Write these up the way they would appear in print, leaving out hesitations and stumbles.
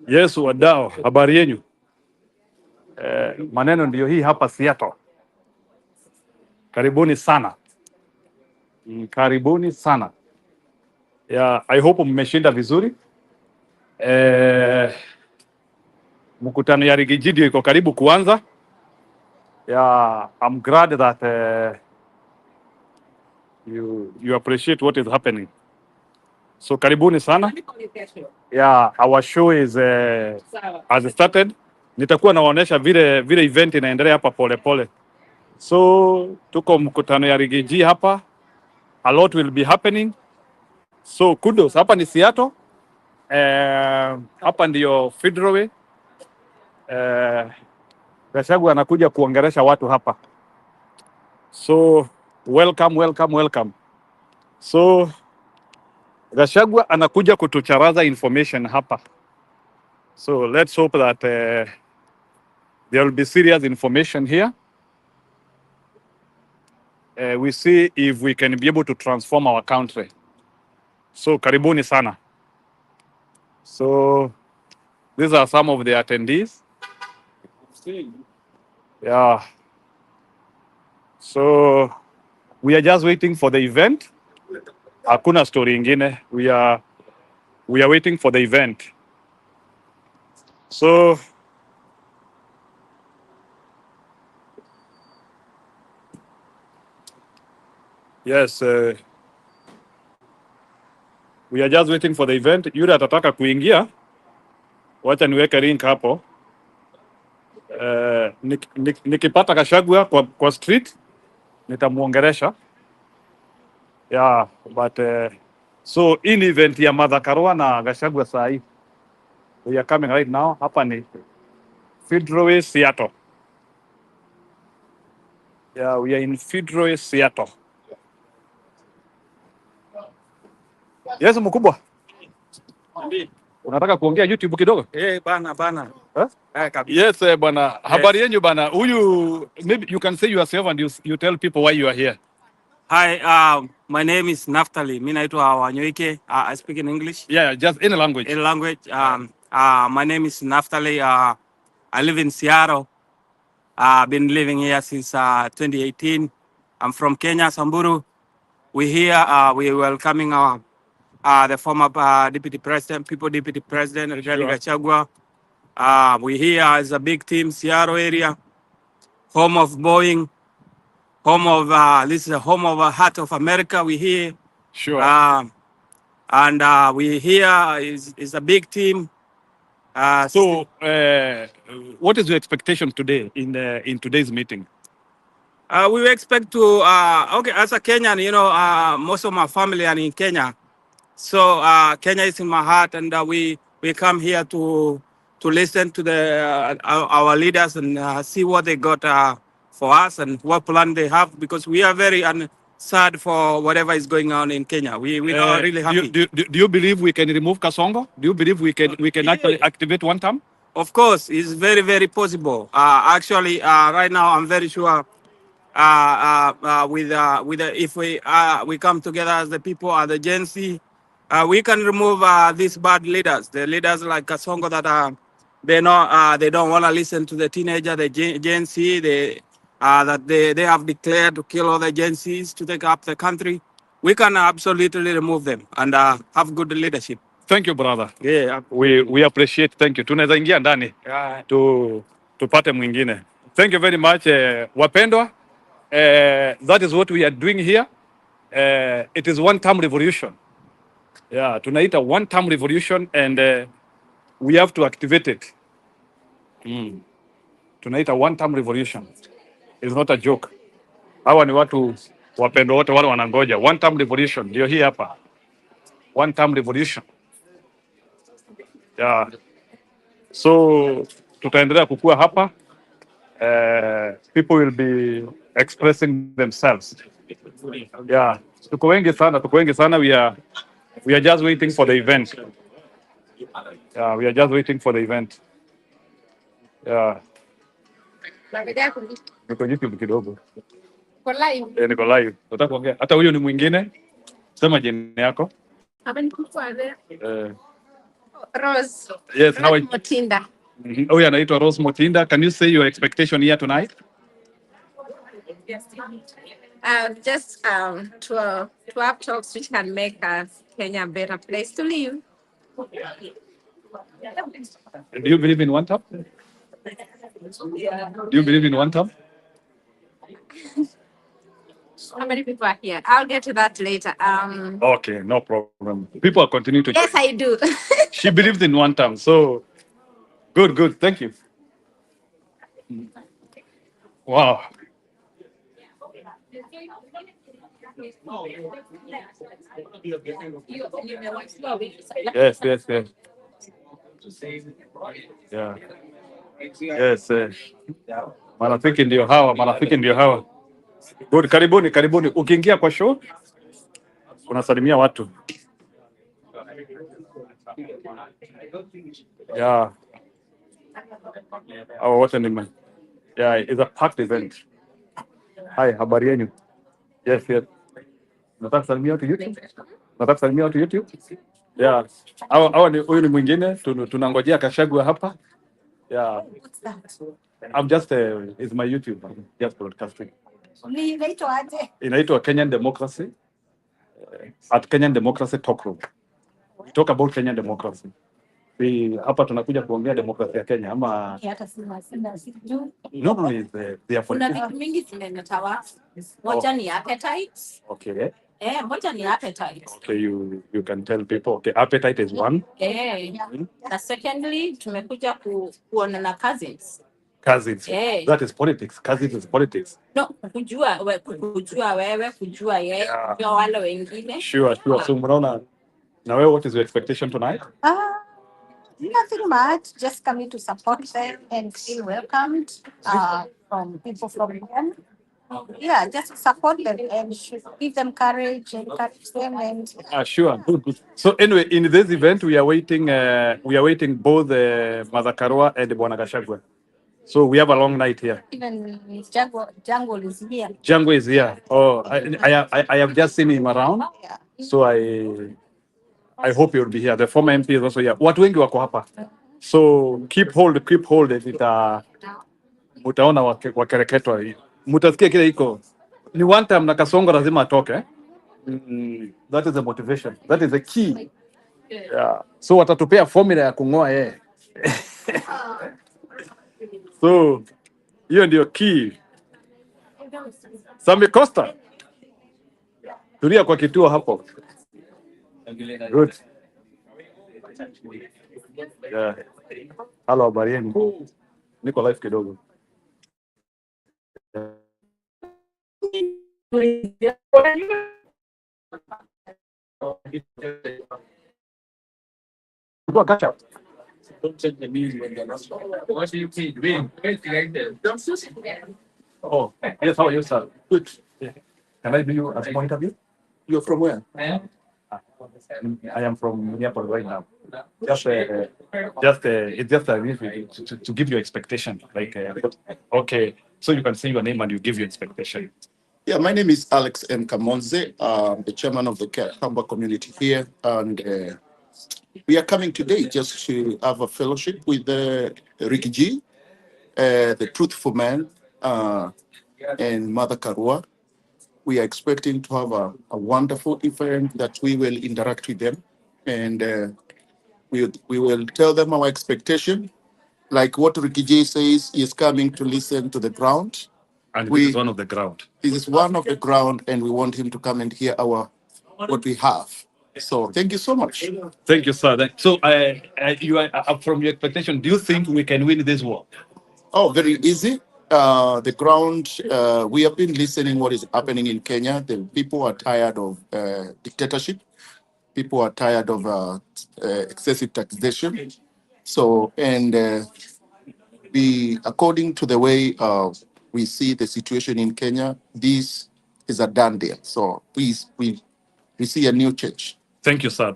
Yes, wadau, habari yenu? Maneno ndio hii hapa Seattle. Karibuni sana. Karibuni sana. Yeah, I hope mmeshinda vizuri. Mkutano ya Rigijidio iko karibu kuanza. Yeah, I'm glad that you appreciate what is happening. So karibuni sana. Yeah, our show is has started. Nitakuwa nawaonesha vile event inaendelea hapa pole pole. So tuko mkutano ya Rigiji hapa. A lot will be happening. So kudos, hapa ni Seattle. Hapa ndio Federal. Gachagua anakuja kuongelesha watu hapa. So welcome. So Gachagua anakuja kutucharaza information hapa. So let's hope that there will be serious information here. We see if we can be able to transform our country. So karibuni sana. So these are some of the attendees. Yeah. So we are just waiting for the event. Hakuna story ingine. We are waiting for the event. So yes, we are just waiting for the event. Yule atataka kuingia, wacha niweke link hapo. Nikipata Gachagua kwa street nitamuongelesha. Yeah, but so in event ya Martha Karua na Gachagua saa hii, we are coming right now. Hapa ni Federal Seattle. Yeah, we are in Federal Seattle. Yes, mkubwa. Unataka kuongea YouTube kidogo? Bana. Huh? Yes, bana. Habari yenu bana. Huyu, maybe you can say yourself and you tell people why you are here. Hi, my name is Naftali. Mimi naitwa Wanyoike. I speak in English. Yeah, just any language. Any language. My name is Naftali. I live in Seattle. I've been living here since 2018. I'm from Kenya, Samburu. We here. We welcoming the former Deputy President, Deputy President, Rigathi Gachagua. We here as a big team, Seattle area, home of Boeing, home of this is the home of Heart of America. We here. Sure. And we here is a big team. So, what is your expectation today in today's meeting? We expect to okay, as a Kenyan, most of my family are in Kenya, so Kenya is in my heart, and we come here to listen to our leaders and see what they got for us and what plan they have, because we are very sad for whatever is going on in Kenya. We are really happy. Do you believe we can remove Kasongo? Do you believe we can actually activate one term? Of course, it's very, very possible. Actually, right now, I'm very sure if we come together as the people, as the Gen Z, we can remove these bad leaders. The leaders like Kasongo that they don't want to listen to the teenager, the Gen Z. That they have declared to kill all the Gen Zs to take up the country. We can absolutely remove them and have good leadership. Thank you, brother. Yeah, we appreciate. Thank you. Tunaweza ingia ndani tupate mwingine. Thank you very much, wapendwa. That is what we are doing here. It is one-term revolution. Yeah, tunaita one-term revolution, and we have to activate it. Tunaita one-term revolution. It's not a joke. Hawa ni watu wapendwa wote wale wanangoja. One-term revolution ndio hii hapa. One-term revolution. Yeah. So tutaendelea kukua hapa. People will be expressing themselves. Yeah. Tuko wengi sana. We are just waiting for the event. Yeah, we are just waiting for the event. Yeah. Niko YouTube kidogo. Niko live. Nataka kuongea. Hata huyo ni mwingine. Sema jina yako. Rose. Yes, how are Rose you? Motinda. Oh, yeah, naitwa Rose Motinda. Can you say your expectation here tonight? Just to have talks which can make Kenya a better place to live. Do you believe in one term? Do you believe in one term? How many people are here? I'll get to that later. Okay, no problem. People are continuing to. Yes, I do. She believes in one term, so good. Thank you. Wow. Yes. Yeah. Yes. Marafiki ndio hawa. Good, karibuni. Ukiingia kwa show unasalimia watu. Yeah. Hawa wote ni yeah, it's a packed event. Hi, habari yenu? Yes. Nataka salimia watu YouTube. Yeah. Hawa ni huyu ni mwingine tunangojea Gachagua hapa. Yeah. I'm just it's my YouTube. I'm just broadcasting. Inaitwa Kenyan Democracy. At Kenyan Democracy Talk Room. We talk about Kenyan democracy. Hapa tunakuja kuongea demokrasia ya Kenya ama no, they are for Kuna vitu mingi zinaleta watu. Moja ni appetite. Okay. Moja ni appetite. Okay, you can tell people. Okay, appetite is one. Na secondly, tumekuja kuonana cousins. Cousins. That is politics. Cousins is politics. No, kujua wewe, kujua yeye, kujua wale wengine. Sure. So mnaona na wewe, what is your expectation tonight? Nothing much, just coming to support them and feel welcomed from people from them. Yeah, just support them and give them courage, encourage them, and Sure, good. So anyway, in this event, we are waiting both Mother Karua and Bwana Gachagua. So we have a long night here. Even Jungle is here. Jungle is here. Oh, I have just seen him around. Yeah. So I hope he will be here. The former MP is also here. Watu wengi wako hapa. So keep hold. Mutaona wakereketwa. Mutasikia kile iko. Ni one time na Kasongo lazima atoke. That is the motivation. That is the key. Yeah. So watatupea formula ya kungoa yeye. So hiyo ndio key. Sami Costa. Tulia kwa kituo hapo. Good. Yeah. Hello, habari yenu? Niko live kidogo. Gotcha. Don't check the news when they're not. What do you pay? Oh, yes, how are you, sir? Good. Yeah. Can I do you as point of view? You're from where? I am from Minneapolis right now. It's just to give you expectation. Like, okay, so you can say your name and you give your expectation. Yeah, my name is Alex M. Kamonze, the chairman of the Kamba community here, and we are coming today just to have a fellowship with Ricky G, the Truthful Man, and Mother Karua. We are expecting to have a wonderful event that we will interact with them, and we will tell them our expectation. Like what Ricky G says, he is coming to listen to the ground. And this is one of the ground. This is one of the ground, and we want him to come and hear what we have. So thank you so much. Thank you, sir. So you are from your expectation. Do you think we can win this war? Oh, very easy. The ground, we have been listening what is happening in Kenya. The people are tired of dictatorship. People are tired of excessive taxation. So, and according to the way we see the situation in Kenya, this is a done deal. So please, we see a new change. Thank you, sir.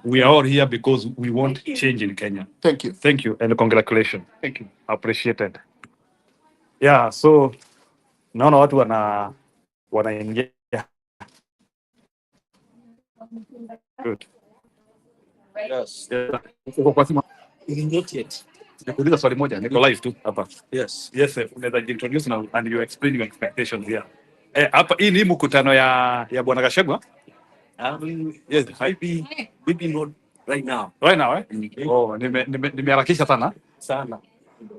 We are all here because we want change in Kenya. Thank you. Thank you, and congratulations. Thank you. Appreciated. Yeah, so naona watu wanaingia. Good. Yes. Yeah. Uko kwa simu? Not yet. Nikuuliza swali moja, niko live tu hapa. Yes. Yes, unaweza introduce now and you explain your expectations here. Hapa hii ni mkutano ya Bwana Gachagua. Yes, maybe not right now. Right now, eh? Oh, nimeharakisha sana. Sana.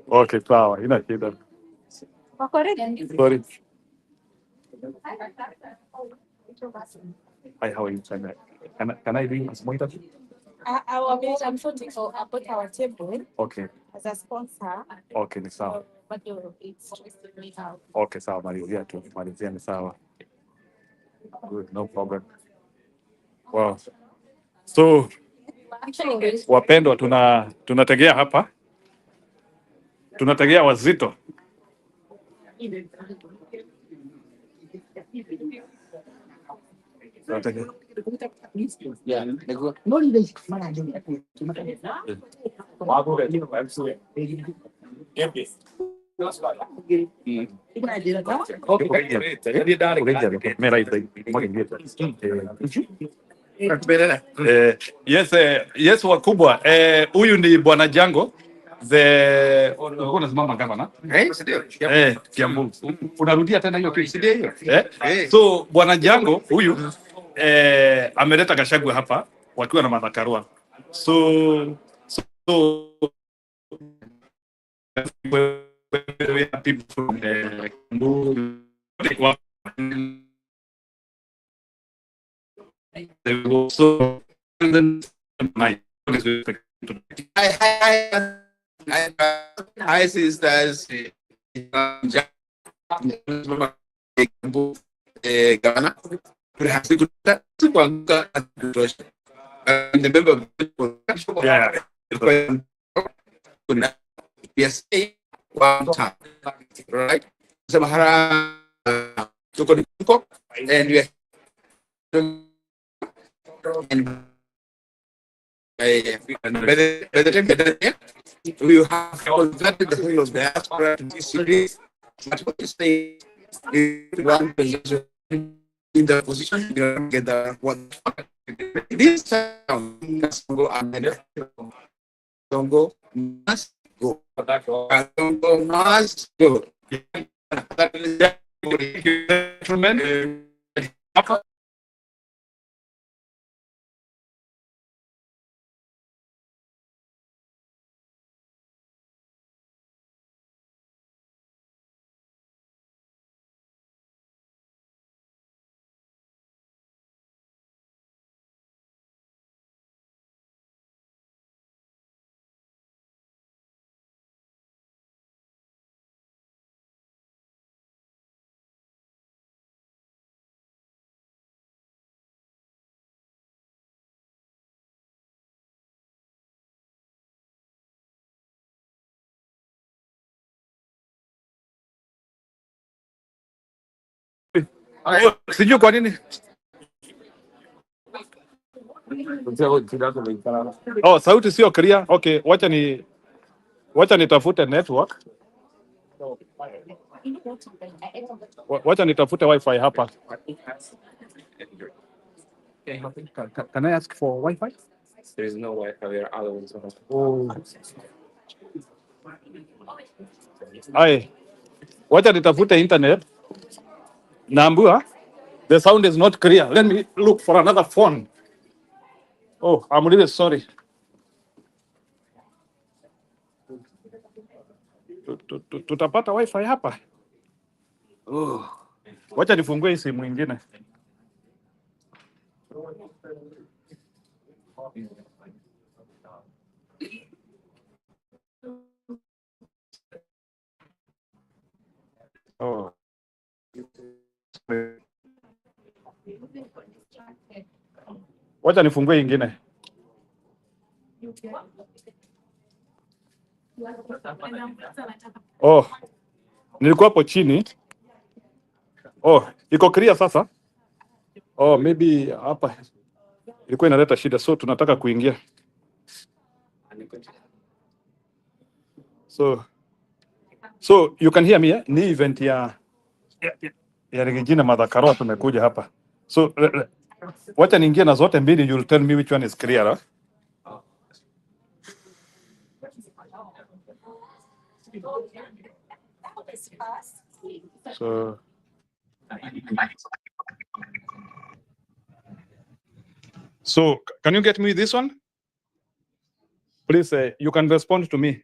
Okay, sawa. Ina shida. Sorry. Hi, how are you? Can I bring some monitor? I'm voting for about our table Okay. as a sponsor. Okay, ni sawa. But it's me out. Okay, sawa. Malizia tu. Malizia ni sawa. Good, no problem. Wow. So, Actually, wapendwa, tunategea hapa. Tunategea wazito. Tunategea. Yeah. Yes, wakubwa. Huyu ni Bwana Jango. Ulikuwa unasimama gavana? Kiambu. Unarudia tena hiyo kitu? So Bwana Jango huyu ameleta Gachagua hapa wakiwa na Martha Karua. So people from so Hi, sisters. Ghana. And the member of yes, one time, right? Samahara, and we and by the time we're done here, we have converted the whole of diaspora to this series. But what you say is one position in the position you get the one. This sound must go and Congo must go. Congo must go. sijui kwa nini. Oh, sauti sio clear. Okay, wacha nitafute network. Wacha nitafute wifi hapa. Can I ask for wifi? There is no Wi-Fi. There are other ones. Oh. Ai. Wacha nitafute internet. Naambua the sound is not clear. Let me look for another phone. Oh, I'm really sorry. Tutapata wifi hapa. Oh. Wacha nifungue hii simu nyingine. Oh. Wacha nifungue ingine. Oh. Nilikuwa hapo chini. Oh, iko clear sasa? Oh, maybe hapa ilikuwa inaleta shida, so tunataka kuingia. So you can hear me, eh? Ni event ya Regina Martha Karua tumekuja hapa. So wacha niingie na zote mbili, you'll tell me which one is clearer. So can you get me this one? Please, you can respond to me.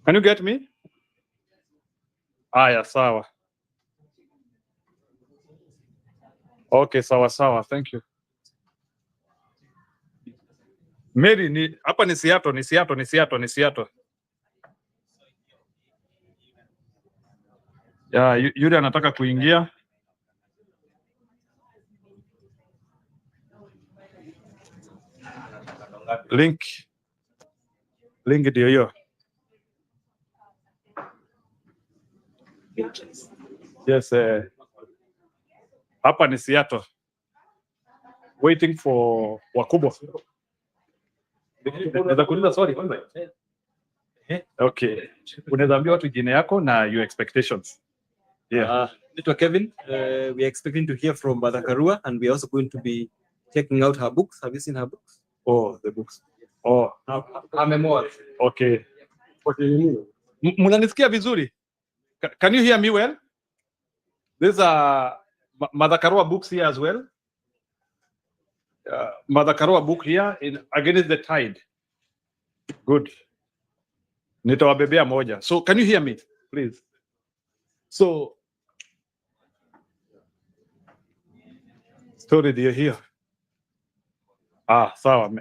Can you get me? Aya, sawa. Okay, sawa. Thank you. Mary, hapa ni Seattle. Ya, yule anataka kuingia. Link ndio hiyo. Yes, hapa ni Seattle. Waiting for wakubwa. Unaweza kuuliza swali kwanza? Okay. Unaweza ambia watu jina yako na your expectations. Yeah. Little Kevin, we are expecting to hear from Gachagua, and we are also going to be checking out her books. Have you seen her books? Oh, the books. Oh, her memoirs. Okay. Mnanisikia vizuri? Can you hear me well? There's a Gachagua books here as well. Gachagua book here in Against the Tide. Good. Nitawabebea moja. So can you hear me, please? So story ndio hiyo. Sawa.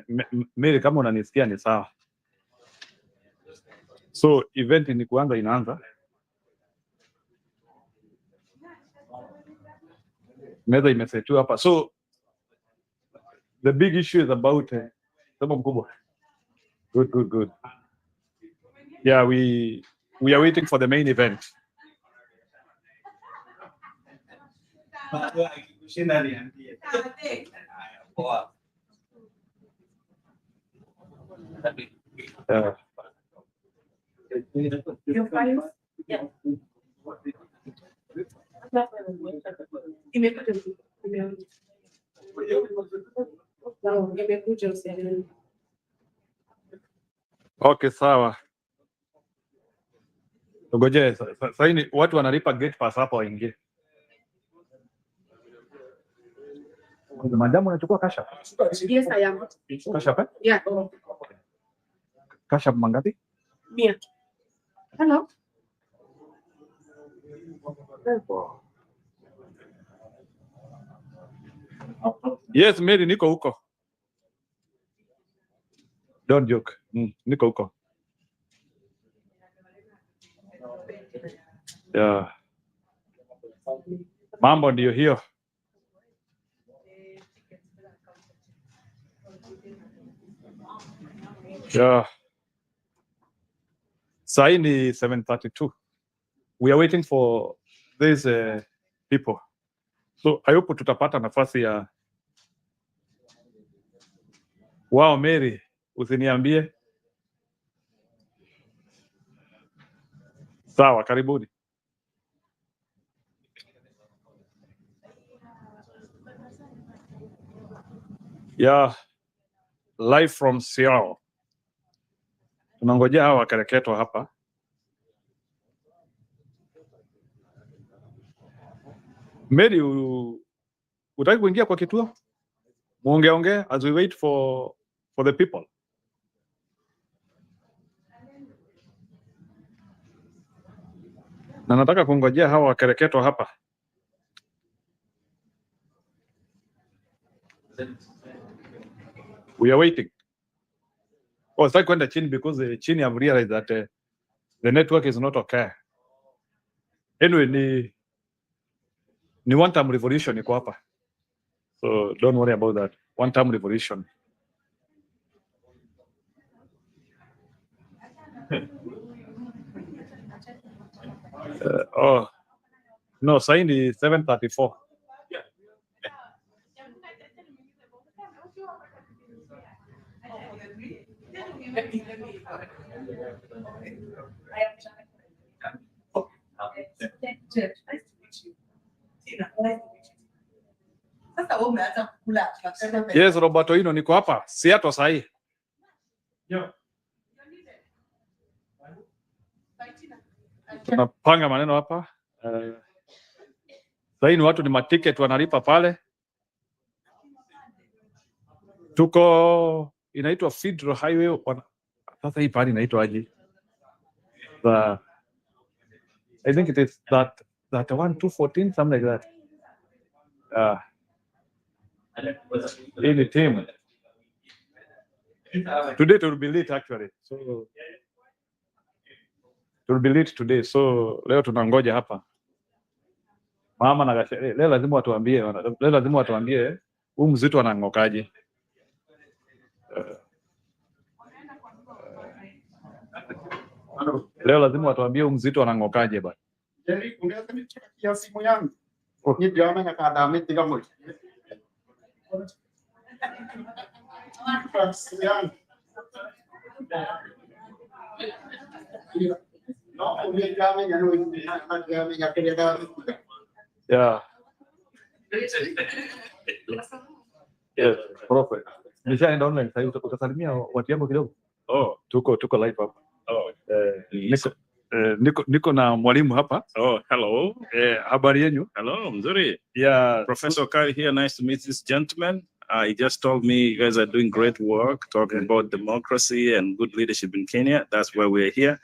Mimi kama unanisikia ni sawa. So event ni kuanza inaanza. Meza imesetu hapa. So the big issue is about sababu mkubwa. Good. Yeah, we are waiting for the main event. Okay, sawa. Ngoje sasa ni watu wanalipa gate pass hapo waingie. Madam unachukua cash app? Yes, I am. Cash app? Yeah. Cash app mangapi? 100. Hello. Yes, Mary, niko huko. Don't joke. Niko huko. Yeah. Mambo ndio hiyo. Yeah. Sahi ni 7:32. We are waiting for these people. So I hope tutapata nafasi ya wao. Mary, usiniambie. Sawa, karibuni. Yeah, live from Seattle. Tunangojea hawa wakereketwa hapa. Mary, utaki kuingia kwa kituo? Muongeongee as we wait for the people. Na nataka kungojea hawa wakereketwa hapa. We are waiting. Oh, sitaki kwenda chini because chini I've realized that the network is not okay. Anyway, ni one time revolution iko hapa. So don't worry about that. One time revolution. No, sign is 7:34. Yes, Roberto, niko hapa Seattle sahi. Tunapanga maneno hapa. Sasa ni watu ni maticket wanalipa pale. Tuko inaitwa Federal Highway. Sasa hii pale inaitwa aje? I think it is that 1214, something like that. In the team. Today it will be late actually. So it will be late today. So leo tunangoja hapa. Mama na Gachagua. Leo lazima watuambie huu mzito anang'okaje. Leo lazima watuambie huu mzito anang'okaje bwana. Unaweza nicheki simu yangu. Ni ndio maana kada mitiga moja. Yeah. Yes, prophet. Nishaenda online sasa utasalimia watu yangu kidogo. Oh, tuko live hapa. Oh, niko na mwalimu hapa. Oh, hello. Habari yenu? Hello, mzuri. Yeah. Professor Kari here. Nice to meet this gentleman. He just told me you guys are doing great work talking about democracy and good leadership in Kenya. That's why we're here.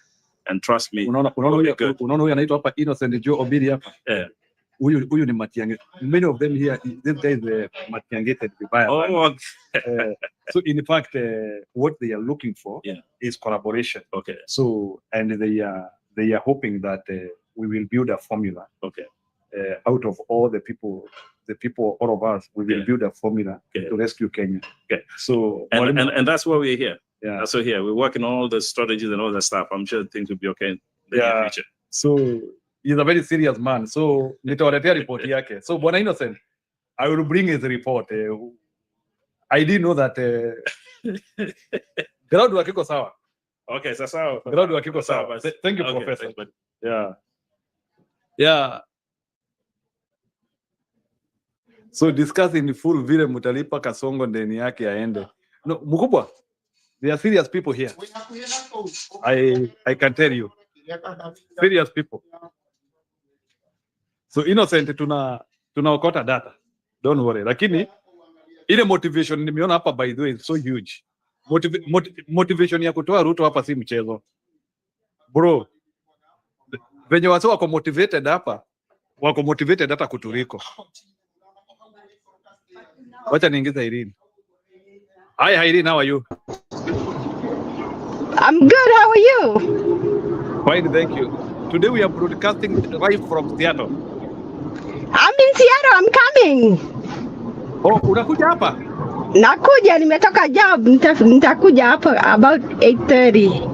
And trust me. Unaona huyu anaitwa hapa Innocent Joe Obiri hapa. Huyu ni Matiang'i. Many of them here, this guy is Matiang'i vibaya. Oh, so in fact, what they are looking for is collaboration. Okay. So, and they are hoping that we will build a formula. Okay. Out of all the people, all of us, we will build a formula to rescue Kenya. Okay. So, and that's why we're here. Yeah. That's why here we're working on all the strategies and all that stuff. I'm sure things will be okay in the near future. So he's a very serious man. So nitawaletea report yake. So Bwana Innocent, I will bring his report. I didn't know that ground wakiko sawa. Okay, so sawa. Ground wakiko sawa. Thank you, okay, Professor. Thanks, Yeah. So discuss in full vile mutalipa Kasongo ndeni yake aende. No, mkubwa. They are serious people here. I can tell you. Serious people. So Innocent tunaokota data. Don't worry. Lakini ile motivation nimeona hapa by the way is so huge. Motivation ya kutoa Ruto hapa si mchezo. Bro. Venye watu wako motivated hapa, wako motivated hata kuturiko. Wacha niingiza Irene. Hi Irene, how are you? I'm good. How are you? Fine, thank you. Today we are broadcasting live from Seattle. I'm in Seattle. I'm coming. Oh, unakuja hapa? Nakuja, nimetoka job. Nitakuja hapa about 8:30.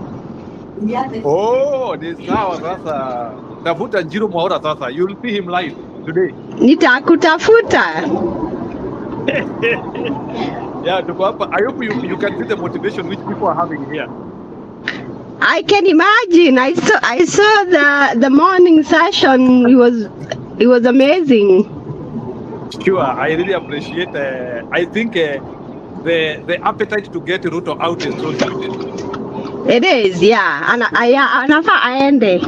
Oh, ni sawa sasa. Tafuta Njiro Mwaura sasa. You'll see him live today. Nitakutafuta. Yeah, tuko hapa. I hope you can see the motivation which people are having here. I can imagine. I saw the morning session. It was amazing. Sure, I really appreciate. I think the appetite to get Ruto out is so huge. It is, yeah. Anafaa aende.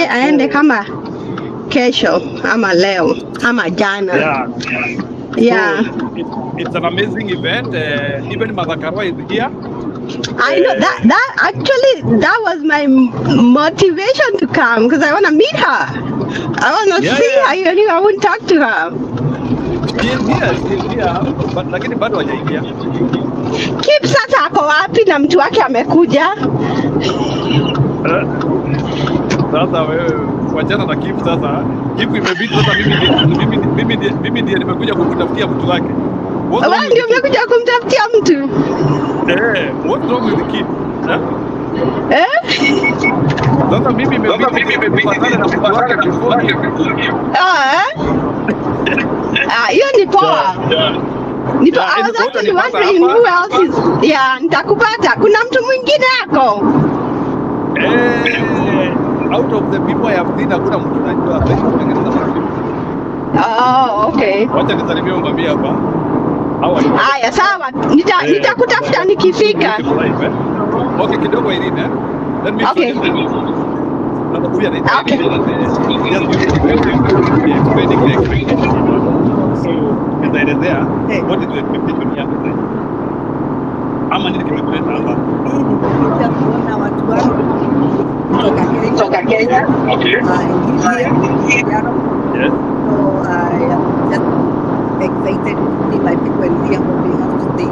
Aende kama kesho ama leo ama jana. Yeah. So it's an amazing event. Even Mother Karua is here. I know that was my motivation to come because I want to meet her. I want to see her. You know, I won't talk to her. She's here. But lakini bado hajaingia. Kip sasa ako wapi na mtu wake amekuja? Sasa wewe wachana na Kip sasa. Kip imebidi sasa mimi ndiye nimekuja kukutafutia mtu wake. Wewe ndio umekuja kumtafutia mtu? What's wrong with the kid? Sasa mimi imebidi kupatana na mtu wake before. Hiyo ni poa. I was actually wondering who else is. Yeah, nitakupata. Kuna mtu mwingine yako? Out of the people I have seen, hakuna mtu najua sasa kutengeneza marafiki. Oh, okay. Wacha nisalimie mwambie hapa. How are you? Haya, sawa, nitakutafuta nikifika. Okay, kidogo Irene, eh? Let me Okay. Number huyu anaitwa Okay. Irene, just be explaining the expectation. So, nitaelezea what is the expectation yako sasa. Ama nini kimekuleta hapa? Hii nimekuja kuona watu wangu kutoka Kenya. Okay. I live here in Seattle. Yes. So I am just excited to see my people and hear what we have to say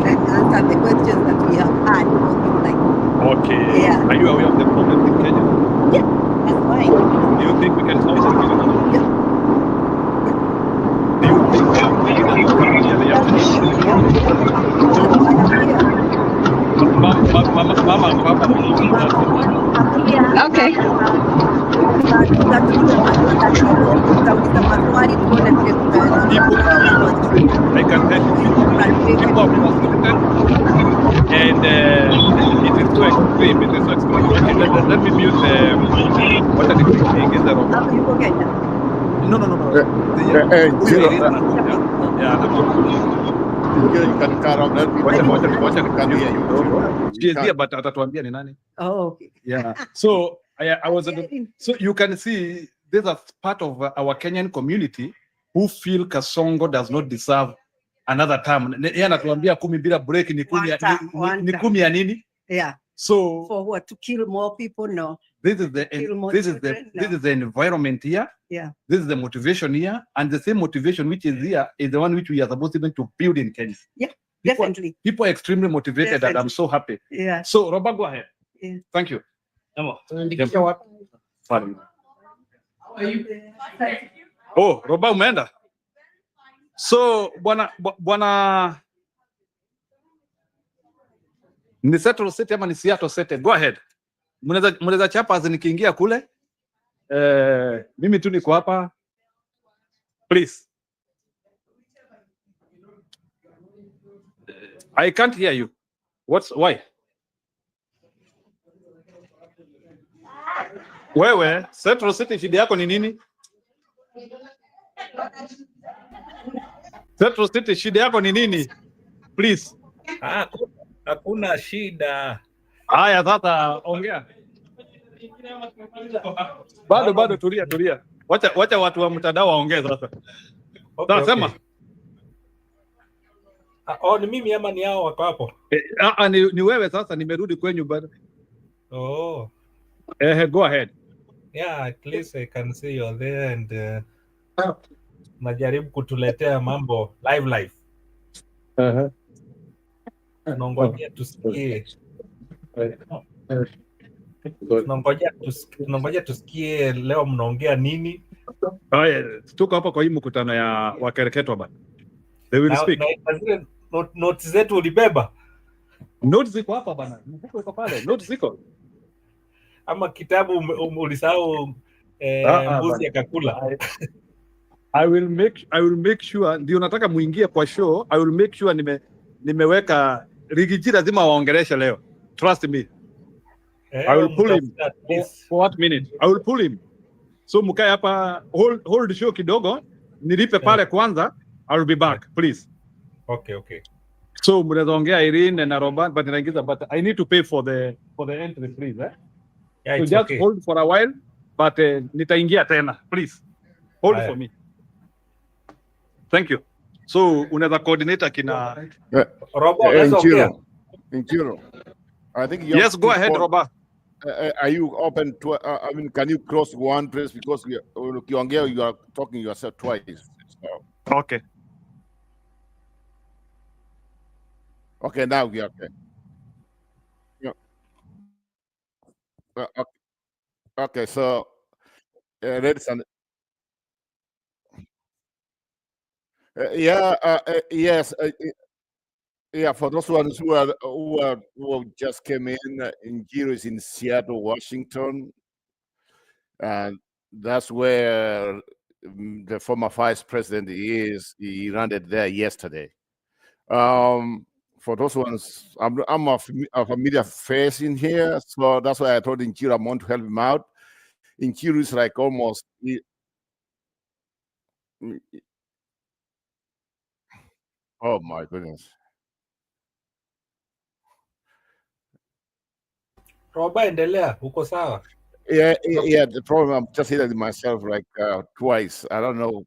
and answer the questions that we have had all this time. Okay. Yeah. Are you aware of the problems in Kenya? Yeah, that's fine. Do you think we can solve them? Yeah. Do you think the leaders who come here, they are ready? Mama, Okay. I can tell you, people are frustrated, and it is so extreme. It is so extreme. Okay, let me mute. What are the thing? Is that okay? No. Zero. Yeah, You can cut off. Wacha can hear you. she is here, but atatuambia ni nani? Oh, okay. Yeah. So I was. So you can see this is part of our Kenyan community who feel Kasongo does not deserve another term. Yeye anatuambia 10 bila break ni 10 ya nini? Yeah. So for what, to kill more people? No. This is the environment here. Yeah. This is the motivation here, and the same motivation which is here is the one which we are supposed even to build in Kenya. Yeah, people, definitely. People are extremely motivated, and I'm so happy. Yeah. So Roba, go ahead. Yeah. Thank you. Oh, Roba umeenda. So bwana ni Seattle City ama ni Seattle City? Go ahead. Mnaweza chapa as nikiingia kule. Mimi tu niko hapa. Please. I can't hear you. Why? Wewe, Central City shida yako ni nini? Central City shida yako ni nini? Please. Hakuna shida. Haya sasa ongea. Bado tulia. Wacha watu wa mtandao waongee sasa. Okay, sema. Ni mimi ama ni hao wako hapo? Ni wewe sasa, nimerudi kwenyu bado. Oh. Go ahead. Yeah, at least I can see you're there and najaribu kutuletea mambo live. Tunangojea tusikie. Tunangojea tusikie leo mnaongea nini? Tuko hapa kwa hii mkutano ya wakereketwa bana. They will speak. Notes zetu ulibeba? Notes ziko hapa bana. Mfuko iko pale. Notes ziko. Ama kitabu ulisahau mbuzi akakula. I will make sure ndio nataka muingie kwa show. I will make sure nimeweka Rigiji lazima waongeleshe leo. Trust me. I will pull him for what minute. I will pull him. So mkae hapa, hold show kidogo, nilipe pale kwanza. I will be back, please. Okay. So mnaweza ongea Irene na Robert, but naingiza, but I need to pay for the entry, please. Yeah, so it's just okay. Hold for a while, but nitaingia tena, please. Hold for me. Thank you. So unaweza coordinate kina Robert, Injiro. I think yes, go ahead, Robert. Are you open to? I mean, can you cross one place because you are talking yourself twice? So. Okay. Okay, now we are okay. Yeah. Okay, so ladies and yes. Yeah, for those ones who just came in Giro is in Seattle, Washington, and that's where the former vice president is. He landed there yesterday. For those ones, I'm a familiar face in here, so that's why I told Injiro I want to help him out. Injiro is like almost. Oh my goodness. Roba, endelea, uko sawa? Yeah. The problem, I'm just hitting myself like twice. I don't know.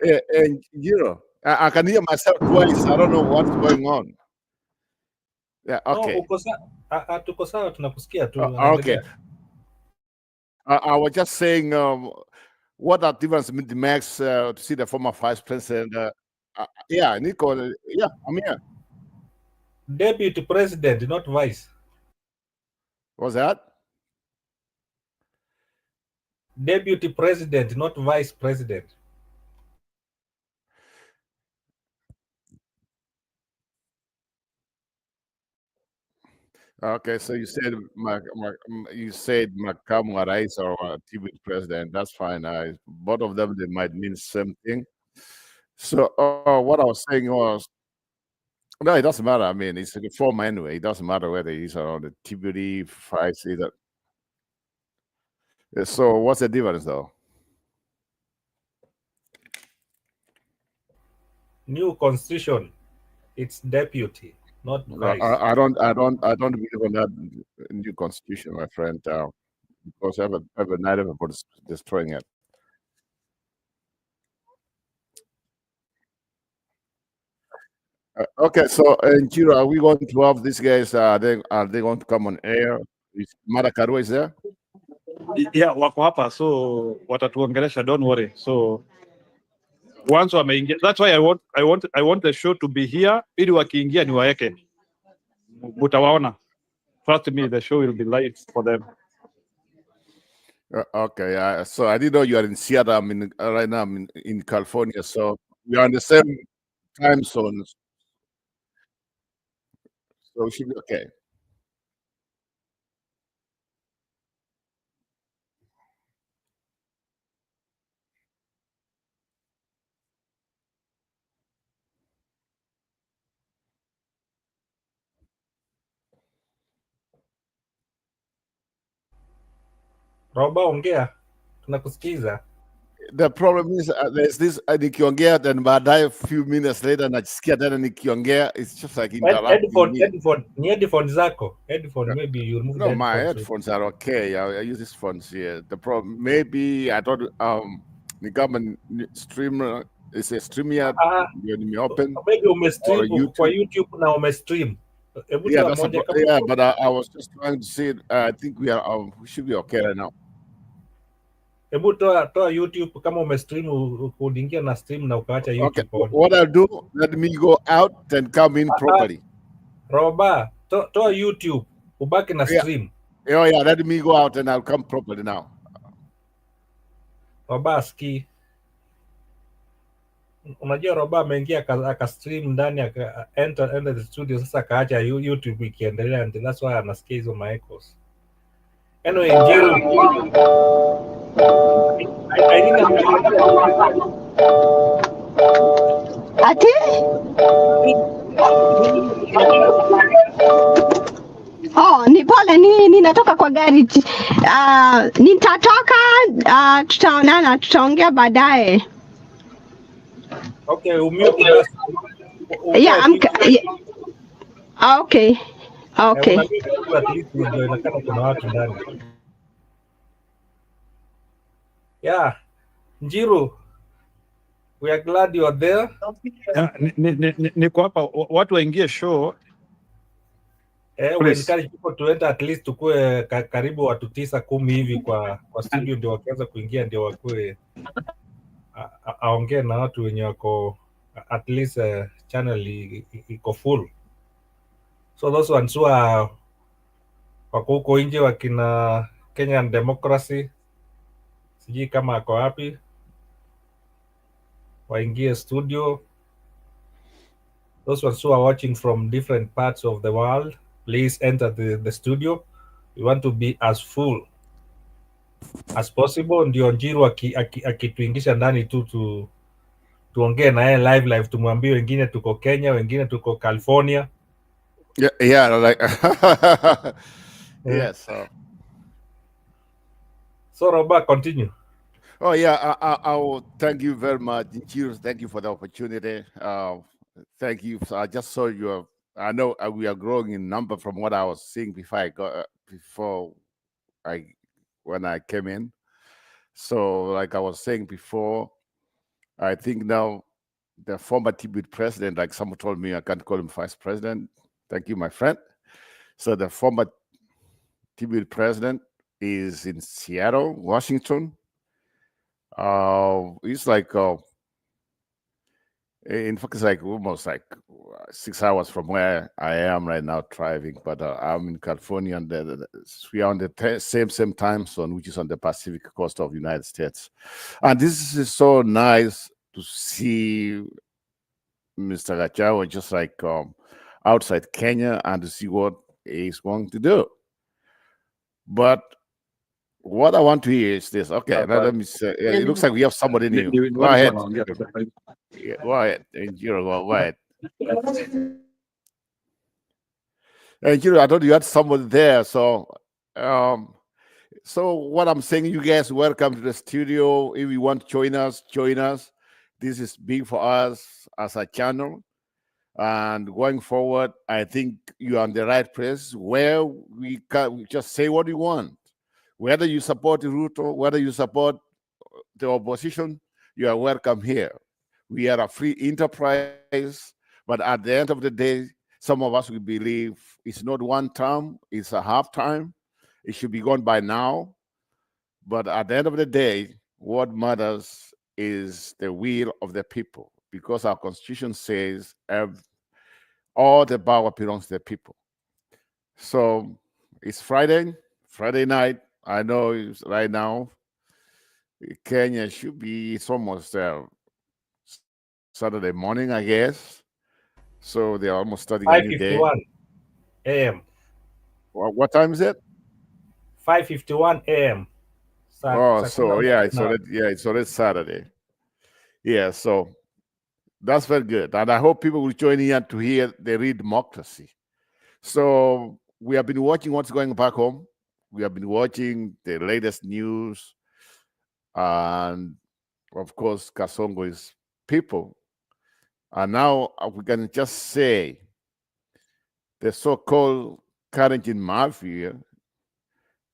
Yeah, and I can hear myself twice. I don't know what's going on. Yeah. No, Okay. uko sawa. Tuko sawa, tunakusikia tu. Okay. Endelea. I was just saying, what are difference with the max to see the former vice president? Yeah, Nico. Yeah, I'm here. Deputy president, not vice. What's that? Deputy president, not vice president. Okay, so you said Makamu Rais or TV president. That's fine. Both of them, they might mean same thing. So what I was saying was, no, it doesn't matter. I mean, it's the former anyway. It doesn't matter whether he's on the TBD, vice either. So what's the difference though? New constitution, it's deputy, not vice. I don't believe in that new constitution, my friend. Because every night everybody's destroying it. Okay, so Chiro, are we going to have these guys? Are they going to come on air? Is Madakarua is there? Yeah, wako hapa, so watatuongelesha, don't worry. So once wameingia, that's why I want the show to be here ili wakiingia ni waeke. Mutawaona. Trust me, the show will be live for them. Okay, so I didn't know you are in Seattle. I'm in right now. I'm in California, so we are on the same time zones. So we should be okay. Roba, ongea, tunakusikiza. The problem is there's this nikiongea, then baadaye a few minutes later najisikia tena nikiongea. It's just like interrupting me. Ni headphone zako. Headphone, maybe you remove No, the my headphones. headphones are okay. I use these phones here. The problem, maybe I thought ni kama streamer is a StreamYard ndio nimeopen Maybe umestream or YouTube. kwa YouTube na umestream. Yeah, but I was just trying to see. I think we should be okay right now. Hebu toa YouTube kama umestream, ukiingia na stream na ukaacha YouTube. Okay, what I'll do, let me go out and come in properly. Roba, toa YouTube, ubaki na stream. Yeah, let me go out and I'll come properly now. Roba ski. Unajua Roba ameingia akastream ndani enter the studio, sasa akaacha YouTube ikiendelea, and that's why anasikia hizo echoes. Anyway, Njiru, Ati? Oh, ni pole, ninatoka kwa gari. Nitatoka, tutaonana, tutaongea baadaye. Okay, umute. Yeah, okay. Okay. Yeah, Njiru, we are glad you are there. Niko hapa, watu waingie show. We encourage people to enter, at least tukue karibu watu 9-10 hivi kwa studio, ndio wakianza kuingia, ndio wakue aongee na watu wenye wako at least channel iko full. So those ones who are wako huko nje wakina Kenyan Democracy, sijui kama ako wapi, waingie studio. Those ones who are watching from different parts of the world, please enter the studio. We want to be as full as possible. Ndio Njiru akituingisha ndani tu tuongee na yeye live, tumwambie wengine tuko Kenya, wengine tuko California. Yeah, like yes. So Roba, continue. Oh yeah, I will thank you very much, Cheers. Thank you for the opportunity. Thank you. So I just saw your. I know we are growing in number from what I was seeing before I got before I when I came in. So like I was saying before, I think now the former Tibet president, like someone told me, I can't call him vice president. Thank you, my friend. So the former Tibet president is in Seattle, Washington. It's like in fact, it's like almost like 6 hours from where I am right now driving. But I'm in California, and we are on the same time zone, which is on the Pacific coast of the United States. And this is so nice to see Mr. Gachagua just like outside Kenya and to see what he's going to do. But what I want to hear is this. Okay, let me say. It looks like we have somebody new. Go ahead. Yeah, go ahead. And go ahead. And I thought you had somebody there. So, so what I'm saying, you guys, welcome to the studio. If you want to join us, join us. This is big for us as a channel. And going forward, I think you're on the right place where we just say what we want. Whether you support Ruto, whether you support the opposition, you are welcome here. We are a free enterprise, but at the end of the day, some of us will believe it's not one term, it's a half time. It should be gone by now. But at the end of the day, what matters is the will of the people, because our constitution says all the power belongs to the people. So it's Friday night. I know it's right now Kenya should be, it's almost Saturday morning, I guess. So they're almost starting a new day. 5:51 a.m. What time is it? 5:51 a.m. Oh, so yeah, it's already Saturday. Yeah, so that's very good. And I hope people will join in to hear the real democracy. So we have been watching what's going back home. We have been watching the latest news. And of course, Kasongo's people. And now we can just say the so-called Karenjin mafia,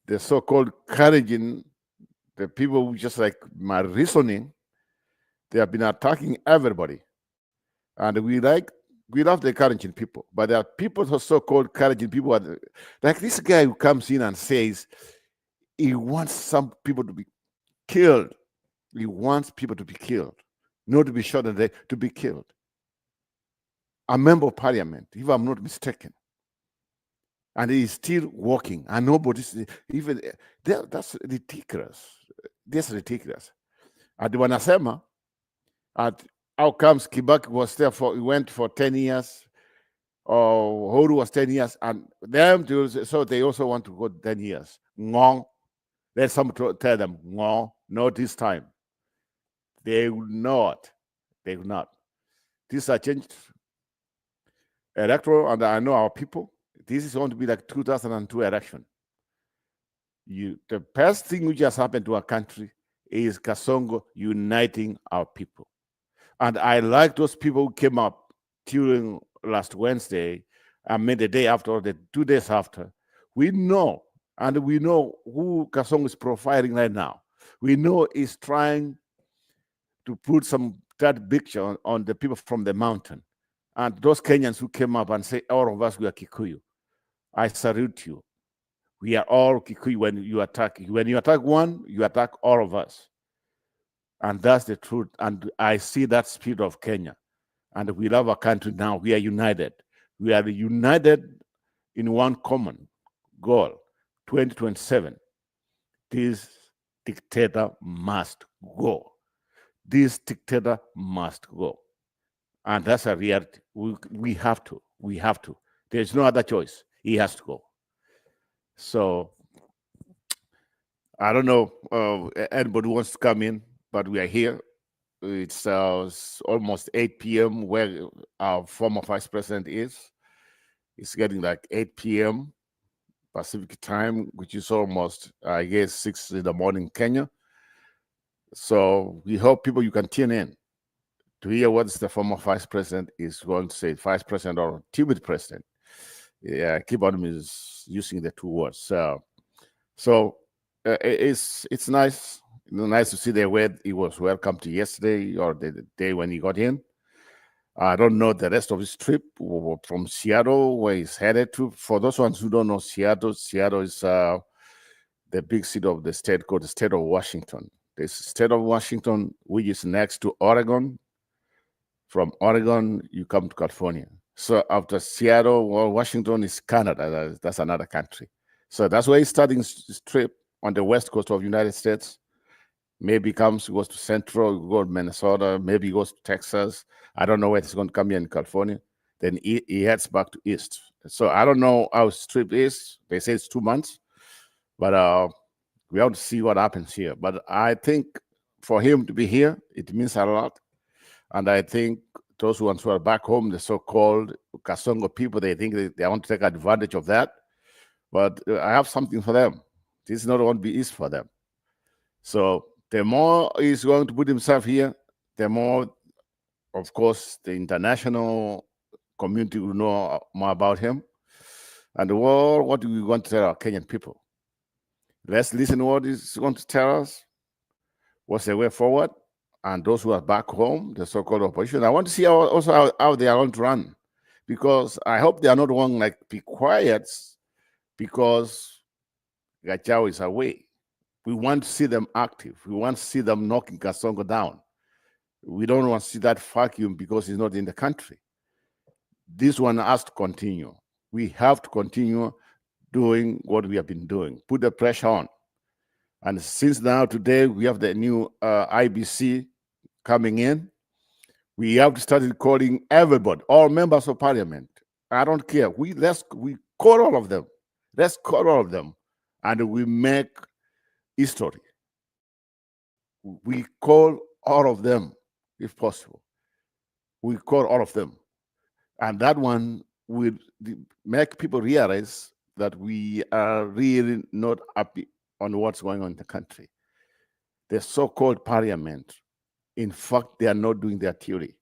the so-called Karenjin, the people who just like my reasoning, they have been attacking everybody. And we love the Karenjin people, but there are people who are so-called Karenjin people, like this guy who comes in and says he wants some people to be killed. He wants people to be killed, not to be shot and to be killed. A member of parliament, if I'm not mistaken. And he's still working, and nobody's even that's ridiculous. That's ridiculous. At the Wanasema, at how comes Kibaki was there he went for 10 years, or Horu was 10 years, and them so they also want to go 10 years. Ngong. Let someone tell them, no, not this time. They will not. They will not. These are changed electoral, and I know our people. This is going to be like 2002 election. The best thing which has happened to our country is Kasongo uniting our people. And I like those people who came up during last Wednesday, the day after, or the 2 days after. We know who Kasongo is profiling right now. We know he's trying to put that picture on the people from the mountain. And those Kenyans who came up and say, all of us, we are Kikuyu. I salute you. We are all Kikuyu when you attack. When you attack one, you attack all of us. And that's the truth. And I see that spirit of Kenya. And we love our country now. We are united. We are united in one common goal, 2027. This dictator must go. This dictator must go. And that's a reality. We have to. We have to. There's no other choice. He has to go. So I don't know anybody wants to come in, but we are here. It's almost 8 p.m. where our former vice president is. It's getting like 8 p.m. Pacific time, which is almost, I guess, 6 in the morning Kenya. So we hope people you can tune in to hear what the former vice president is going to say, vice president or timid president. Yeah, keep on using the two words. It's nice. Nice to see the way he was welcomed yesterday or the day when he got in. I don't know the rest of his trip from Seattle, where he's headed to. For those ones who don't know Seattle, Seattle is the big city of the state called the state of Washington. The state of Washington, which is next to Oregon. From Oregon, you come to California. So after Seattle, well, Washington is Canada. That's another country. So that's where he's starting his trip on the west coast of the United States. Maybe goes to Central, go to Minnesota, maybe he goes to Texas. I don't know where he's going to come here in California. Then he heads back to East. So I don't know how his trip is. They say it's 2 months, but we have to see what happens here. But I think for him to be here, it means a lot. And I think those ones who are back home, the so-called Kasongo people, they think they want to take advantage of that. But I have something for them. This is not going to be easy for them. So the more he's going to put himself here, the more, of course, the international community will know more about him. And the world, what do we want to tell our Kenyan people? Let's listen to what he's going to tell us. What's the way forward? And those who are back home, the so-called opposition, I want to see also how they are going to run, because I hope they are not going like be quiet because Gachagua is away. We want to see them active. We want to see them knocking Kasongo down. We don't want to see that vacuum because he's not in the country. This one has to continue. We have to continue doing what we have been doing. Put the pressure on. And since now today we have the new IBC coming in, we have to start calling everybody, all members of parliament. I don't care. We call all of them. Let's call all of them, and we make history. We call all of them, if possible. We call all of them, and that one will make people realize that we are really not happy on what's going on in the country. The so-called parliament, in fact, they are not doing their duty.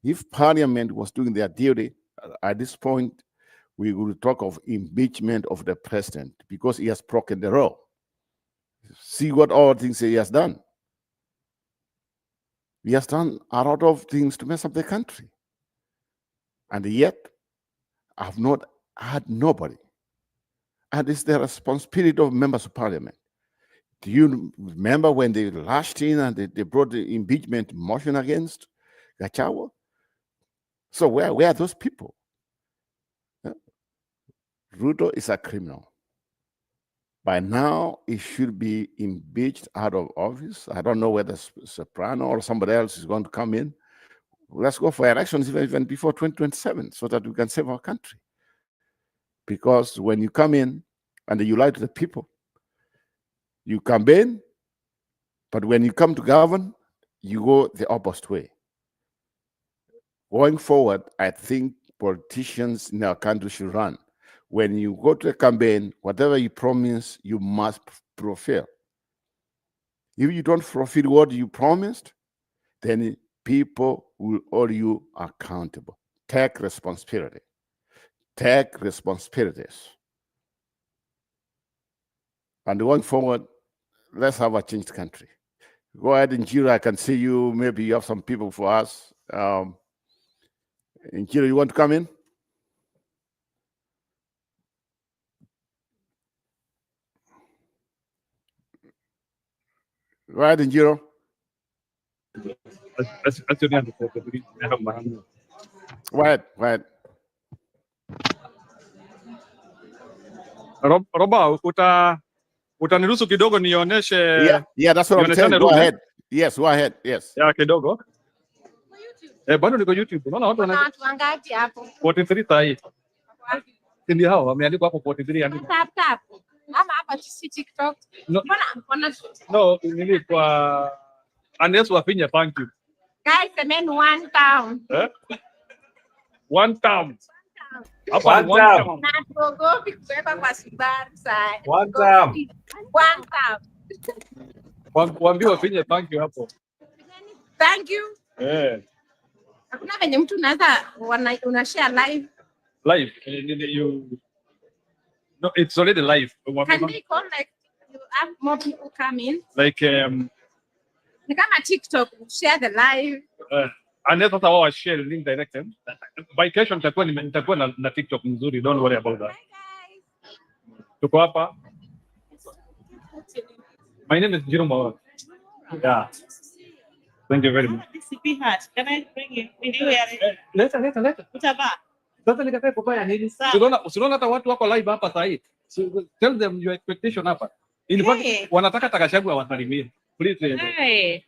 If parliament was doing their duty, at this point, we will talk of impeachment of the president because he has broken the law. See what all things he has done. He has done a lot of things to mess up the country. And yet, I've not had nobody. And it's the responsibility of members of parliament. Do you remember when they lashed in and they brought the impeachment motion against Gachagua? So where are those people? Ruto is a criminal. By now, he should be impeached out of office. I don't know whether Soprano or somebody else is going to come in. Let's go for elections even before 2027 so that we can save our country. Because when you come in and you lie to the people, you campaign, but when you come to govern, you go the opposite way. Going forward, I think politicians in our country should run. When you go to a campaign, whatever you promise, you must fulfill. If you don't fulfill what you promised, then people will hold you accountable. Take responsibility. Take responsibilities. And going forward, let's have a changed country. Go ahead, Njiro. I can see you. Maybe you have some people for us. Njiro, you want to come in? Go ahead, Njiro. Go ahead. Roba, utaniruhusu kidogo nionyeshe. Yeah, that's what I'm saying. Go ahead. Yes, go ahead. Yes. Yeah, kidogo. Bado niko YouTube. Unaona watu wangapi hapo? 43 sahi. Ndio hao wameandikwa hapo 43 andiko. Tap. Ama hapa si TikTok. No, nilikuwa unless wafinya thank you. Guys, the men one town. One town. Hapa ni one town. Na tuogopi kuweka kwa Subaru sasa. One town. One town. Waambie wafinye thank you hapo. Thank you. Hakuna venye mtu unaweza una share live. Live. No, it's already live. Can they call like you have more people come in? Like Ni kama TikTok, share the live. Unless sasa wao share link direct. By kesho nitakuwa na TikTok mzuri, don't worry about that. Hi guys. Tuko hapa. My name is Jerome. Yeah. Thank you very much. Can I bring you? Leta. Sasa nikatae kubaya nini? Usiona hata watu wako live hapa sasa hivi. Tell them your expectation hapa. In fact, wanataka Gachagua wasalimie. Please. Hi.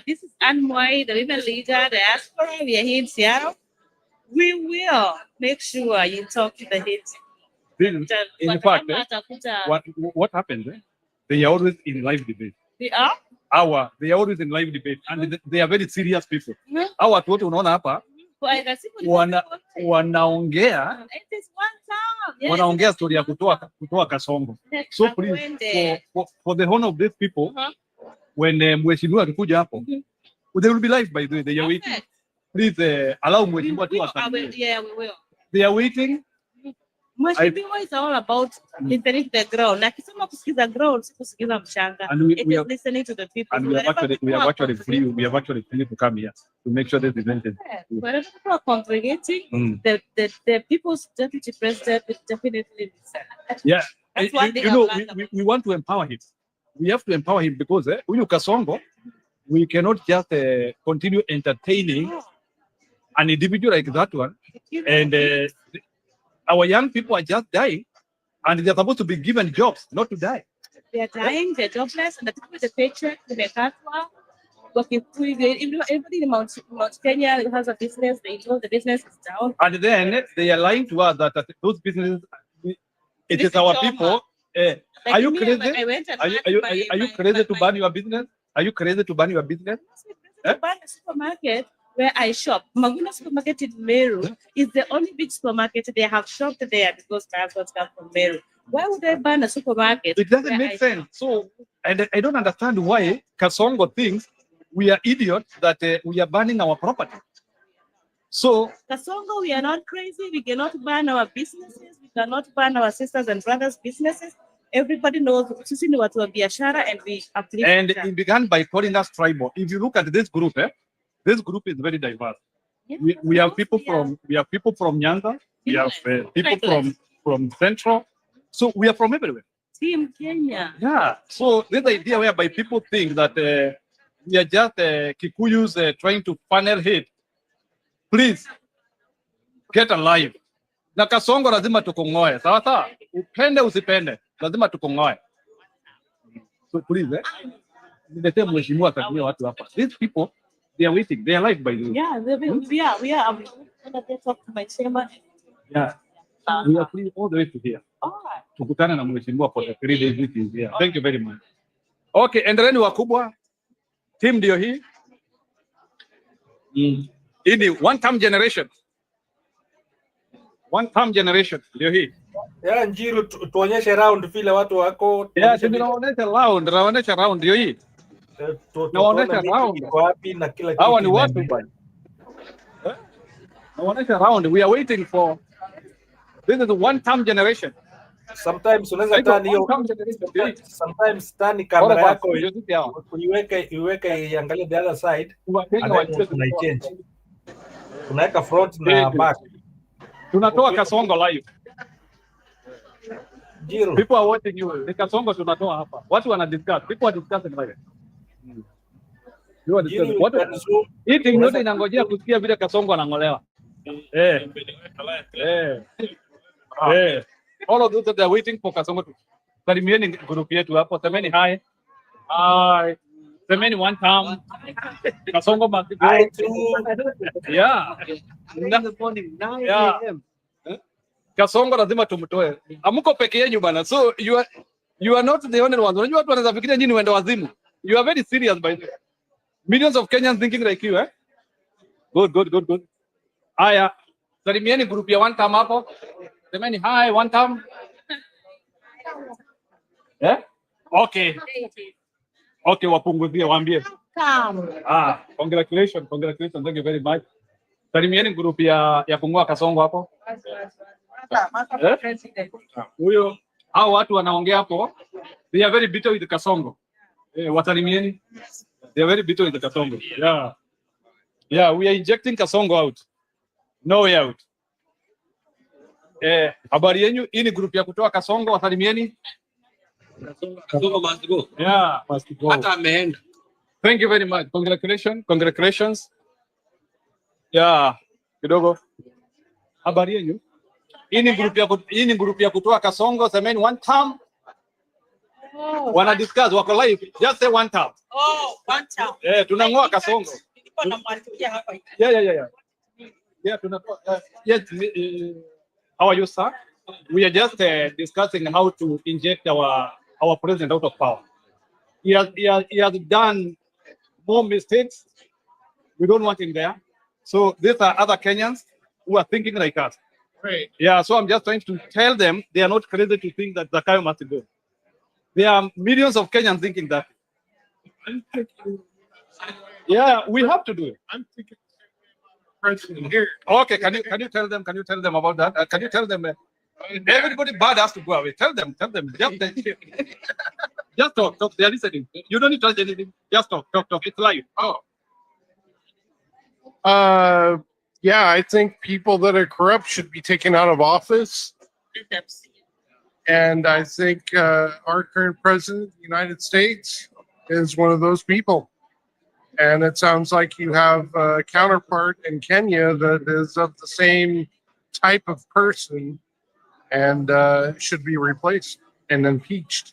This is Anmoy, the women leader, Diaspora. We are here in Seattle. We will make sure you talk to the hits. In fact, what happens? They are always in live debate. They are? They are always in live debate, and they are very serious people. Hawa watu wote unaona hapa wanaongea wanaongea story ya kutoa Kasongo. So please, for the honor of these people, when mheshimiwa akikuja hapo, they will be live by the way. They are waiting. Please allow mheshimiwa tu asalimie. Yeah, we will. They are waiting. Mheshimiwa is all about listening to the ground. Na kisema kusikiza ground, si kusikiza mchanga. It is listening to the people. And we have actually free to come here to make sure this event is. Whenever people are congregating, the people's deputy president is definitely listen. Yeah, we want to empower him. We have to empower him because huyu Kasongo, we cannot just continue entertaining an individual like that one, and our young people are just dying, and they're supposed to be given jobs, not to die. They're dying, they're jobless, and the people with the paycheck, the Gachagua, everybody in Mount Kenya has a business, they know the business is down. And then they are lying to us that those businesses, it is our people. Are you crazy? Are you crazy to ban your business? Are you crazy to ban your business? To ban a supermarket where I shop. Maguna supermarket in Meru is the only big supermarket. They have shopped there because transport comes from Meru. Why would I ban a supermarket? It doesn't make sense. So, and I don't understand why Kasongo thinks we are idiots that we are banning our property. So, Kasongo, we are not crazy. We cannot ban our businesses. We cannot ban our sisters and brothers' businesses. Everybody knows sisi ni watu wa biashara, and we uplift. And it began by calling us tribal. If you look at this group, this group is very diverse. Yeah, we have people from Nyanza. We have people from Central. So we are from everywhere. Team Kenya. Yeah. So this idea whereby people think that we are just Kikuyus trying to funnel hate. Please get alive. Na Kasongo lazima tukongoe. Sawa sawa. Upende usipende, lazima tukongoe. So please, niletee mheshimiwa atakujia watu hapa. These people, they are waiting. They are live by the way. Yeah, we are. I'm gonna talk to my chairman. Yeah. We are free all the way to here. All right. Tukutane na mheshimiwa for the 3 days meeting here. Thank you very much. Okay, endeleeni wakubwa. Team ndio hii. Hii ni one term generation. One term generation ndio hii. Yeah, Njiru tuonyeshe round vile watu wako. Yeah, tunaonyesha round ndio hii. Naonyesha round wapi na kila kitu. Hawa ni watu bwana. Naonyesha round. We are waiting for. This is one term generation. Sometimes unaweza tani hiyo. Sometimes tani kamera yako uiweke iangalie the other side. Una change. Unaweka front na back. Tunatoa Kasongo live. Jiro. People are watching you. The Kasongo tunatoa hapa. Watu wana discuss. People are discussing live. You are discussing. What? Hii timu yote inangojea kusikia vile Kasongo anangolewa. All of those that are waiting for Kasongo to salimieni group yetu hapo. Semeni hi. Hi. Semeni one time. Kasongo must go. Hi too. Yeah. Yeah. Kasongo lazima tumtoe. Amuko peke yenu bana. So you are not the only ones. Unajua watu wanaweza fikiria nyinyi wende wazimu. You are very serious by the way. Millions of Kenyans thinking like you, Good. Aya. Salimieni group ya one time hapo. Semeni hi one time. Okay. Okay, wapunguzie, waambie. Come. Congratulations, thank you very much. Salimieni group ya kung'oa kasongo hapo. Huyo hao watu wanaongea hapo. They are very bitter with kasongo. Wasalimieni. They are very bitter with kasongo. Yeah. Yeah, we are injecting kasongo out. No way out. Habari yenu, hii ni group ya kutoa kasongo, wasalimieni. Kasongo must go. Yeah, must go. Hata ameenda. Thank you very much. Congratulations. Yeah, kidogo. Habari yenu. Hii ni group ya kutoa kasongo, semeni one time. Wana discuss wako live. Just say one time. Oh, one time. Tunang'oa kasongo. Yeah. Yeah, yes. How are you, sir? We are just discussing how to inject our president out of power. He has done more mistakes. We don't want him there. So these are other Kenyans who are thinking like us. Right. Yeah, so I'm just trying to tell them they are not crazy to think that Zakayo must go. There are millions of Kenyans thinking that. Yeah, we have to do it. I'm thinking president here. Okay, can you tell them? Can you tell them about that? Can you tell them? Everybody bad has to go away. Tell them. Just talk. They are listening. You don't need to touch anything. Just talk. It's live. Yeah, I think people that are corrupt should be taken out of office. And I think our current president of the United States is one of those people. And it sounds like you have a counterpart in Kenya that is of the same type of person and should be replaced and impeached.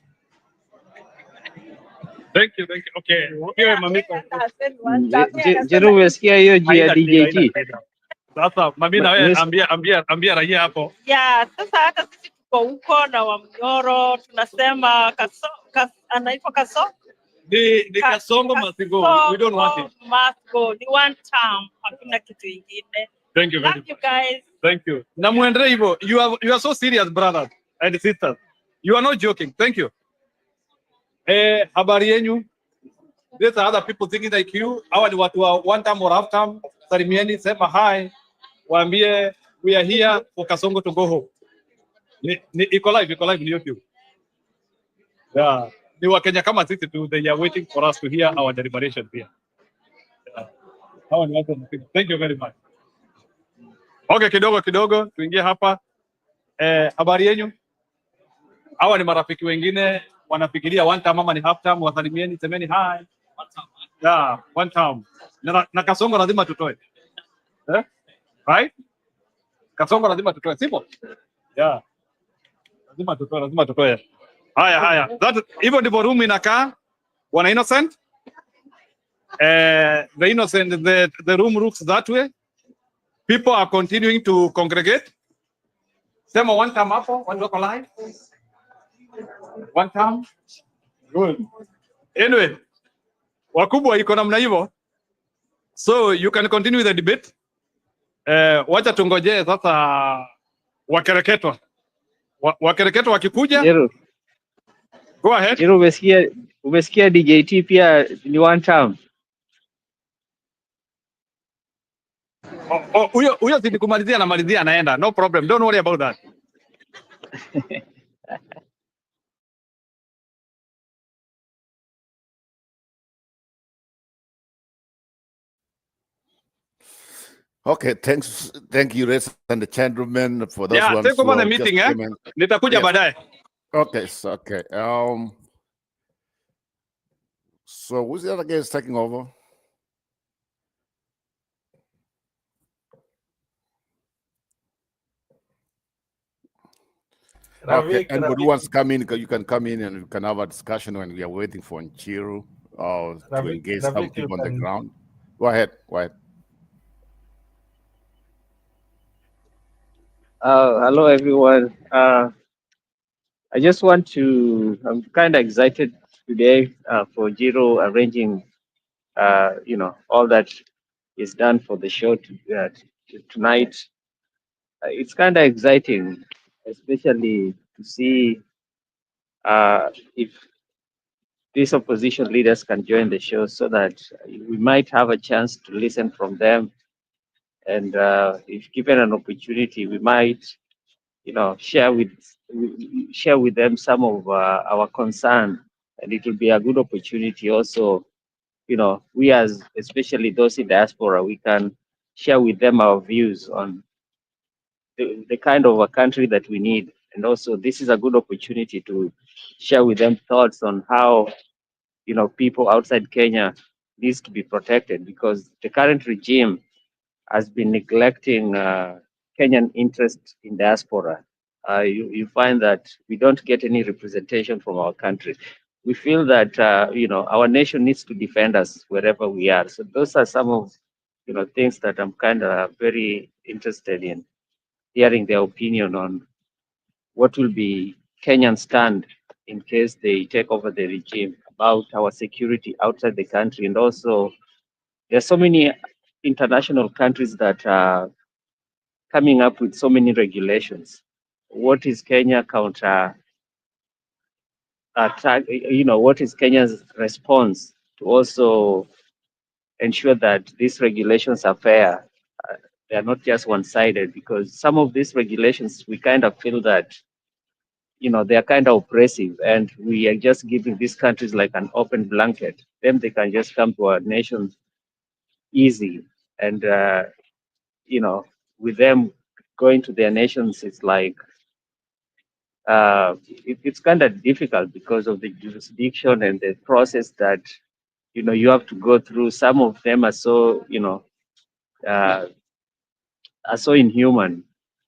Thank you. Okay. Jero umesikia hiyo juu ya DJT? Sasa mami na wewe ambia raia hapo. Yeah, sasa hata sisi tuko huko na Wamnyoro tunasema anaitwa Ni kasongo must go. We don't want it. Must go. Ni one term. Hakuna kitu ingine. Thank you very much. Thank you guys. Thank you. Na muendelee hivyo. You are so serious, brothers and sisters. You are not joking. Thank you. Habari yenu. These are other people thinking like you. Hawa ni watu wa one time or half time. Salimieni, sema hi. Waambie we are here for Kasongo to go home. Iko live ni YouTube. Yeah. Ni Wakenya kama sisi tu, they are waiting for us to hear our deliberations here. Yeah. Hawa ni watu. Thank you very much. Okay, kidogo tuingie hapa. Habari yenu. Hawa ni marafiki wengine wanafikiria one time ama ni half time, wasalimieni, semeni hi. Yeah, one time. Na Kasongo lazima tutoe. Right? Kasongo lazima tutoe, sivyo? Yeah. Lazima tutoe. Haya. Hivyo ndivyo room inakaa. Wana innocent. The innocent, the room looks that way. People are continuing to congregate. Sema one time hapo, watu wako live. One time. Good. Anyway, wakubwa iko namna hivyo. So you can continue the debate. Wacha tungojee sasa wakereketwa. Wakereketwa wakikuja. Jero. Go ahead. Jero umesikia DJT pia ni one term. Huyo si kumalizia anaenda. No problem. Don't worry about that. Okay, thank you, Res and the gentlemen, for those ones. Take over the meeting, Nitakuja baadaye. Okay, okay. So who's the other guy is taking over? Okay, anybody wants to come in, you can come in and we can have a discussion when we are waiting for Nchiru to engage some people on the ground. Go ahead. Hello, everyone. I just want to, I'm kind of excited today for Jiro arranging, all that is done for the show tonight. It's kind of exciting, especially to see if these opposition leaders can join the show so that we might have a chance to listen from them. And if given an opportunity, we might, share with them some of our concern, and it will be a good opportunity also. We as especially those in diaspora, we can share with them our views on the kind of a country that we need. And also, this is a good opportunity to share with them thoughts on how, people outside Kenya needs to be protected, because the current regime has been neglecting Kenyan interest in diaspora. You find that we don't get any representation from our country. We feel that our nation needs to defend us wherever we are. So those are some of things that I'm kind of very interested in hearing their opinion on what will be Kenyan stand in case they take over the regime, about our security outside the country. And also, there are so many international countries that are coming up with so many regulations. What is Kenya counter attack? What is Kenya's response to also ensure that these regulations are fair? They are not just one-sided, because some of these regulations, we kind of feel that they are kind of oppressive, and we are just giving these countries like an open blanket. Then they can just come to our nation easy, and with them going to their nations, it's like it's kind of difficult because of the jurisdiction and the process that you have to go through. Some of them are so uh, are so inhuman.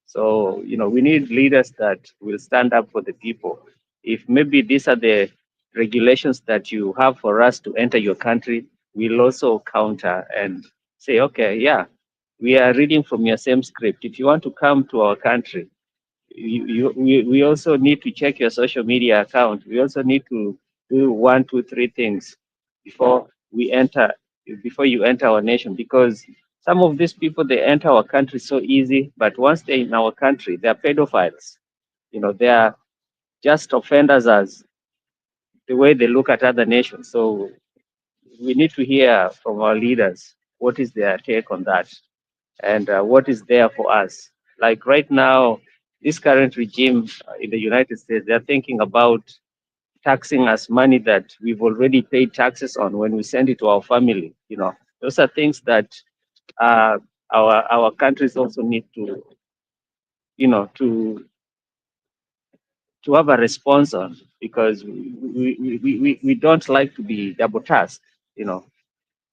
So we need leaders that will stand up for the people. If maybe these are the regulations that you have for us to enter your country, we'll also counter and say, okay, yeah, we are reading from your same script. If you want to come to our country, we also need to check your social media account. We also need to do 1, 2, 3 things before you enter our nation, because some of these people, they enter our country so easy, but once they're in our country, they're pedophiles. They are just offenders as the way they look at other nations. So we need to hear from our leaders what is their take on that, and what is there for us. Like right now, this current regime in the United States, they're thinking about taxing us money that we've already paid taxes on when we send it to our family. Those are things that our countries also need to, to have a response on, because we don't like to be double tasked.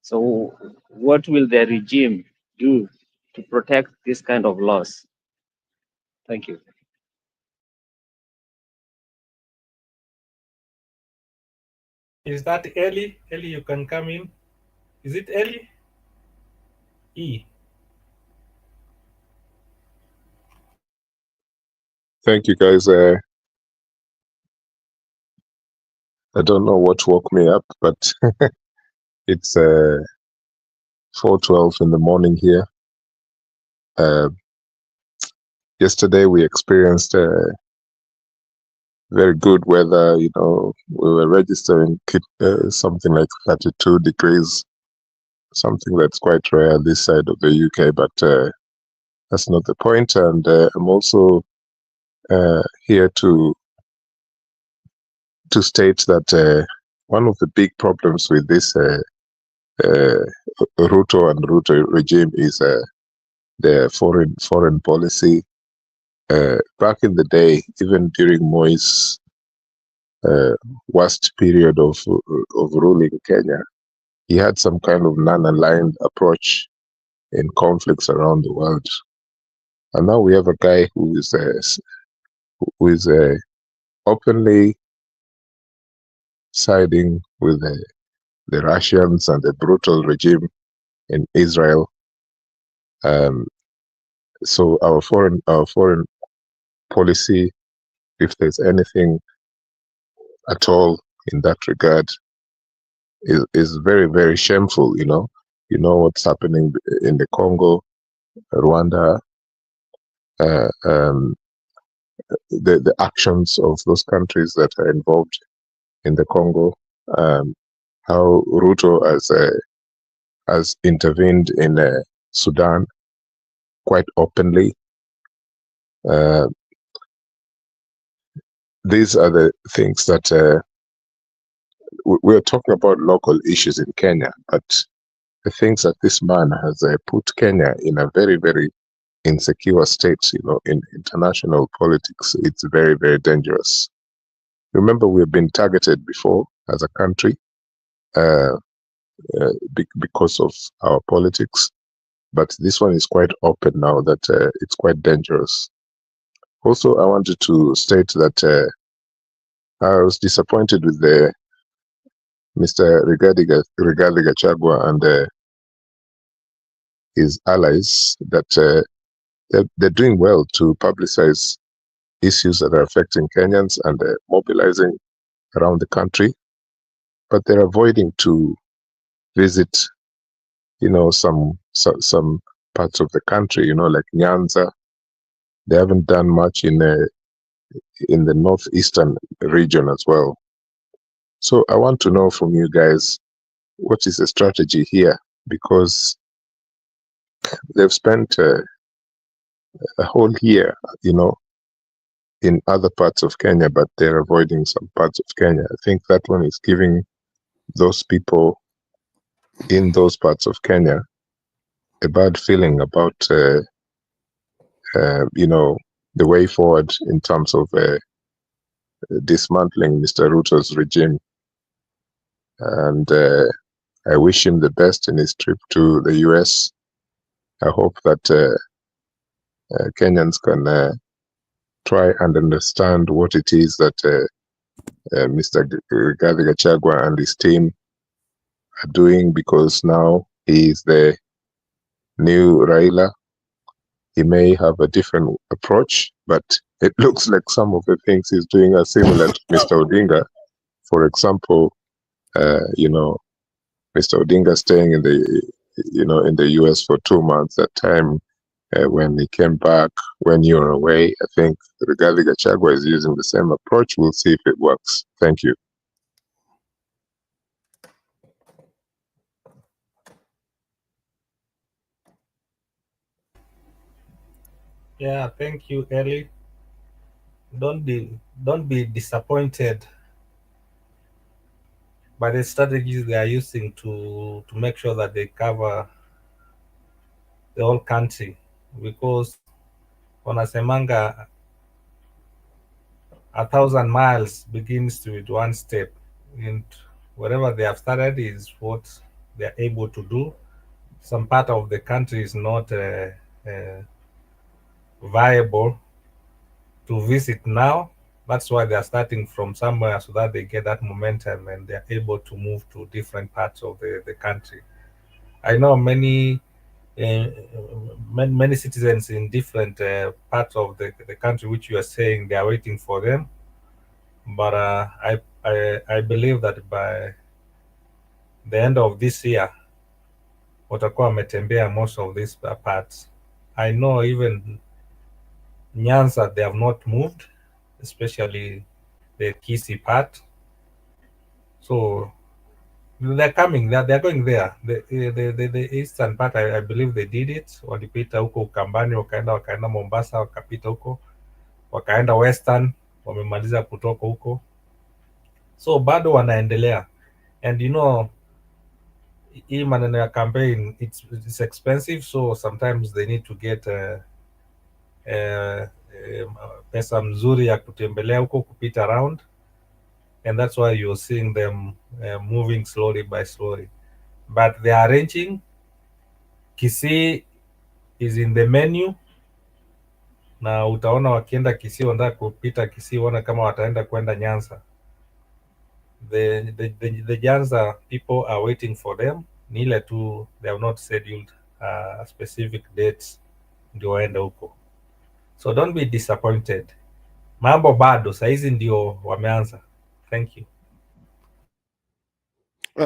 So what will the regime do to protect this kind of laws? Thank you. Is that Ellie? Ellie, you can come in. Is it Ellie? E. Thank you, guys. I don't know what woke me up, but it's 4:12 in the morning here. Yesterday we experienced very good weather. We were registering something like 32 degrees, something that's quite rare this side of the UK, but that's not the point. And I'm also here to state that one of the big problems with this Ruto and Ruto regime is their foreign policy. Back in the day, even during Moi's worst period of ruling Kenya, he had some kind of non-aligned approach in conflicts around the world. And now we have a guy who is openly siding with the Russians and the brutal regime in Israel. So our foreign policy, if there's anything at all in that regard, is very, very shameful. You know what's happening in the Congo, Rwanda, the actions of those countries that are involved in the Congo. how Ruto has intervened in Sudan quite openly. These are the things that we're talking about local issues in Kenya, but the things that this man has put Kenya in a very, very insecure state, in international politics. It's very, very dangerous. Remember, we've been targeted before as a country because of our politics, but this one is quite open now that it's quite dangerous. Also, I wanted to state that I was disappointed with the Mr. Rigathi Gachagua and his allies that they're doing well to publicize issues that are affecting Kenyans and mobilizing around the country, but they're avoiding to visit, some parts of the country, like Nyanza. They haven't done much in the northeastern region as well. So I want to know from you guys, what is the strategy here? Because they've spent a whole year, in other parts of Kenya, but they're avoiding some parts of Kenya. I think that one is giving those people in those parts of Kenya a bad feeling about, the way forward in terms of dismantling Mr. Ruto's regime. And I wish him the best in his trip to the US. I hope that Kenyans can try and understand what it is that Mr. Rigathi Gachagua and his team are doing, because now he is the new Raila. He may have a different approach, but it looks like some of the things he's doing are similar to Mr. Odinga. For example, Mr. Odinga staying in the US for 2 months. That time when he came back, when you were away, I think Rigathi Gachagua is using the same approach. We'll see if it works. Thank you. Yeah, thank you, Ellie. Don't be disappointed by the strategies they are using to make sure that they cover the whole country, because wanasemanga 1,000 miles begins with one step, and whatever they have started is what they are able to do. Some part of the country is not viable to visit now. That's why they are starting from somewhere so that they get that momentum and they're able to move to different parts of the country. I know many citizens in different parts of the country which you are saying they are waiting for them, but I believe that by the end of this year watakuwa wametembea most of these parts. I know even Nyanza, they have not moved, especially the Kisii part. So they're coming, they're going there. The eastern part, I believe they did it. Walipita huko Ukambani, wakaenda Mombasa, wakapita huko, wakaenda western, wamemaliza kutoka huko. So bado wanaendelea. And hii maneno ya campaign, it's expensive, so sometimes they need to get pesa mzuri ya kutembelea huko, kupita around, and that's why you're seeing them moving slowly by slowly, but they are arranging. Kisii is in the menu, na utaona wakienda Kisii, wanataka kupita Kisii, wana kama wataenda kwenda Nyanza. The Nyanza people are waiting for them, ni ile tu they have not scheduled specific dates ndio waende huko. So don't be disappointed, mambo bado saizi ndio wameanza. Thank you.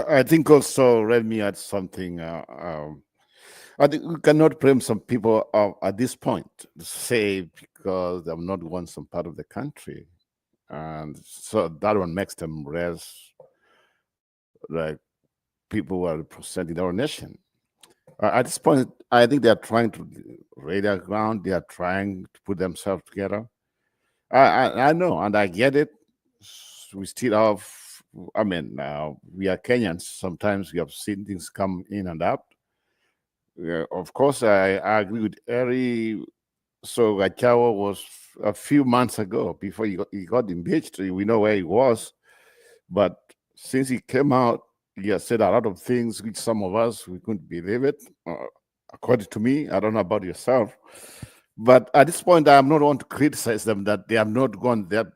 I think also, let me add something. I think we cannot blame some people at this point, say because they've not won some part of the country, and so that one makes them less like people who are representing our nation. At this point, I think they are trying to lay their ground. They are trying to put themselves together. I know, and I get it. We still have. I mean, we are Kenyans. Sometimes we have seen things come in and out. Of course, I agree with Eri. So Gachagua was a few months ago before he got impeached. We know where he was, but since he came out, he has said a lot of things which some of us we couldn't believe it. According to me, I don't know about yourself, but at this point, I am not want to criticize them that they have not gone the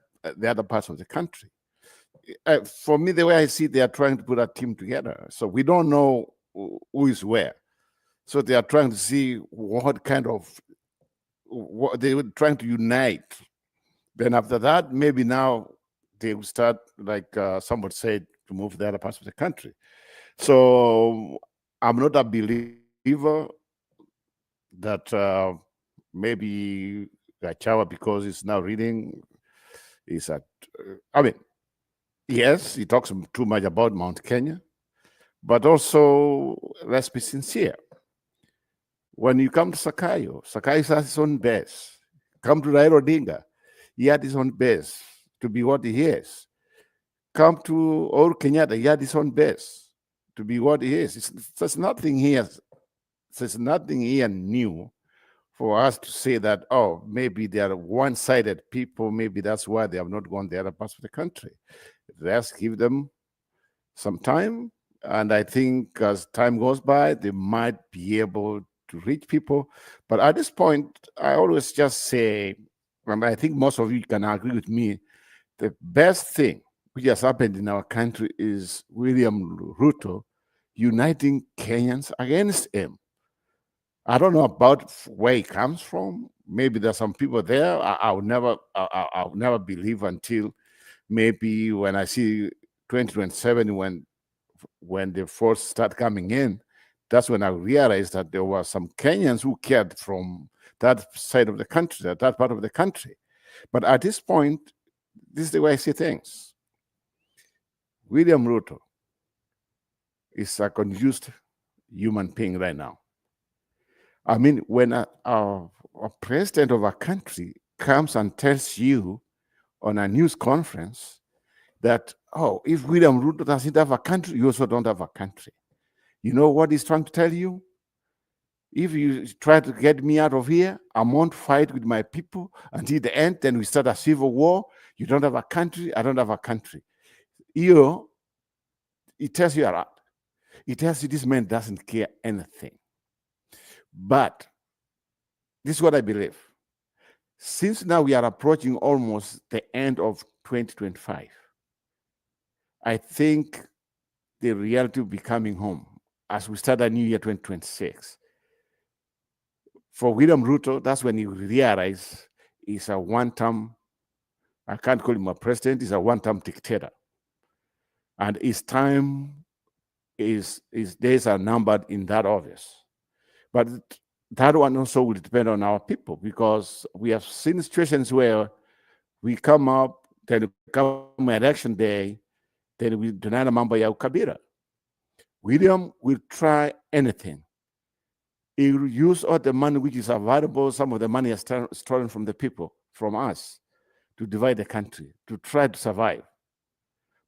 other parts of the country. For me, the way I see it, they are trying to put a team together. So we don't know who is where. So they are trying to see what kind of what they were trying to unite. Then after that, maybe now they will start, like someone said, to move to the other parts of the country. So I'm not a believer that maybe Gachagua, because he's now reading, is at. I mean, yes, he talks too much about Mount Kenya, but also let's be sincere. When you come to Sakayo, Sakayo has his own base. Come to Raila Odinga, he had his own base to be what he is. Come to Uhuru Kenyatta, he had his own base to be what he is. There's nothing here. There's nothing here new for us to say that, oh, maybe they are one-sided people. Maybe that's why they have not gone the other parts of the country. Let's give them some time. And I think as time goes by, they might be able to reach people. But at this point, I always just say, and I think most of you can agree with me, the best thing which has happened in our country is William Ruto uniting Kenyans against him. I don't know about where he comes from. Maybe there's some people there. I'll never believe until maybe when I see 2027 when the force start coming in. That's when I realized that there were some Kenyans who cared from that side of the country, that part of the country. But at this point, this is the way I see things. William Ruto is a confused human being right now. I mean, when a president of a country comes and tells you on a news conference that, oh, if William Ruto doesn't have a country, you also don't have a country. You know what he's trying to tell you? If you try to get me out of here, I won't fight with my people until the end, then we start a civil war. You don't have a country, I don't have a country. It tells you a lot. It tells you this man doesn't care anything. But this is what I believe. Since now we are approaching almost the end of 2025, I think the reality will be coming home as we start a new year 2026. For William Ruto, that's when you realize he's a one-term, I can't call him a president, he's a one-term dictator. And his time, his days are numbered in that office. But that one also will depend on our people, because we have seen situations where we come up, then come election day, then we deny a member ya Kabira. William will try anything. He will use all the money which is available, some of the money is stolen from the people, from us, to divide the country, to try to survive.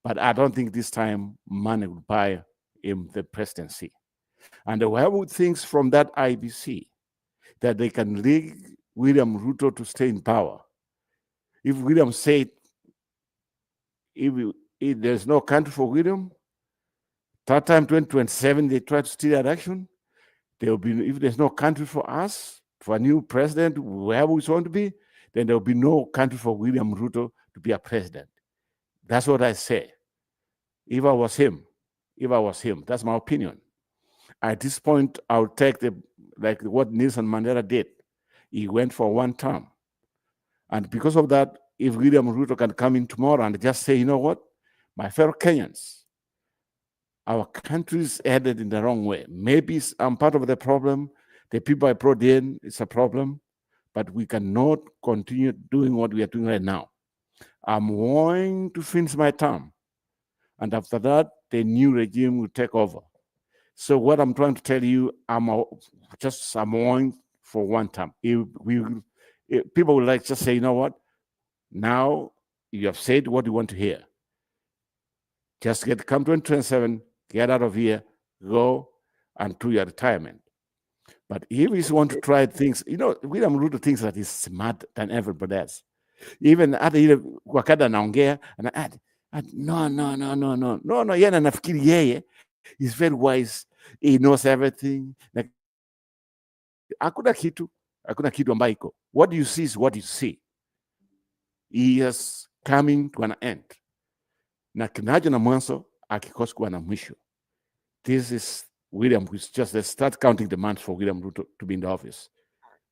But I don't think this time money will buy him the presidency. And whoever thinks from that IBC that they can lead William Ruto to stay in power, if William said, if there's no country for William, that time 2027 they try to steal election, there will be, if there's no country for us, for a new president, whoever we want to be, then there will be no country for William Ruto to be a president. That's what I say. If I was him, that's my opinion. At this point, I'll take like what Nelson Mandela did. He went for one term. And because of that, if William Ruto can come in tomorrow and just say, you know what, my fellow Kenyans, our country is headed in the wrong way. Maybe I'm part of the problem. The people I brought in is a problem, but we cannot continue doing what we are doing right now. I'm going to finish my term. And after that, the new regime will take over. So what I'm trying to tell you, I'm on for one time. People will like just say, you know what? Now you have said what you want to hear. Just come 2027, get out of here, go and to your retirement. But if you want to try things, William Ruto thinks that he's smarter than everybody else. Even hata ile wakati anaongea no, yeye anafikiri yeye is very wise, he knows everything. Hakuna kitu ambayo iko. What you see is what you see. He is coming to an end. Na kinacho na mwanzo akikosa kuwa na mwisho. This is William, who's just let's start counting the months for William Ruto to be in the office.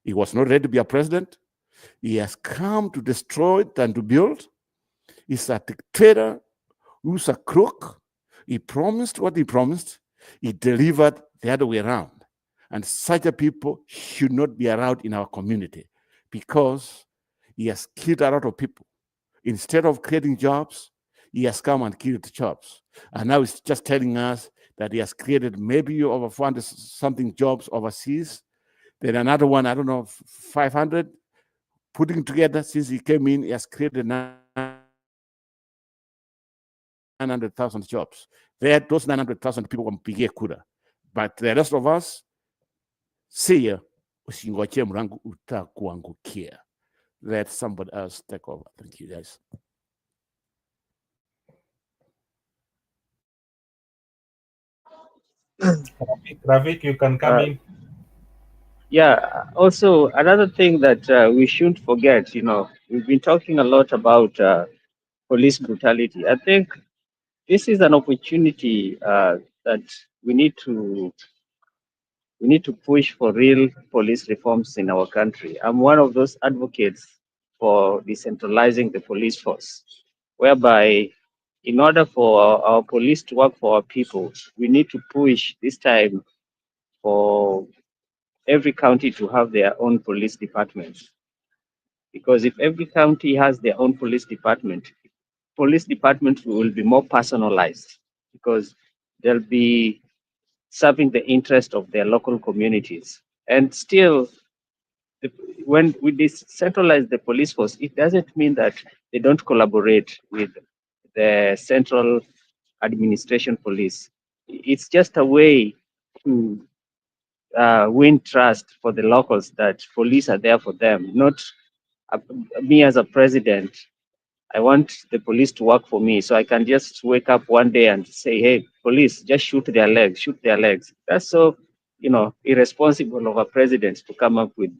He was not ready to be a president. He has come to destroy and to build. He's a dictator who's a crook. He promised what he promised. He delivered the other way around. And such a people should not be allowed in our community because he has killed a lot of people. Instead of creating jobs, he has come and killed jobs. And now he's just telling us that he has created maybe over 400 something jobs overseas. Then another one, I don't know, 500. Putting together since he came in, he has created 900,000 jobs. Those 900,000 people wampigia kura. But the rest of us, see usingoche mrangu utakuangukia. Let somebody else take over. Thank you, guys. Ravik, you can come in. Yeah, also another thing that we shouldn't forget, we've been talking a lot about police brutality. I think this is an opportunity that we need to push for real police reforms in our country. I'm one of those advocates for decentralizing the police force, whereby in order for our police to work for our people, we need to push this time for every county to have their own police department. Because if every county has their own police department will be more personalized because they'll be serving the interest of their local communities. And still, when we decentralize the police force, it doesn't mean that they don't collaborate with the central administration police. It's just a way to win trust for the locals that police are there for them. Not me as a president, I want the police to work for me, so I can just wake up one day and say, hey, police, just shoot their legs. That's so, irresponsible of a president to come up with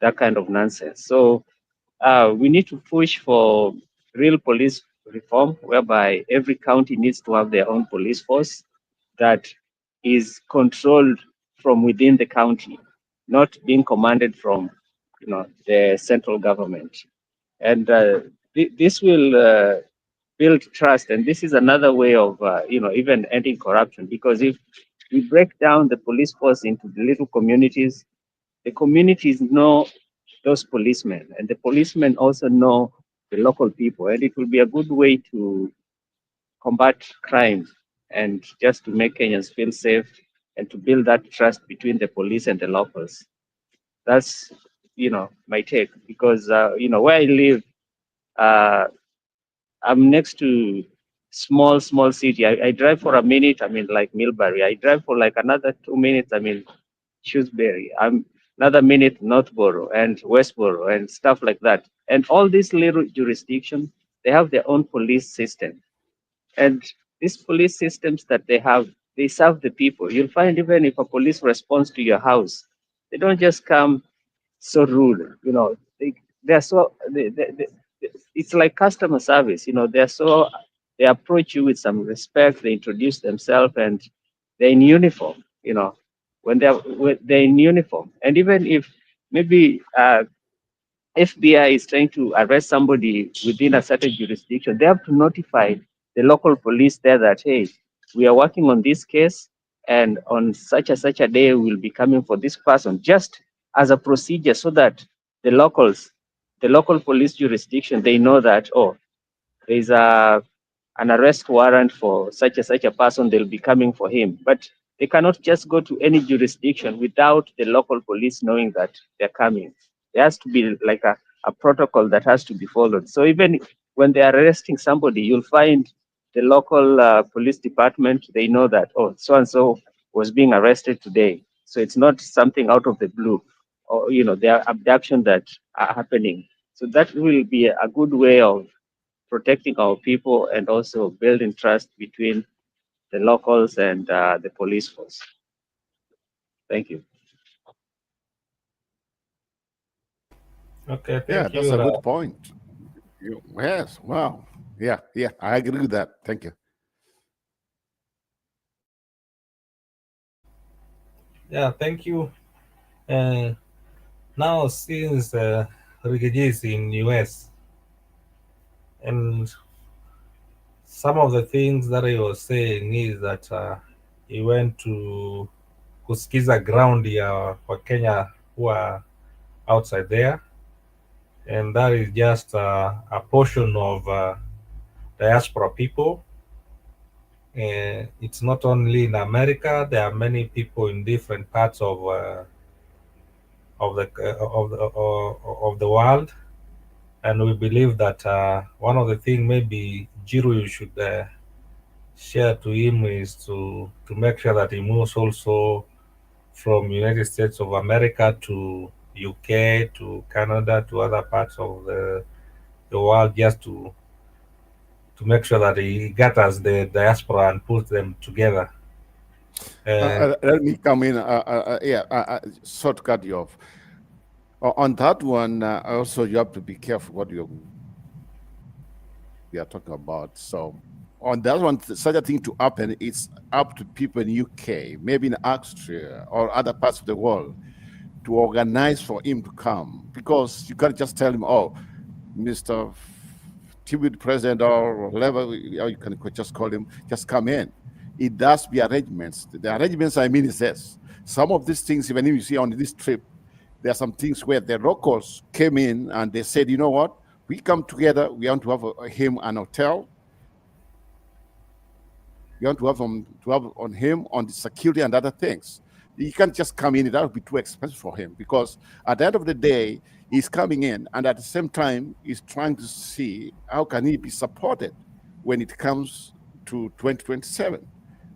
that kind of nonsense. So we need to push for real police reform, whereby every county needs to have their own police force that is controlled from within the county, not being commanded from, the central government. And this will build trust. And this is another way of, even ending corruption. Because if we break down the police force into the little communities, the communities know those policemen, and the policemen also know the local people. And it will be a good way to combat crime and just to make Kenyans feel safe and to build that trust between the police and the locals. That's, my take. Because, where I live, I'm next to small city. I drive for a minute, like Millbury. I drive for like another 2 minutes, Shrewsbury. I'm another minute, Northborough and Westborough and stuff like that. And all these little jurisdictions, they have their own police system. And these police systems that they have, they serve the people. You'll find even if a police responds to your house, they don't just come so rude. They're so it's like customer service. They approach you with some respect. They introduce themselves and they're in uniform. When they're in uniform, and even if maybe FBI is trying to arrest somebody within a certain jurisdiction, they have to notify the local police there that, hey, we are working on this case, and on such a day we'll be coming for this person, just as a procedure, so that the local police jurisdiction, they know that, oh, there's a an arrest warrant for such a person, they'll be coming for him. But they cannot just go to any jurisdiction without the local police knowing that they're coming. There has to be like a protocol that has to be followed. So even when they're arresting somebody, you'll find the local police department, they know that, oh, so-and-so was being arrested today. So it's not something out of the blue, or, there are abductions that are happening. So that will be a good way of protecting our people and also building trust between the locals and the police force. Thank you. Okay, Yeah, thank that's you. a good point. Yes, wow. Yeah, I agree with that. Thank you. Yeah, thank you. Now, since refugees in US, and some of the things that he was saying is that he went to kusikiza ground ya Wakenya who are outside there, and that is just a portion of diaspora people. It's not only in America. There are many people in different parts of the world, and we believe that one of the things maybe Jiru you should share to him is to make sure that he moves also from United States of America to UK to Canada to other parts of the world, just to make sure that he gathers the diaspora and puts them together. Let me come in. Sort to cut you off. On that one, also you have to be careful what we are talking about. So on that one, such a thing to happen, it's up to people in UK, maybe in Austria or other parts of the world, to organize for him to come, because you can't just tell him, oh, Mr. Civic president or whatever, or you can just call him, just come in. It does be arrangements. The arrangements I mean is this. Some of these things, even if you see on this trip, there are some things where the locals came in and they said, you know what, we come together, we want to have him an hotel. We want to have on him on the security and other things. He can't just come in, that would be too expensive for him, because at the end of the day, he's coming in and at the same time, he's trying to see how can he be supported when it comes to 2027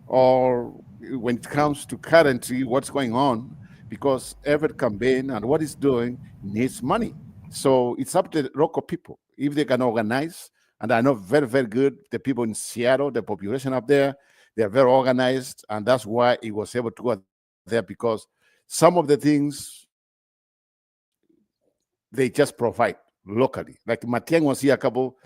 or when it comes to currently what's going on, because every campaign and what he's doing needs money. So it's up to the local people. If they can organize, and I know very, very good, the people in Seattle, the population up there, they're very organized, and that's why he was able to go there, because some of the things they just provide locally. Like Matiang was here a couple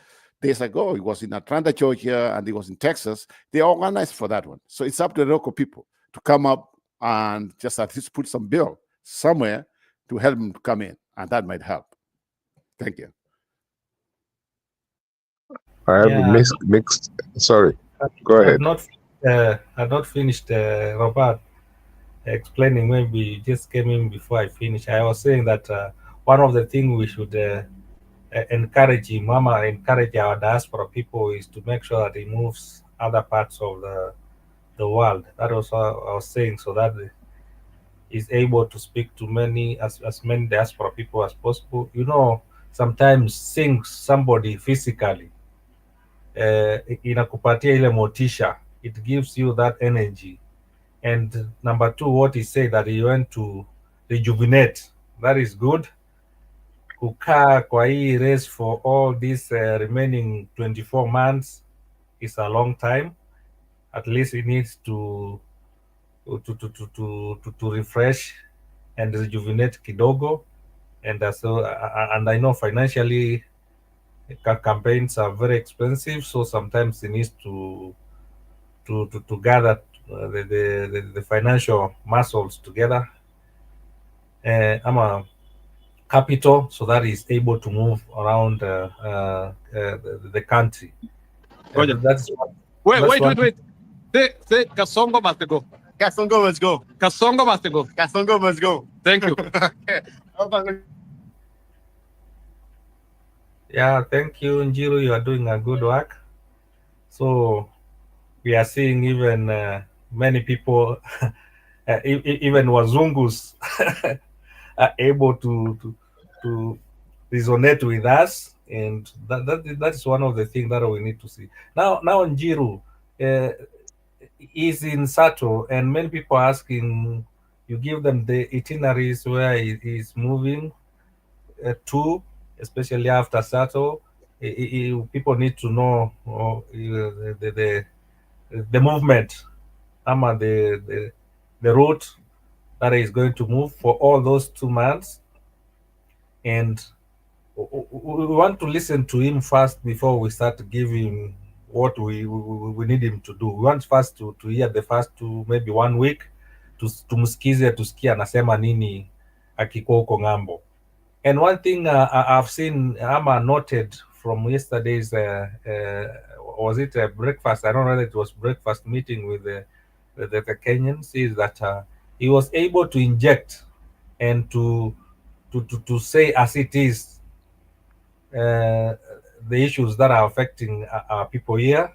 days ago. He was in Atlanta, Georgia, and he was in Texas. They organized for that one. So it's up to the local people to come up and just at least put some bill somewhere to help them to come in, and that might help. Thank you. I have mixed. Sorry, go ahead. I've not finished, Robert, explaining. Maybe you just came in before I finished. I was saying that one of the things we should encourage our diaspora people is to make sure that he moves other parts of the world. That was what I was saying, so that is able to speak to as many diaspora people as possible. Sometimes seeing somebody physically inakupatia ile motisha, it gives you that energy. And number two, what he said, that he went to rejuvenate, that is good. Kukaa kwa hii race for all these remaining 24 months is a long time. At least he needs to refresh and rejuvenate kidogo. And and I know financially campaigns are very expensive, so sometimes he needs to gather the financial muscles together. I'm a capital, so that is able to move around the country. That's Wait. Say Kasongo must go. Kasongo must go. Kasongo must go. Kasongo must go. Thank you. Yeah, thank you, Njiru. You are doing a good work. So we are seeing even many people, even Wazungus, are able to resonate with us, and that is one of the things that we need to see. Now Njiru is in Sato, and many people are asking, you give them the itineraries where he is moving to, especially after Sato. People need to know the movement, the route that is going to move for all those 2 months, and we want to listen to him first before we start giving what we need him to do. We want first to hear the first 2, maybe 1 week, tumsikize tusikie anasema nini akikuwa huko ng'ambo. And one thing I've seen, Ama noted from yesterday's, was it a breakfast? I don't know whether it was breakfast meeting with the Kenyans, is that he was able to inject and to say as it is the issues that are affecting our people here.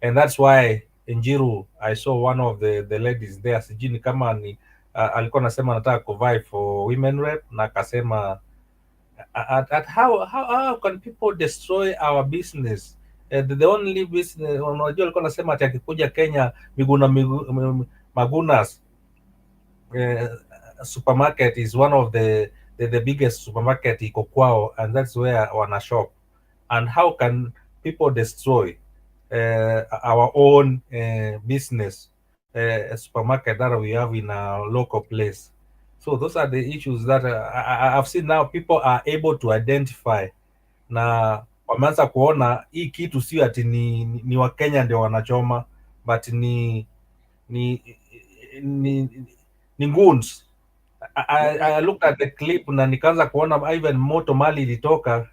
And that's why in Njiru, I saw one of the ladies there, sijini kama ni alikuwa nasema anataka kuvai for women rep, na akasema at how can people destroy our business? The only business, unajua alikuwa nasema ati akikuja Kenya Magunas supermarket is one of the biggest supermarket iko kwao, and that's where wana shop. And how can people destroy our own business supermarket that we have in our local place? So those are the issues that I've seen now people are able to identify, na wameanza kuona hii kitu sio ati ni Wakenya ndio wanachoma, but ni goons. I looked at the clip na nikaanza kuona even moto mali ilitoka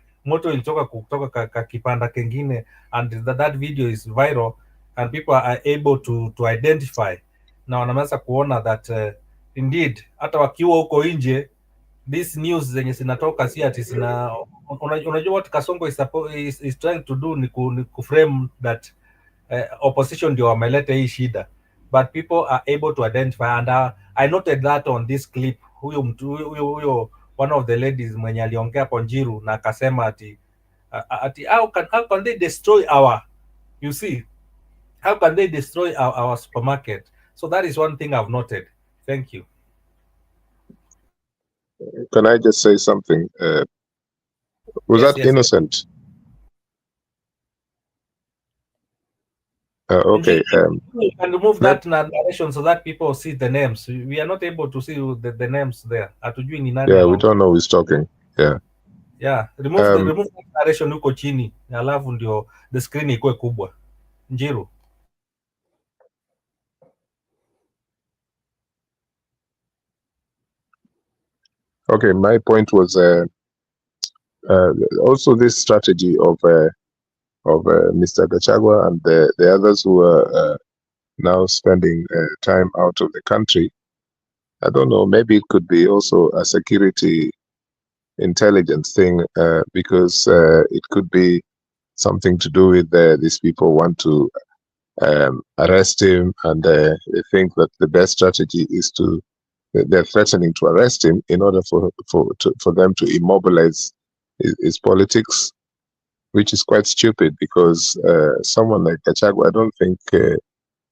kutoka kipanda kengine, and that video is viral and people are able to identify, na wanaanza kuona that indeed hata wakiwa huko nje this news zenye zinatoka si ati zina, unajua what Kasongo is trying to do ni kuframe that opposition ndio wameleta hii shida, but people are able to identify, and I noted that on this clip. Huyo one of the ladies mwenye aliongea hapo Njiru na akasema ati how can they destroy you see, how can they destroy our supermarket? So that is one thing I've noted. Thank you. Can I just say something? Was Yes, that yes, innocent? Yes. Okay. You can remove that narration so that people see the names. We are not able to see the names there. Hatujui ni nani Yeah, we don't know who's talking. Yeah. Yeah, remove that narration huko chini, alafu ndio the screen ikuwe kubwa. Njiru. Okay, my point was also this strategy of Mr. Gachagua and the others who are now spending time out of the country. I don't know, maybe it could be also a security intelligence thing, because it could be something to do with these people want to arrest him, and they think that the best strategy is they're threatening to arrest him in order for them to immobilize his politics, which is quite stupid, because someone like Gachagua, I don't think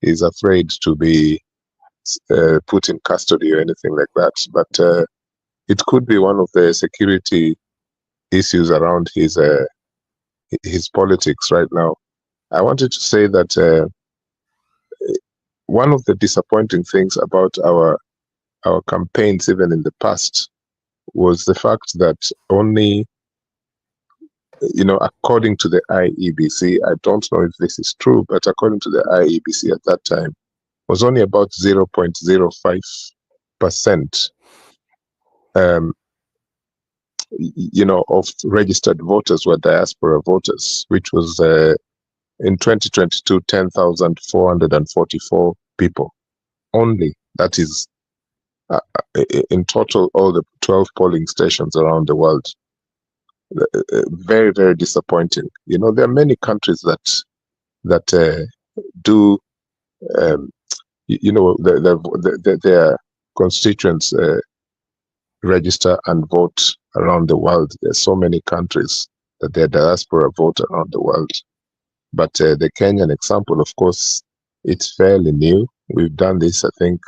is afraid to be put in custody or anything like that. But it could be one of the security issues around his politics right now. I wanted to say that one of the disappointing things about our campaigns, even in the past, was the fact that only, according to the IEBC, I don't know if this is true, but according to the IEBC at that time, was only about 0.05% of registered voters were diaspora voters, which was in 2022 10,444 people only. That is in total all the 12 polling stations around the world. Very, very disappointing. There are many countries that that do their constituents register and vote around the world. There's so many countries that their diaspora vote around the world. But the Kenyan example, of course, it's fairly new. We've done this, I think,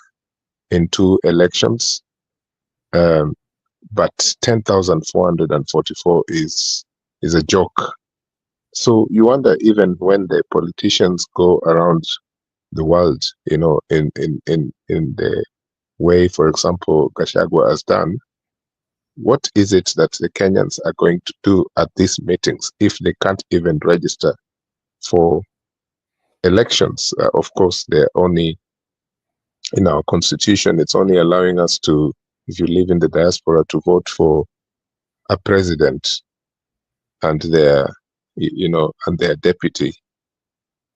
in 2 elections. But 10,444 is a joke. So you wonder, even when the politicians go around the world, in the way, for example, Gachagua has done, what is it that the Kenyans are going to do at these meetings if they can't even register for elections? Of course, they're only, in our constitution, it's only allowing us to, if you live in the diaspora, to vote for a president and their, and their deputy.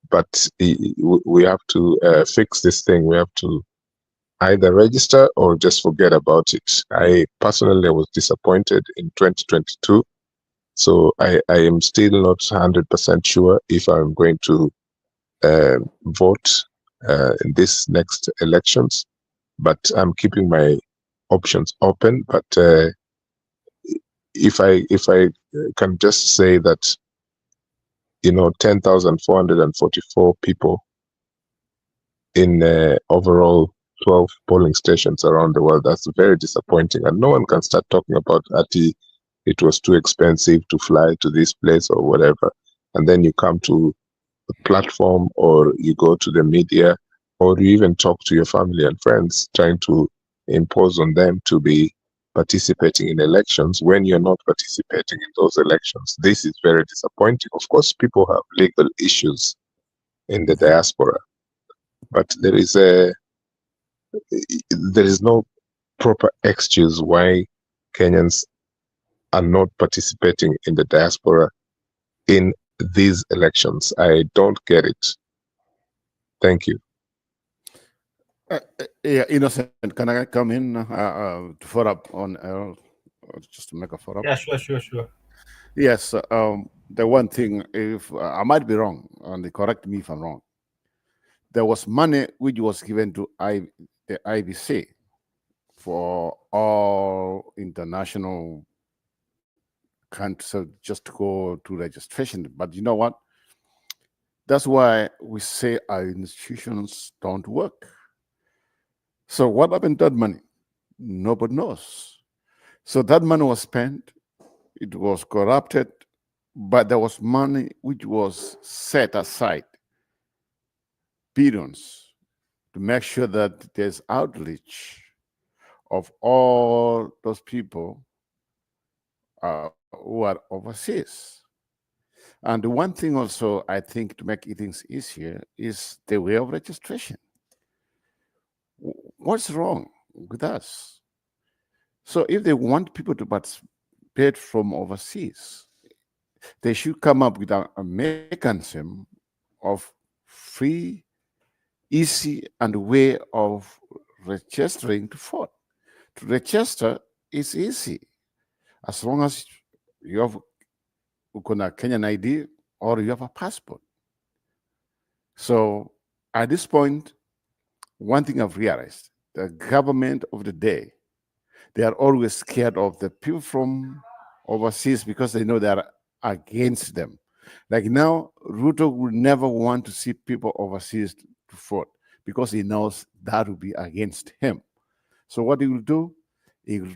But we have to fix this thing. We have to either register or just forget about it. I personally was disappointed in 2022. So I am still not 100% sure if I'm going to vote in this next elections, but I'm keeping my options open. But if I can just say that 10,444 people in overall 12 polling stations around the world, that's very disappointing, and no one can start talking about it was too expensive to fly to this place or whatever, and then you come to a platform or you go to the media or you even talk to your family and friends trying to impose on them to be participating in elections when you're not participating in those elections. This is very disappointing. Of course, people have legal issues in the diaspora, but there is no proper excuse why Kenyans are not participating in the diaspora in these elections. I don't get it. Thank you. Yeah, Innocent, can I come in to follow up on just to make a follow up? Yeah, sure. Yes, the one thing, if I might be wrong, and correct me if I'm wrong, there was money which was given to the IBC for all international countries, so just to go to registration. But you know what? That's why we say our institutions don't work. So what happened to that money? Nobody knows. So that money was spent, it was corrupted, but there was money which was set aside, billions, to make sure that there's outreach of all those people who are overseas. And the one thing also, I think, to make things easier is the way of registration. What's wrong with us? So if they want people to participate from overseas, they should come up with a mechanism of free, easy, and way of registering to vote. To register is easy, as long as you have a Kenyan ID or you have a passport. So at this point, one thing I've realized, the government of the day, they are always scared of the people from overseas because they know they are against them. Like now, Ruto would never want to see people overseas to vote because he knows that will be against him. So what he will do, he will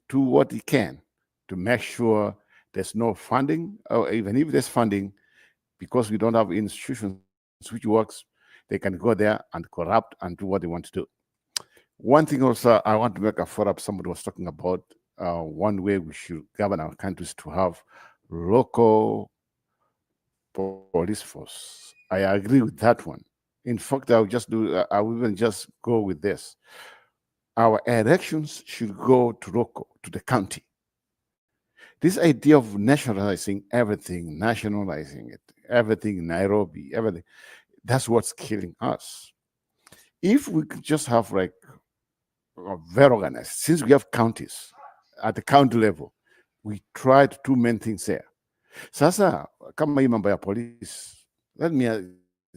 do what he can to make sure there's no funding, or even if there's funding, because we don't have institutions which works, they can go there and corrupt and do what they want to do. One thing also, I want to make a follow-up. Somebody was talking about one way we should govern our countries to have local police force. I agree with that one. In fact, I will even just go with this. Our elections should go to local, to the county. This idea of nationalizing everything, nationalizing it, everything in Nairobi, everything, that's what's killing us. If we could just have like very organized, since we have counties at the county level, we tried two main things there. Sasa kama hii mambo ya police, let me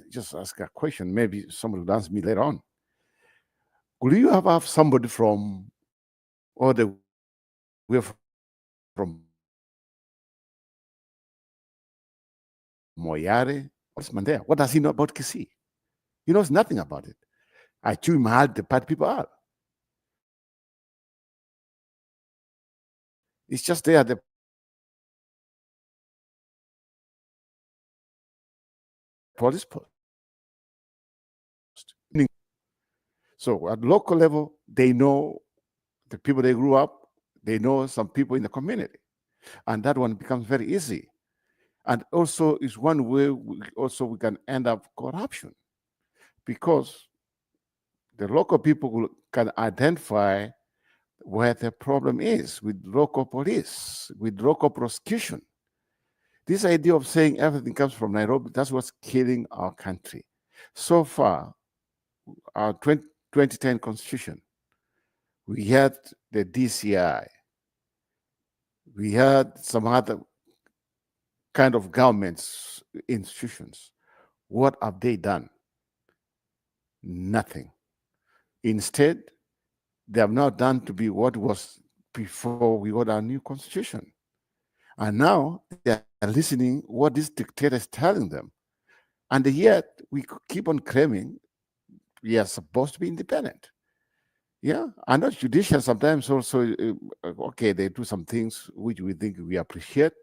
just ask a question. Maybe somebody will answer me later on. Could you have somebody from all the way from Moyare? What's man there? What does he know about Kisii? He knows nothing about it. I chew him hard, the part people are. It's just there at the police post. So at local level, they know the people they grew up, they know some people in the community. And that one becomes very easy. And also is one way we can end up corruption, because the local people can identify where the problem is with local police, with local prosecution. This idea of saying everything comes from Nairobi, that's what's killing our country. So far, our 2010 constitution, we had the DCI, we had some other kind of governments, institutions. What have they done? Nothing. Instead, they have now done to be what was before we got our new constitution. And now they are listening what this dictator is telling them. And yet we keep on claiming we are supposed to be independent. Yeah, I know judicial sometimes also, okay, they do some things which we think we appreciate,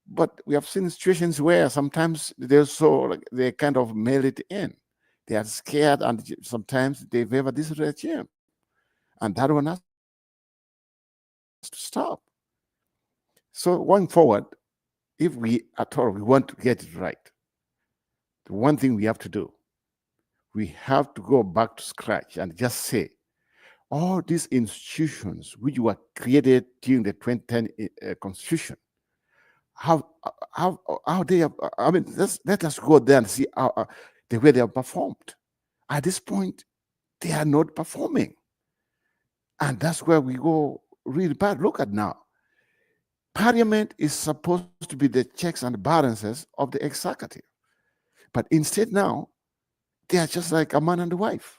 but we have seen situations where sometimes they kind of mail it in. They are scared, and sometimes they favor this regime, and that one has to stop. So going forward, if we at all we want to get it right, the one thing we have to do, we have to go back to scratch and just say, all these institutions which were created during the 2010 constitution, how they have, I mean, let us go there and see how, the way they have performed. At this point, they are not performing. And that's where we go really bad. Look at now. Parliament is supposed to be the checks and balances of the executive. But instead now, they are just like a man and a wife.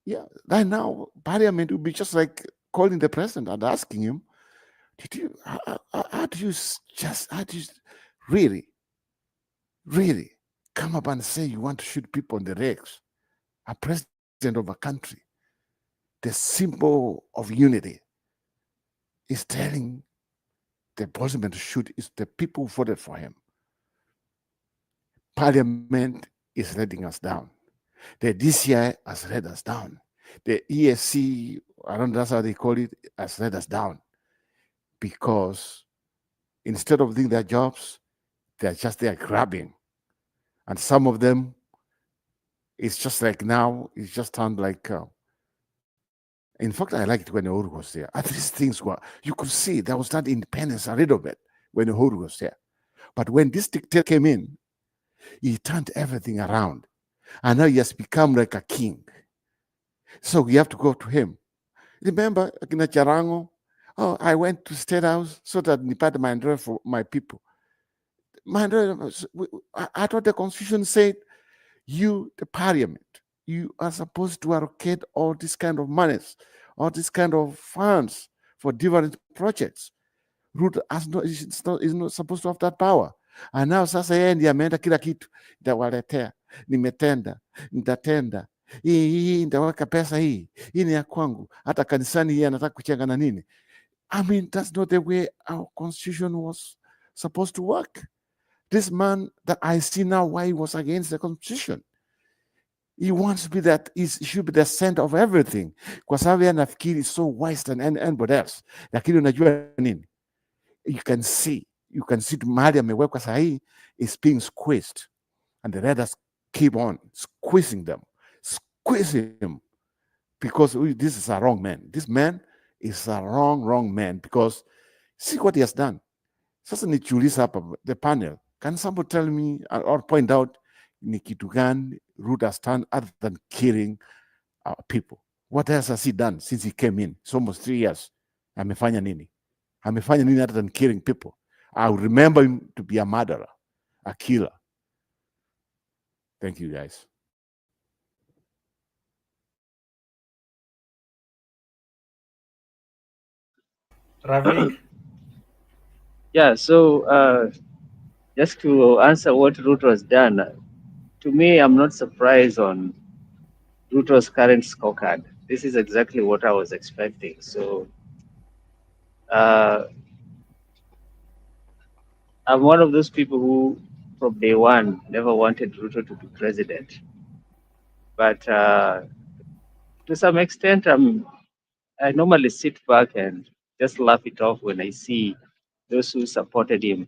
Yeah, right now, Parliament would be just like calling the president and asking him, how do you really come up and say you want to shoot people on the legs? A president of a country, the symbol of unity, is telling the president to shoot is the people who voted for him. Parliament is letting us down. The DCI has let us down. The ESC, I don't know that's how they call it, has let us down. Because instead of doing their jobs, they're just there grabbing. And some of them, it's just like now, it's just turned like, in fact, I liked when Uhuru was there. At least things were, you could see there was that independence a little bit when Uhuru was there. But when this dictator came in, he turned everything around. And now he has become like a king. So we have to go to him. Remember, Akina Charango, oh, I went to State House so that nipate maendeleo for my people. I thought the Constitution said, you, the Parliament, you are supposed to allocate all this kind of monies, all this kind of funds for different projects. Ruto is not supposed to have that power. And now sasa yeye ndiye ameenda kila kitu, nitawaletea, nimetenda, nitatenda, hii nitaweka pesa hii ni ya kwangu, hata kanisani yeye anataka kuchenga na nini. I mean, that's not the way our constitution was supposed to work. This man that I see now why he was against the constitution. He wants to be that, he should be the center of everything. Kwa sababu yeye anafikiri so wise than anybody else. Lakini unajua nini? You can see mahali amewekwa sahi is being squeezed. And the others keep on squeezing him. Because this is a wrong man. This man is a wrong man, because see what he has done. Sasa nichuuliza hapa, the panel, can somebody tell me or point out ni kitu gani Ruto has done other than killing our people? What else has he done since he came in? It's almost 3 years. Amefanya nini? Amefanya nini other than killing people? I remember him to be a murderer, a killer. Thank you, guys. Ravi? Yeah, so just to answer what Ruto has done, to me, I'm not surprised on Ruto's current scorecard. This is exactly what I was expecting. So I'm one of those people who, from day one, never wanted Ruto to be president. But to some extent, I normally sit back and just laugh it off when I see those who supported him,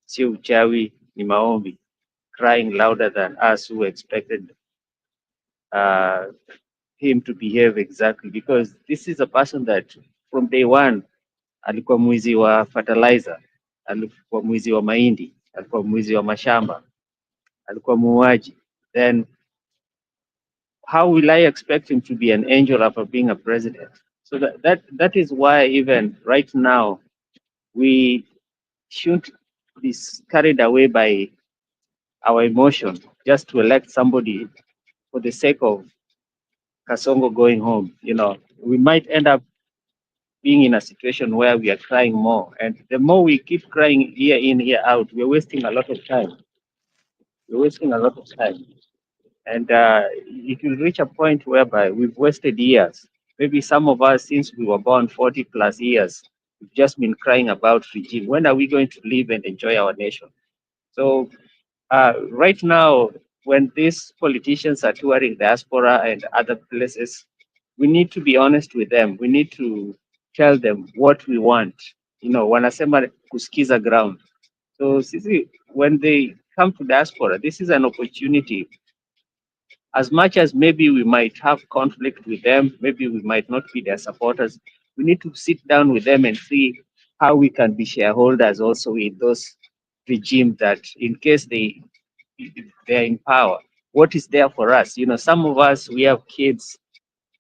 Siu Chawi, Nimaombi, crying louder than us who expected uh, him to behave exactly. Because this is a person that from day one alikuwa mwizi wa fertilizer, alikuwa mwizi wa mahindi, alikuwa mwizi wa mashamba, alikuwa muuaji. Then how will I expect him to be an angel after being a president? So that is why even right now we shouldn't be carried away by our emotion just to elect somebody for the sake of Kasongo going home. You know, we might end up being in a situation where we are crying more, and the more we keep crying year in year out, we're wasting a lot of time. We're wasting a lot of time, and it will reach a point whereby we've wasted years. Maybe some of us, since we were born 40 plus years, we've just been crying about regime. When are we going to live and enjoy our nation? So right now, when these politicians are touring diaspora and other places, we need to be honest with them. We need to tell them what we want. You know, wanasema kusikiza ground. So sisi, when they come to diaspora, this is an opportunity. As much as maybe we might have conflict with them, maybe we might not be their supporters, we need to sit down with them and see how we can be shareholders also in those regimes that in case they're in power, what is there for us? You know, some of us, we have kids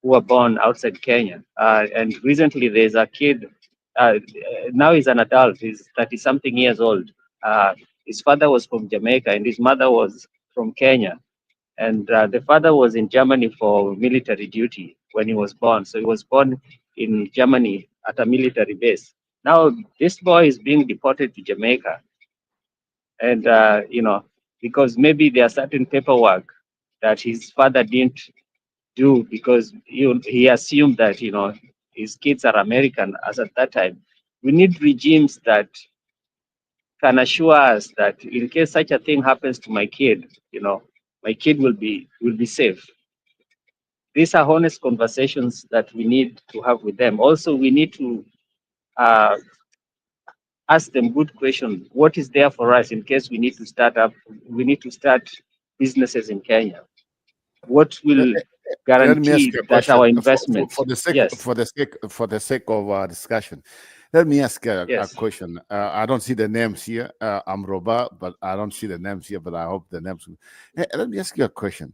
who are born outside Kenya. And recently there's a kid, now he's an adult, he's 30 something years old. His father was from Jamaica and his mother was from Kenya. And the father was in Germany for military duty when he was born. So he was born in Germany at a military base. Now this boy is being deported to Jamaica. And, you know, because maybe there are certain paperwork that his father didn't do because he assumed that, you know, his kids are American as at that time. We need regimes that can assure us that in case such a thing happens to my kid, you know, my kid will be safe. These are honest conversations that we need to have with them. Also, we need to ask them good questions. What is there for us in case we need to start businesses in Kenya? What Let, will let me ask guarantee you a that question our investment? for the sake Yes, of our discussion. Let me ask a yes. question. I don't see the names here. I'm Roba, but I don't see the names here. But I hope the names. Let me ask you a question.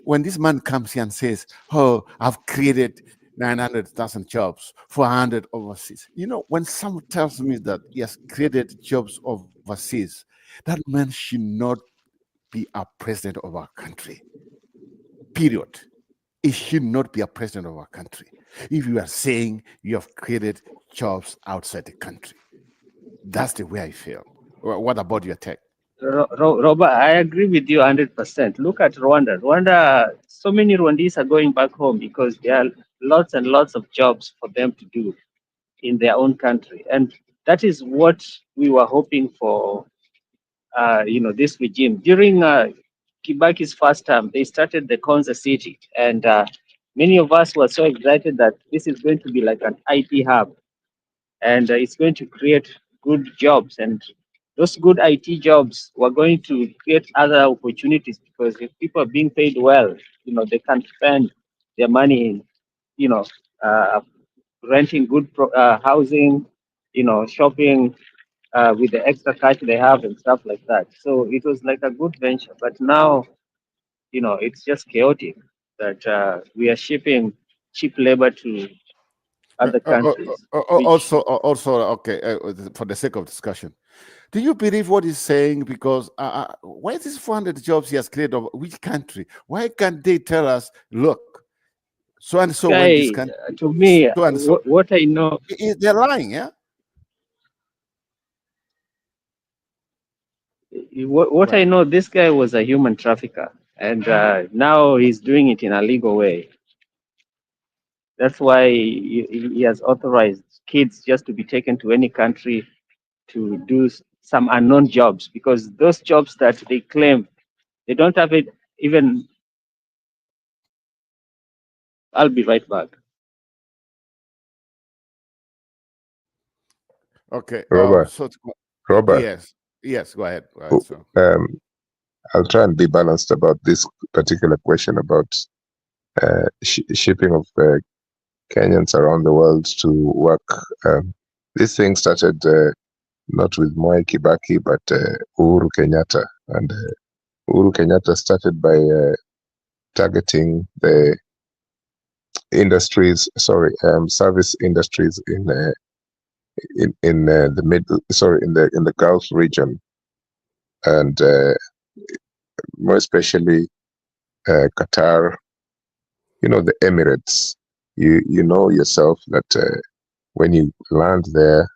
When this man comes here and says, "Oh, I've created 900,000 jobs, 400 overseas," you know, when someone tells me that he has created jobs overseas, that man should not be a president of our country. Period. It should not be a president of our country. If you are saying you have created jobs outside the country, that's the way I feel. What about your take? Robert, I agree with you 100%. Look at Rwanda. Rwanda, so many Rwandese are going back home because there are lots and lots of jobs for them to do in their own country. And that is what we were hoping for, you know, this regime. During Kibaki's first term, they started the Konza city. And many of us were so excited that this is going to be like an IT hub and it's going to create good jobs. And those good IT jobs were going to create other opportunities because if people are being paid well, you know, they can spend their money in, you know, uh, renting good housing, you know, shopping with the extra cash they have and stuff like that. So it was like a good venture. But now, you know, it's just chaotic that we are shipping cheap labor to other countries. Also, okay, for the sake of discussion, do you believe what he's saying? Because why is this 400 jobs he has created of which country? Why can't they tell us, look, so and so when this country, to me, so and so, what I know, they're lying, yeah. what I know, this guy was a human trafficker, and now he's doing it in a legal way. That's why he has authorized kids just to be taken to any country to do some unknown jobs, because those jobs that they claim, they don't have it even. I'll be right back. Okay. Robert. Robert. Yes. Go ahead. So. I'll try and be balanced about this particular question about shipping of Kenyans around the world to work. This thing started not with Mwai Kibaki, but Uhuru Kenyatta. And Uhuru Kenyatta started by targeting the industries, service industries in the in the Gulf region, and more especially Qatar. You know, the Emirates. You know yourself that when you land there,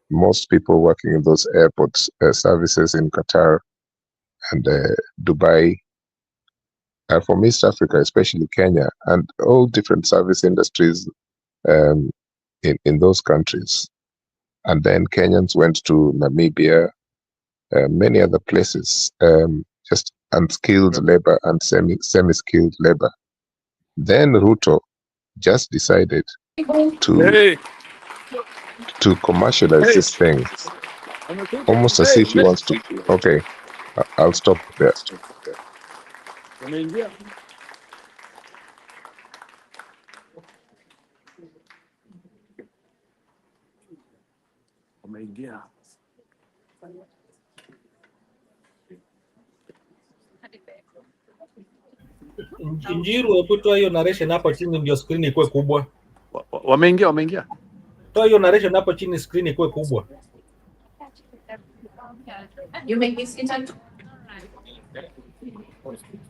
most people working in those airports services in Qatar and Dubai are from East Africa, especially Kenya, and all different service industries in those countries. And then Kenyans went to Namibia, many other places, just unskilled labor and semi-skilled labor. Then Ruto just decided to commercialize this thing, almost as if he wants to. Okay, I'll stop there. Njiru, hebu toa hiyo narration hapo chini ndio screen ikuwe kubwa. Wameingia. Toa hiyo narration hapo chini, screen ikuwe kubwa.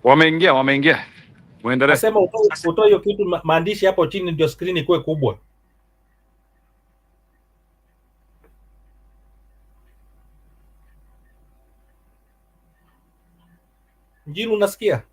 Wameingia. Muendelee. Nasema utoe hiyo kitu maandishi hapo chini ndio screen ikuwe kubwa. Njiru, unasikia?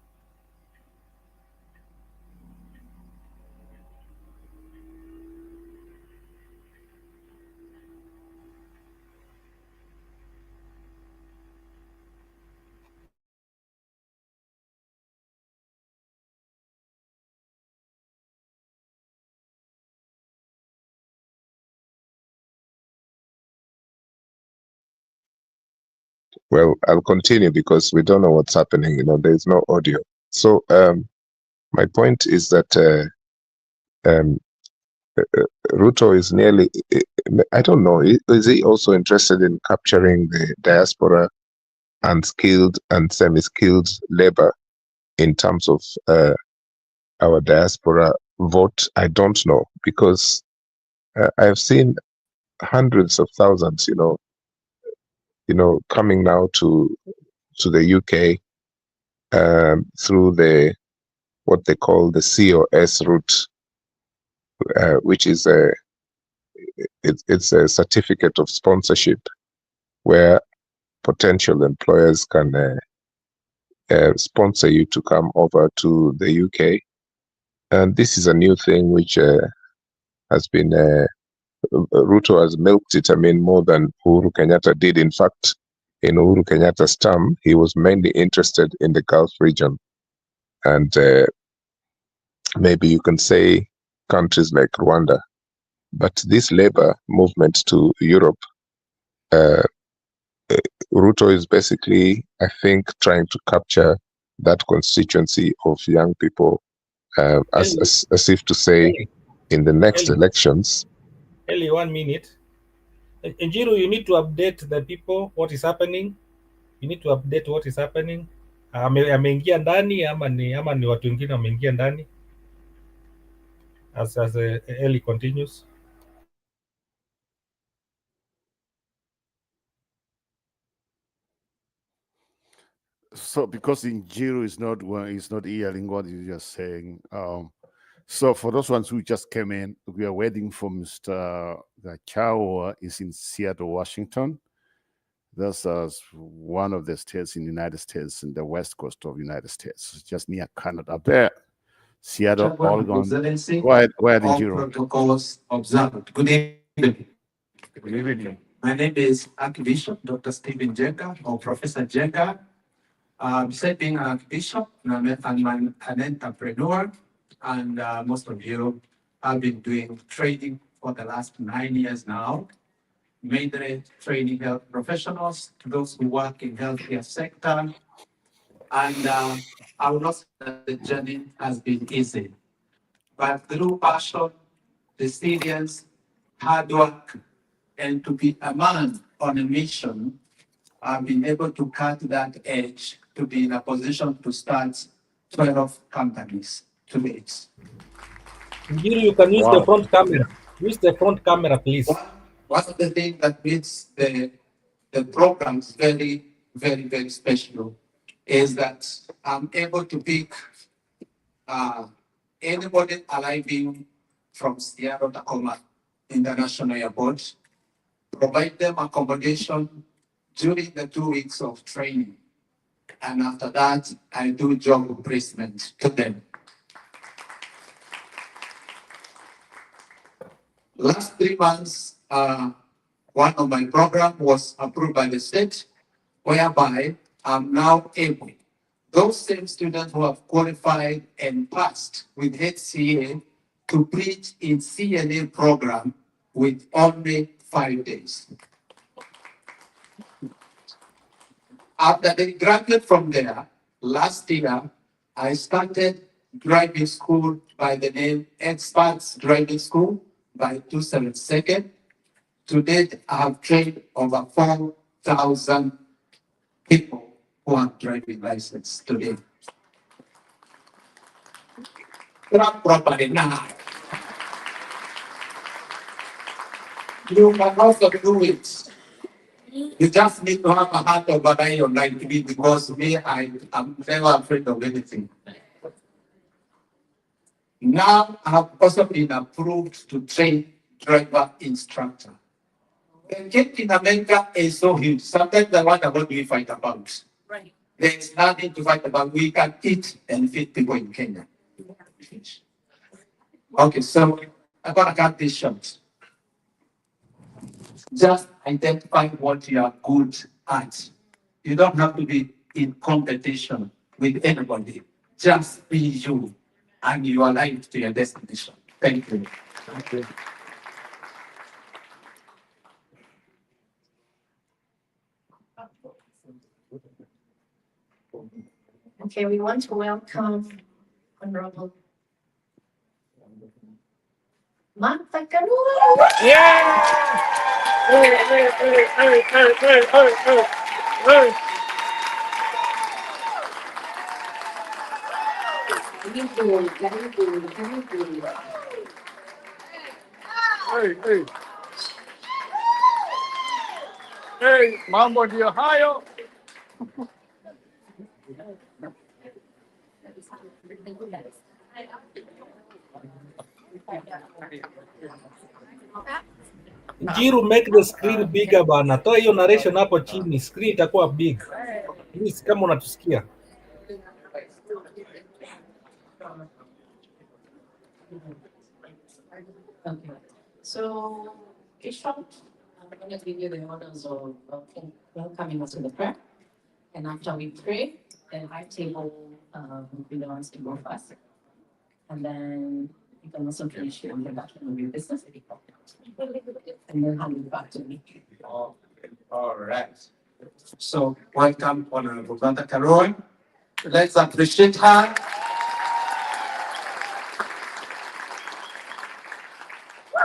Well, I'll continue because we don't know what's happening. You know, there's no audio. So my point is that Ruto is nearly, I don't know, is he also interested in capturing the diaspora unskilled and semi-skilled labor in terms of our diaspora vote? I don't know, because I've seen hundreds of thousands, coming now to the UK through what they call the COS route, which is it's a certificate of sponsorship where potential employers can sponsor you to come over to the UK. And this is a new thing which has been Ruto has milked it. I mean, more than Uhuru Kenyatta did. In fact, in Uhuru Kenyatta's term, he was mainly interested in the Gulf region. And maybe you can say countries like Rwanda. But this labor movement to Europe, Ruto is basically, I think, trying to capture that constituency of young people, as if to say, in the next elections. Eli, 1 minute. Njiru, you need to update the people what is happening. You need to update what is happening. Ameingia ndani ama ni watu wengine wameingia ndani? as Eli continues. So because in Giro is not hearing what you're just saying. So for those ones who just came in, we are waiting for Mr. Gachagua is in Seattle, Washington. That's one of the states in the United States, in the west coast of the United States, just near Canada. Up there, Seattle, Oregon. Go ahead, All Giro. protocols observed. Good evening. Good evening. My name is Archbishop Dr. Stephen Jenga, or Professor Jenga. Besides being an Archbishop, I'm an entrepreneur, and most of you have been doing training for the last 9 years now, mainly training health professionals, those who work in healthcare sector, and I will not say that the journey has been easy, but through passion, resilience, hard work, and to be a man on a mission, I've been able to cut that edge to be in a position to start 12 companies to date. Giri, you can use the Wow. front camera. Use the front camera, please. One of the things that makes the programs very, very, very special is that I'm able to pick anybody arriving from Seattle, Tacoma International Airport, provide them accommodation during the 2 weeks of training. And after that, I do job placement to them. Last 3 months, one of my programs was approved by the state, whereby I'm now able, those same students who have qualified and passed with HCA to preach in CNA program with only 5 days. After they graduate from there, last year, I started driving school by the name Experts Driving School by 272nd. To date, I have trained over 4,000 people who have driving license today. Not properly now. You can also do it. You just need to have a heart of an iron like me, because me, I am never afraid of anything. Now I have also been approved to train driver instructor. The gate in America is so huge. Sometimes I wonder what we fight about. Right. There is nothing to fight about. We can eat and feed people in Kenya. Okay, so I'm gonna cut this short. Just identify what you are good at. You don't have to be in competition with anybody. Just be you, and you are aligned to your destination. Thank you. Thank you. Okay, we want to welcome Honorable Martha Karua. Yeah! Hey. Hey, mambo ndio hayo. Njiru, make the screen bigger bana. Toa hiyo narration hapo chini, screen itakuwa big. Please, kama unatusikia. Okay. So, Bishop, I'm going to give you the honors of welcoming us to the prayer. And after we pray, the high table will be the ones to go first. And then you can also finish your introduction of your business. And then hand it back to me. All right. So, welcome, Honorable Martha Karua. Let's appreciate her.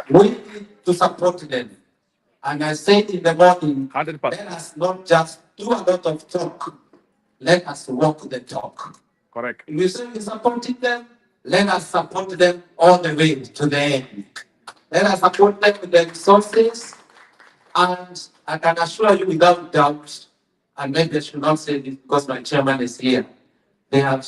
We need to support them. And I said in the morning, 100%. let us not just do a lot of talk, let us walk the talk. Correct. We say we're supporting them, Let us support them all the way to the end. Let us support them with the resources, and I can assure you without doubt, and maybe I should not say this because my chairman is here, they have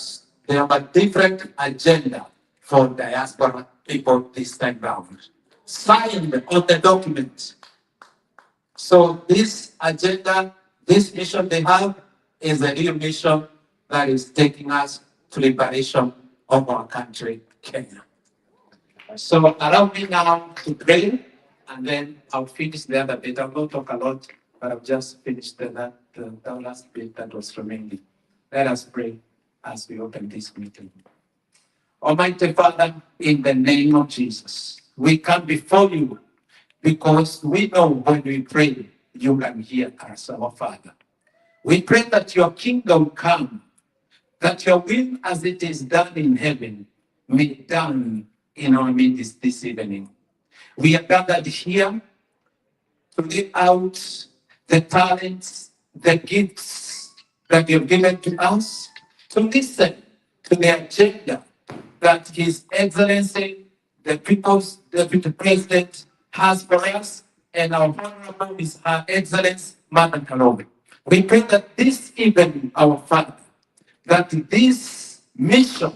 a different agenda for diaspora people this time round. Signed on the document. So this agenda, this mission they have is a real mission that is taking us to liberation of our country, Kenya. So allow me now to pray, and then I'll finish the other bit. I will not talk a lot, but I've just finished the last bit that was remaining. Let us pray as we open this meeting. Almighty Father, in the name of Jesus, we come before you because we know when we pray, you can hear us, our Father. We pray that your kingdom come, that your will as it is done in heaven may be done in our midst this evening. We are gathered here to live out the talents, the gifts that you've given to us, to listen to the agenda that His Excellency, the People's Deputy President, has for us, and our Honorable is Her Excellency, Mother Kalonzo. We pray that this evening, our Father, that this mission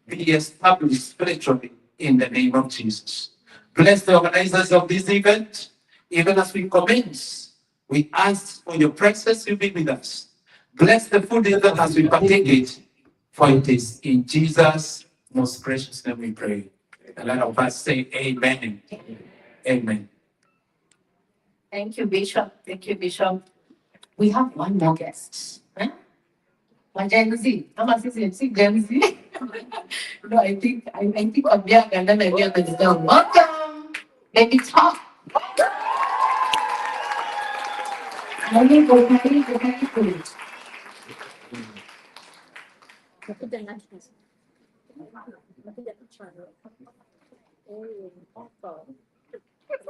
be established spiritually in the name of Jesus. Bless the organizers of this event. Even as we commence, we ask for your presence to be with us. Bless the food even as we partake it, for it is in Jesus' most precious name we pray. A lot of us say amen. Amen. Thank you, Bishop. Thank you, Bishop. We have one more guest. Huh? My Gen Z. I'm a Gen Z. No, I think I'm young, and then I realized it's done. Welcome. Baby talk.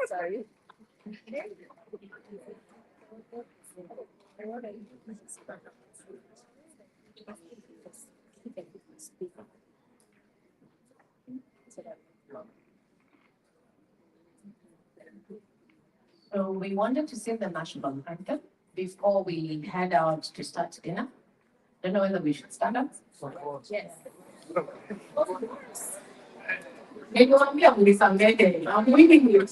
Sorry. So we wanted to sing the national anthem before we head out to start dinner. Don't know whether we should stand up. Yes. Niliwaambia mnisamehe. I'm waiting you.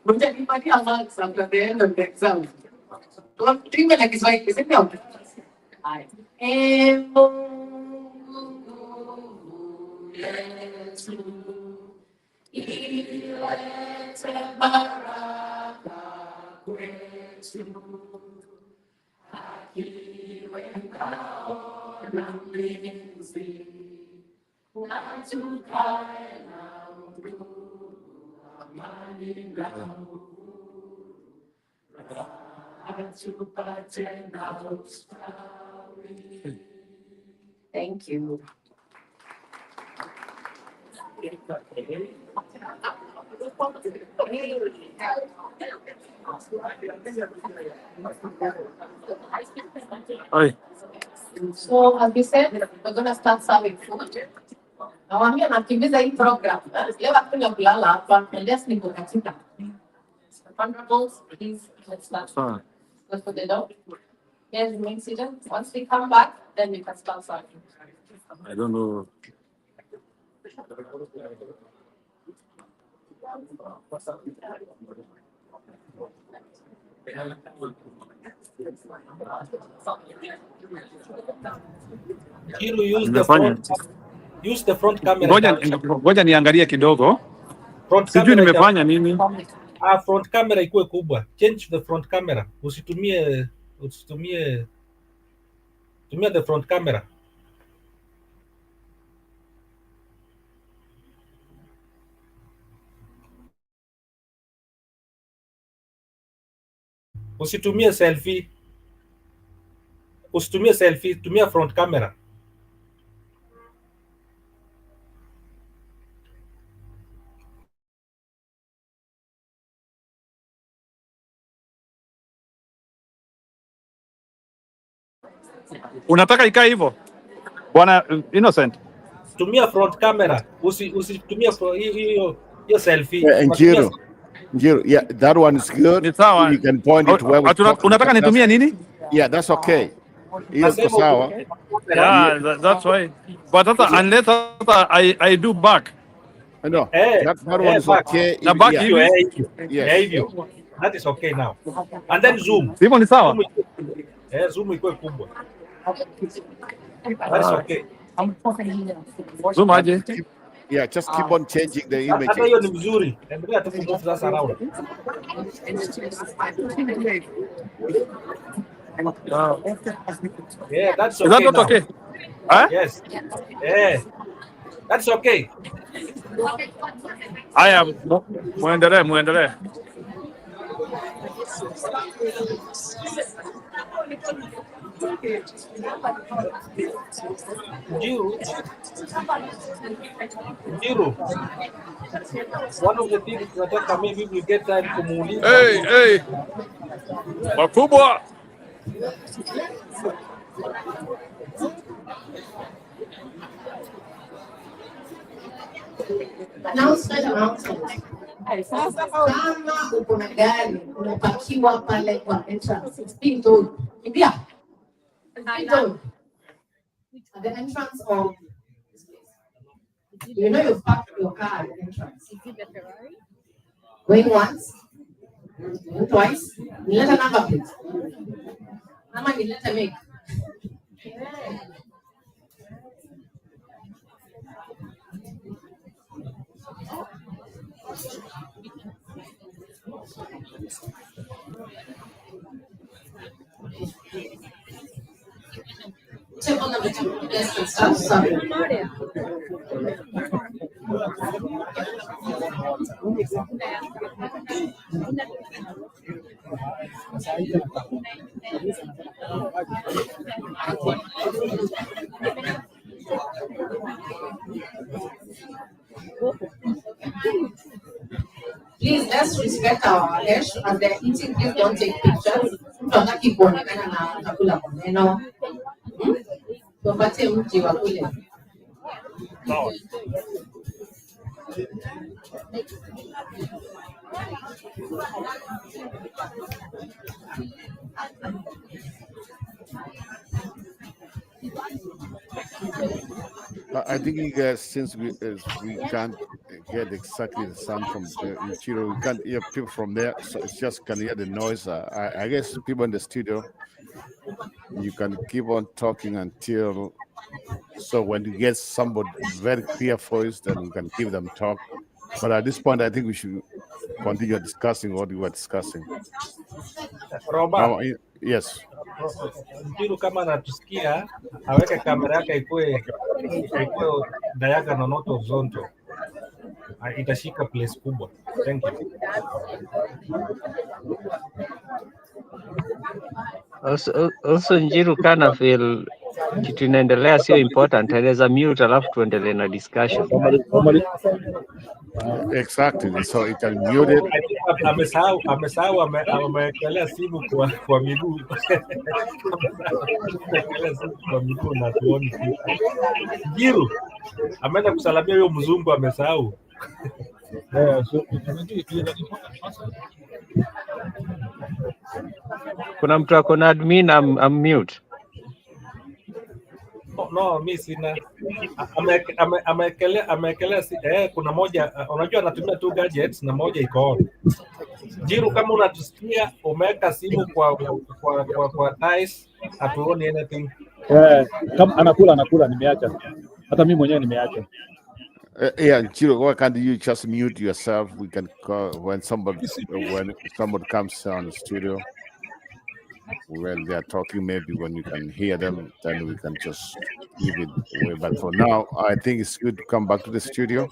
Mtanipatia marks after the end of the exam. Tuimbe na Kiswahili, si ndio? Haya. Yesu, ilete baraka kwetu, akiwe ngao na mlinzi, na tukae na ndugu, amani na uhuru, tupate na ustawi. Thank you. Oi. So as we said, we're gonna start serving food. Nawaambia nakimbiza hii program. Leo hakuna kulala hapa, unless niko katika. Honorables, please, let's start. Go for the door. Yes, remain seated. Once we come back, then we can start serving. I don't know. Kiru, Nimefanya. use the front camera. Ngoja niangalie kidogo. Sijui nimefanya nini. Front camera ikuwe kubwa. Change the front camera. Usitumie the front camera. Usitumie selfie. Tumia front camera. Unataka ikae hivyo? Bwana Innocent. tumia front camera, usitumia hiyo selfie. Njiru, yeah, that one is good. You can point it where we talk. Unataka nitumie nini? Yeah, that's okay. Hiyo iko sawa. Yeah, that's why. But unless I do back. No, that one is okay. The back Yes. That is okay now. And then zoom. Hivyo ni sawa? Zoom iko kubwa. That is okay. Zoom aje? Yeah, just keep on changing the image. Hata hiyo ni mzuri. Endelea tu kumove sasa around. Yeah, that's okay. Is that not now. okay? Huh? Yes. Yeah. That's okay. Haya, muendelee. Njiru. One of the things nataka maybe we get time kumuuliza. Hey. Wakubwa. Announcement. Kama uko na gari unapakiwa pale kwa entrance. It's being told. India. It's being told. At the entrance of this place. You know you've parked your car at the entrance. Is it the Ferrari? Going once, going twice. You let a number plate. Nama you let a make. Table number 2. Yes, and stuff. Sorry. Please, let's respect our health as they're eating. Please don't take pictures. Don't keep on na kula maneno. Tupate mji wa kule. I think you guys, since we can't get exactly the sound from Ichiro, we can't hear people from there, so it's just can hear the noise. I guess people in the studio, you can keep on talking until, so when you get somebody very clear voice, then we can give them talk. But at this point, I think we should continue discussing what we were discussing. Yes. Njiru kama anatusikia aweke kamera yake ikuwe diagonal not horizontal. Itashika place kubwa. Thank you. Also Njiru kana feel kitu inaendelea sio important, anaweza mute alafu tuendelee na discussion. Exactly, so it can mute it. Amesahau amewekelea simu kwa miguu. Amewekelea simu kwa miguu na tuoni. Njiru ameenda kusalamia huyo mzungu, amesahau. Kuna mtu ako na admin mute. No, mimi sina. Amewekelea kuna moja, unajua anatumia two gadgets na moja iko on. Njiru kama unatusikia umeweka simu kwa dice, hatuoni anything. Kama anakula nimeacha. Hata mimi mwenyewe nimeacha. Yeah, Njiru, why can't you just mute yourself? We can call when somebody comes on the studio. When they are talking, maybe when you can hear them, then we can just leave it away. But for now, I think it's good to come back to the studio.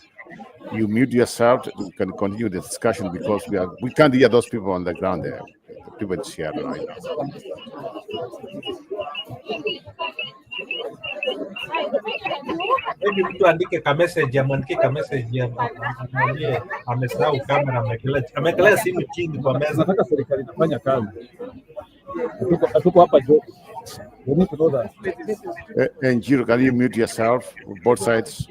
You mute yourself, we can continue the discussion because we can't hear those people on the ground there. The people in Seattle right now. Maybe mtu andike ka message, amwandike ka message amwambie amesahau kamera, amekelea simu chini kwa meza. Nataka serikali inafanya kazi. Hatuko hapa joke. We need to know that. And Jiro, can you mute yourself? Both sides.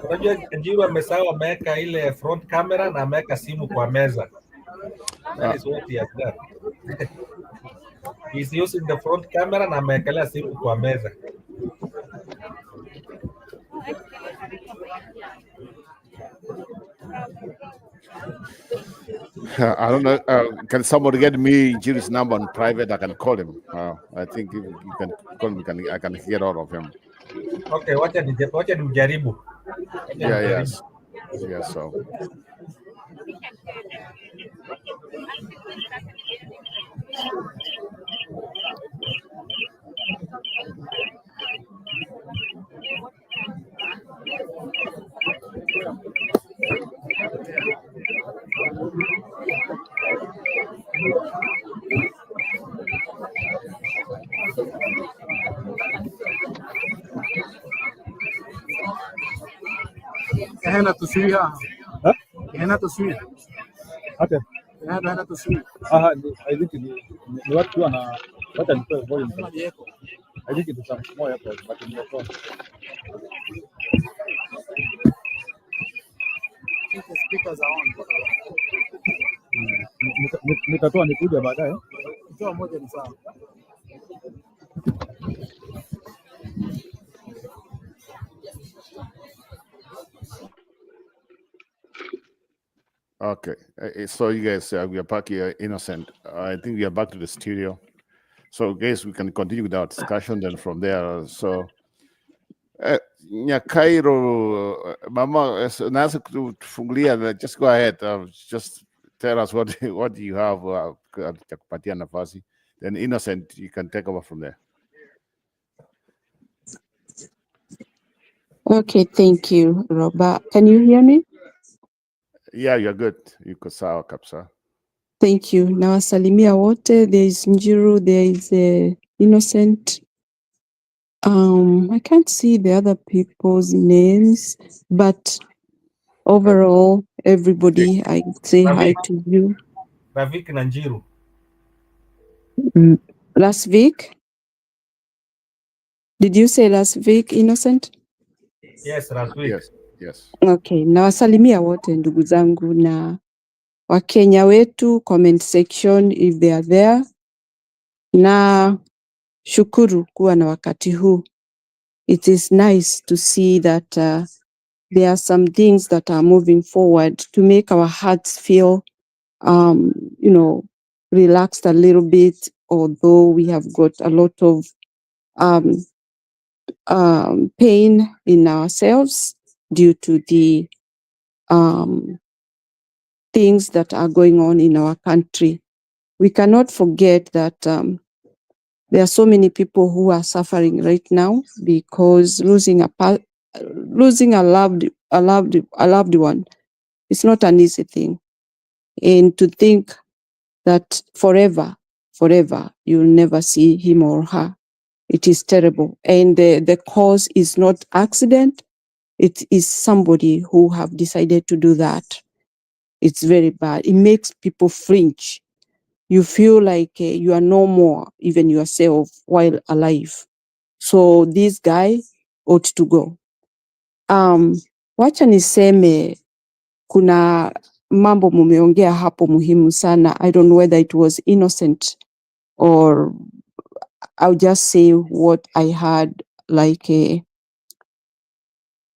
Unajua Njiru amesahau ameweka ile front camera na ameweka simu kwa meza. That is what he has done. He's using the front camera na amewekelea simu kwa meza. I don't know. Can somebody get me Jiro's number on private? I can call him. I think if you can call him, I can get all of him. Okay, wacha nimjaribu. Yeah, yes. Yes, so. Hena tushuia. Hena tushuia. Okay. Hena tushuia. I think ni watu wana wacha nipe volume. I think it is some more effort, but in your phone. The speakers are on. Nitatoa nikuja baadaye. Toa moja ni sawa. Okay, so you guys, we are back here, Innocent. I think we are back to the studio. So, guys, we can continue with our discussion. Then from there, so Nyakairo, Mama, just go ahead. Just tell us what you have. Then Innocent, you can take over from there. Okay, thank you, Robert. Can you hear me? Yeah, you're good. You could sawa kabisa. Thank you. Nawasalimia wote. There is Njiru, there is Innocent. I can't see the other people's names, but overall, everybody, I say hi to you. Ravik na Njiru. Last week? Did you say last week, Innocent? Yes, last week. Yes. Okay, nawasalimia wote ndugu zangu na Wakenya wetu, comment section if they are there. Na shukuru kuwa na wakati huu. It is nice to see that there are some things that are moving forward to make our hearts feel, relaxed a little bit, although we have got a lot of pain in ourselves due to the things that are going on in our country. We cannot forget that there are so many people who are suffering right now because losing a loved one is not an easy thing, and to think that forever you'll never see him or her, it is terrible. And the cause is not accident; it is somebody who have decided to do that. It's very bad. It makes people flinch. You feel like you are no more even yourself while alive. So this guy ought to go. Wacha niseme kuna mambo mumeongea hapo muhimu sana. I don't know whether it was Innocent or I'll just say what I heard, like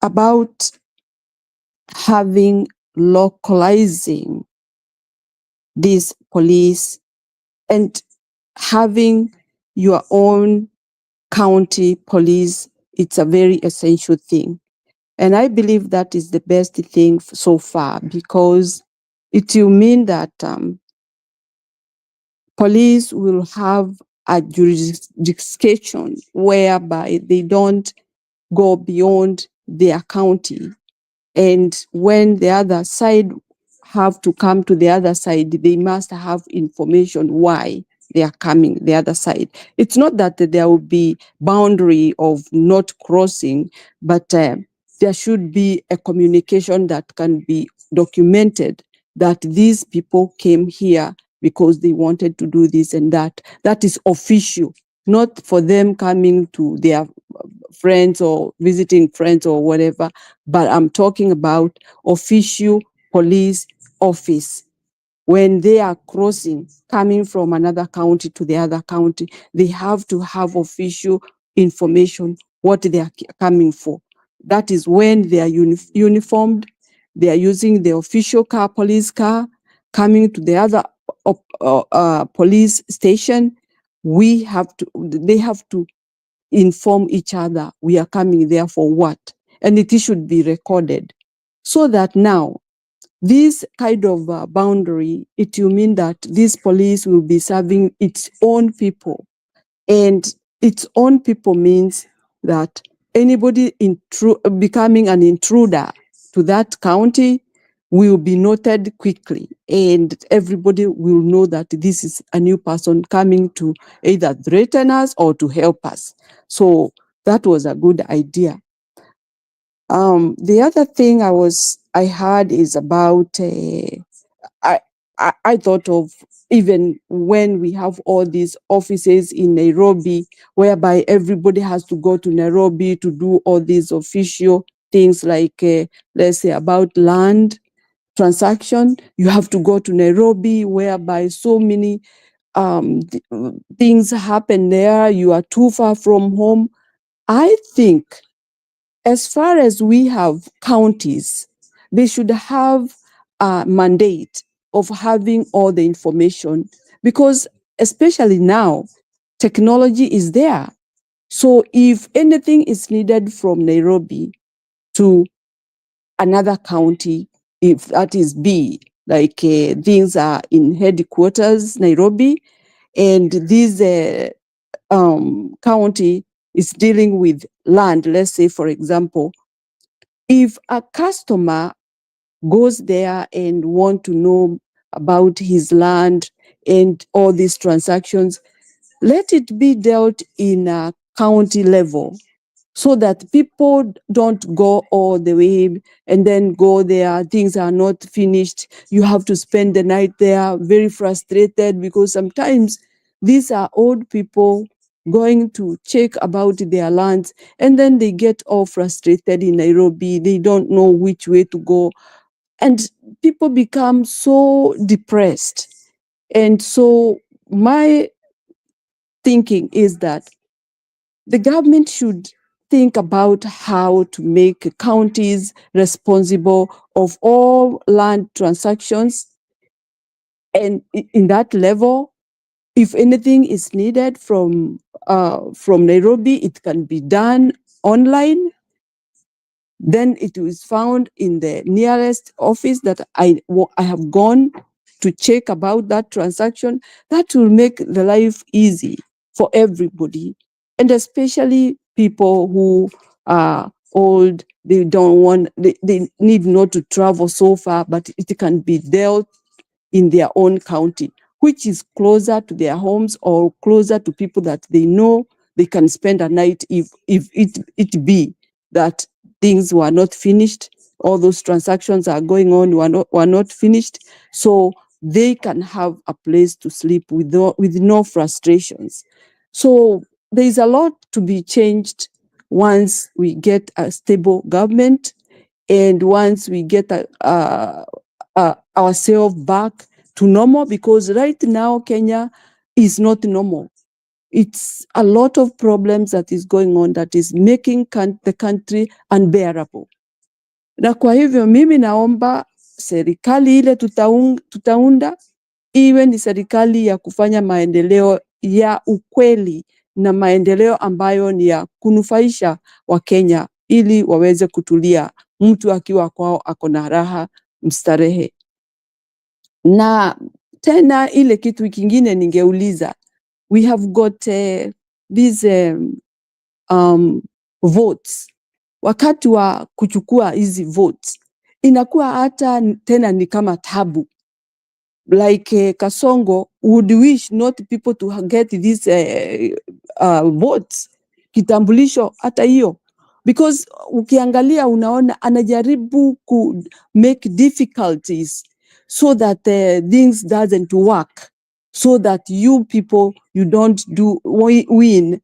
about localizing this police and having your own county police. It's a very essential thing. And I believe that is the best thing so far, because it will mean that police will have a jurisdiction whereby they don't go beyond their county. And when the other side have to come to the other side, they must have information why they are coming the other side. It's not that there will be boundary of not crossing, but there should be a communication that can be documented that these people came here because they wanted to do this and that. That is official, not for them coming to their friends or visiting friends or whatever, but I'm talking about official police office. When they are crossing, coming from another county to the other county, they have to have official information what they are coming for. That is when they are uniformed, they are using the official car, police car, coming to the other police station. They have to inform each other, we are coming there for what? And it should be recorded. So that now, this kind of boundary, it will mean that this police will be serving its own people. And its own people means that anybody becoming an intruder to that county will be noted quickly, and everybody will know that this is a new person coming to either threaten us or to help us. So that was a good idea. The other thing I heard is about, I thought of, even when we have all these offices in Nairobi, whereby everybody has to go to Nairobi to do all these official things like, let's say about land transaction, you have to go to Nairobi, whereby so many things happen there, you are too far from home. I think as far as we have counties, they should have a mandate of having all the information, because especially now, technology is there. So if anything is needed from Nairobi to another county, if that is B, like things are in headquarters, Nairobi, and this county is dealing with land, let's say, for example, if a customer goes there and want to know about his land and all these transactions, let it be dealt in a county level, so that people don't go all the way and then go there, things are not finished. You have to spend the night there, very frustrated, because sometimes these are old people going to check about their lands, and then they get all frustrated in Nairobi. They don't know which way to go, and people become so depressed. And so my thinking is that the government should think about how to make counties responsible of all land transactions. And in that level, if anything is needed from Nairobi, it can be done online. Then it is found in the nearest office that I have gone to check about that transaction. That will make the life easy for everybody, and especially people who are old. They don't want, they need not to travel so far, but it can be dealt in their own county, which is closer to their homes or closer to people that they know they can spend a night if it be that things were not finished, all those transactions are going on, were not finished, so they can have a place to sleep with no frustrations. So there is a lot to be changed once we get a stable government, and once we get ourselves back to normal, because right now Kenya is not normal. It's a lot of problems that is going on that is making the country unbearable. Na kwa hivyo mimi naomba serikali ile tutaunda iwe ni serikali ya kufanya maendeleo ya ukweli na maendeleo ambayo ni ya kunufaisha Wakenya, ili waweze kutulia, mtu akiwa kwao ako na raha mstarehe. Na tena ile kitu kingine ningeuliza, we have got these votes. Wakati wa kuchukua hizi votes inakuwa hata tena ni kama tabu. like Kasongo would wish not people to get these votes, kitambulisho hata hiyo, because ukiangalia unaona anajaribu ku make difficulties so that things doesn't work, so that you people you don't win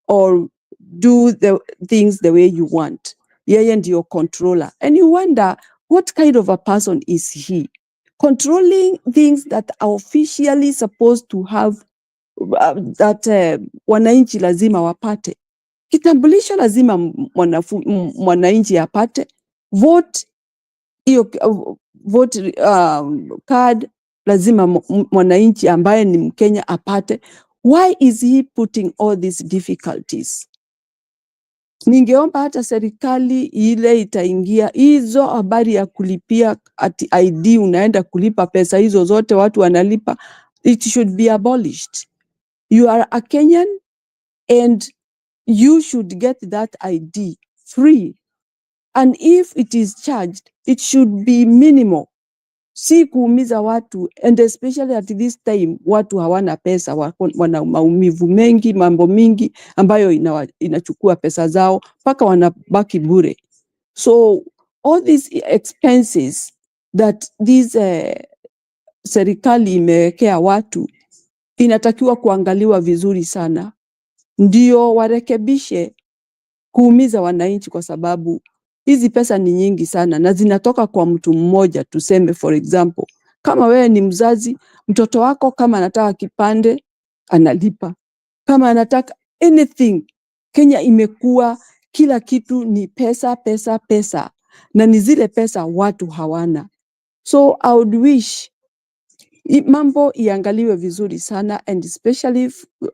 or do the things the way you want. Yeye ndio controller, and you wonder what kind of a person is he, controlling things that are officially supposed to have that wananchi lazima wapate. Kitambulisho lazima mwananchi apate, vote hiyo vote card lazima mwananchi ambaye ni Mkenya apate. Why is he putting all these difficulties? Ningeomba hata serikali ile itaingia hizo habari ya kulipia ati ID, unaenda kulipa pesa hizo zote watu wanalipa, it should be abolished. You are a Kenyan and you should get that ID free, and if it is charged it should be minimal, si kuumiza watu, and especially at this time watu hawana pesa, wana maumivu mengi, mambo mingi ambayo inachukua pesa zao mpaka wanabaki bure. So all these expenses that these serikali imewekea watu inatakiwa kuangaliwa vizuri sana, ndio warekebishe kuumiza wananchi, kwa sababu hizi pesa ni nyingi sana na zinatoka kwa mtu mmoja. Tuseme for example, kama wewe ni mzazi, mtoto wako kama anataka kipande analipa, kama anataka anything. Kenya imekuwa kila kitu ni pesa pesa pesa, na ni zile pesa watu hawana. So I would wish mambo iangaliwe vizuri sana, and especially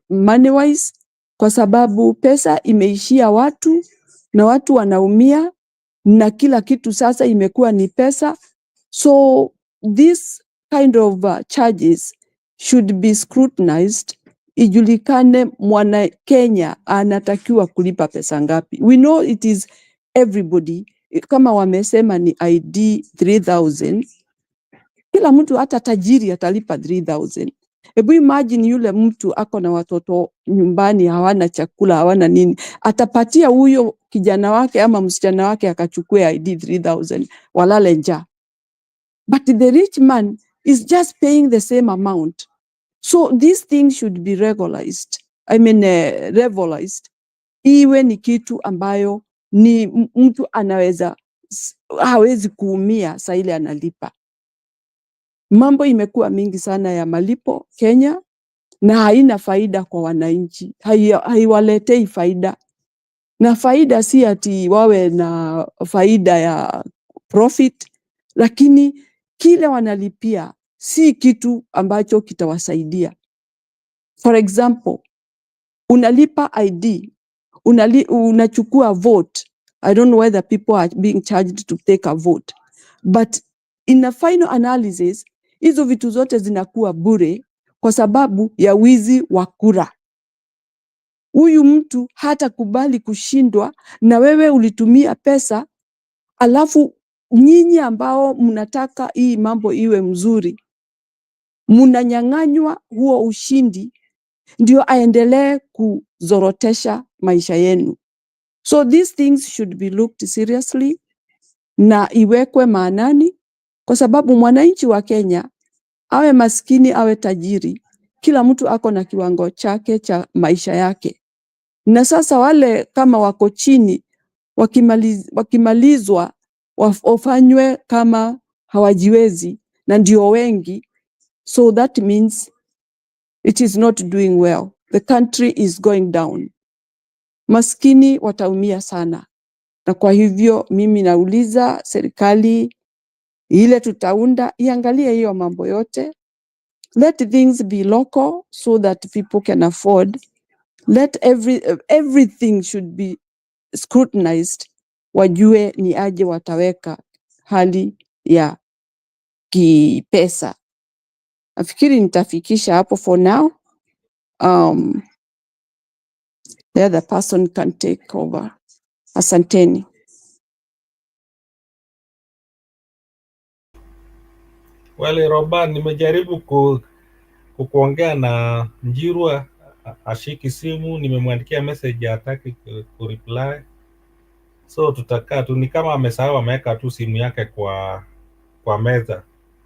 money wise, kwa sababu pesa imeishia watu na watu wanaumia, na kila kitu sasa imekuwa ni pesa. So this kind of charges should be scrutinized, ijulikane mwana Kenya anatakiwa kulipa pesa ngapi. We know it is everybody, kama wamesema ni ID 3000, kila mtu hata tajiri atalipa 3000. Hebu imagine yule mtu ako na watoto nyumbani, hawana chakula, hawana nini, atapatia huyo kijana wake ama msichana wake akachukue ID 3000 walale njaa? But the rich man is just paying the same amount. So these things should be regularized. Revolutionized. Iwe ni kitu ambayo ni mtu anaweza, hawezi kuumia saa ile analipa. Mambo imekuwa mingi sana ya malipo Kenya na haina faida kwa wananchi, haiwaletei faida. Na faida si ati wawe na faida ya profit, lakini kile wanalipia si kitu ambacho kitawasaidia. For example, unalipa ID, unachukua vote. I don't know whether people are being charged to take a vote, but in a final analysis, hizo vitu zote zinakuwa bure kwa sababu ya wizi wa kura. Huyu mtu hata kubali kushindwa, na wewe ulitumia pesa, alafu nyinyi ambao mnataka hii mambo iwe mzuri, mnanyang'anywa huo ushindi ndio aendelee kuzorotesha maisha yenu. So these things should be looked seriously na iwekwe maanani, kwa sababu mwananchi wa Kenya, awe maskini awe tajiri, kila mtu ako na kiwango chake cha maisha yake. Na sasa wale kama wako chini, wakimalizwa wafanywe kama hawajiwezi, na ndio wengi. So that means it is not doing well. The country is going down. Maskini wataumia sana. Na kwa hivyo mimi nauliza serikali ile tutaunda iangalie hiyo mambo yote. Let things be local so that people can afford. Let everything should be scrutinized. Wajue ni aje wataweka hali ya kipesa. Nafikiri nitafikisha hapo for now. The other person can take over. Asanteni. Well, Roban, nimejaribu kuongea na Njirwa ashiki simu, nimemwandikia message hataki kureply. So tutakaa tu, ni kama amesahau ameweka tu simu yake kwa meza,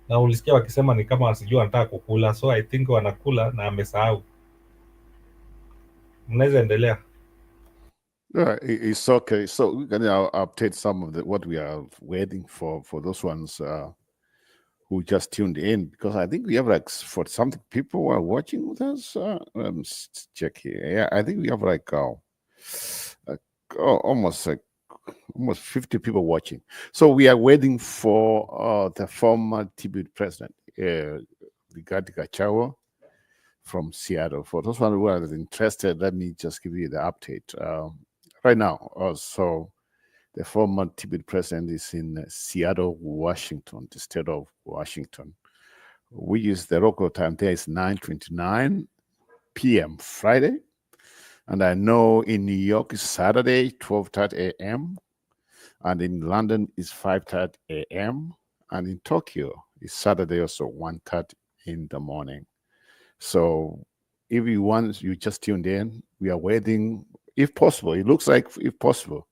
na ulisikia wakisema ni kama wasijua anataka kukula, so I think wanakula na amesahau. Mnaweza endelea. It's okay. So we're gonna update some of what we are waiting for those ones who just tuned in, because I think we have like for something people who are watching with us. Check here. Yeah, I think we have like almost 50 people watching. So we are waiting for the former TB president, Gachagua from Seattle. For those one who are interested, let me just give you the update right now. So the former TB president is in Seattle, Washington, the state of Washington. We use the local time there is 9:29 p.m. Friday. And I know in New York it's Saturday, 12:30 a.m. And in London it's 5:30 a.m. And in Tokyo it's Saturday also 1:30 in the morning. So if you just tuned in, we are waiting. If possible, it looks like if possible,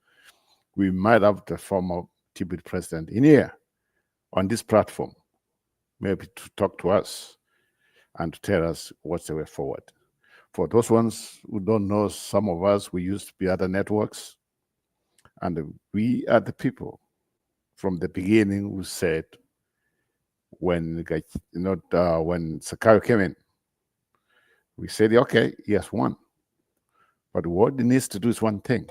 we might have the former TB president in here on this platform, maybe to talk to us and to tell us what's the way forward. For those ones who don't know, some of us, we used to be other networks, and we are the people from the beginning who said when when Sakayo came in, we said, okay, he has won. But what he needs to do is one thing.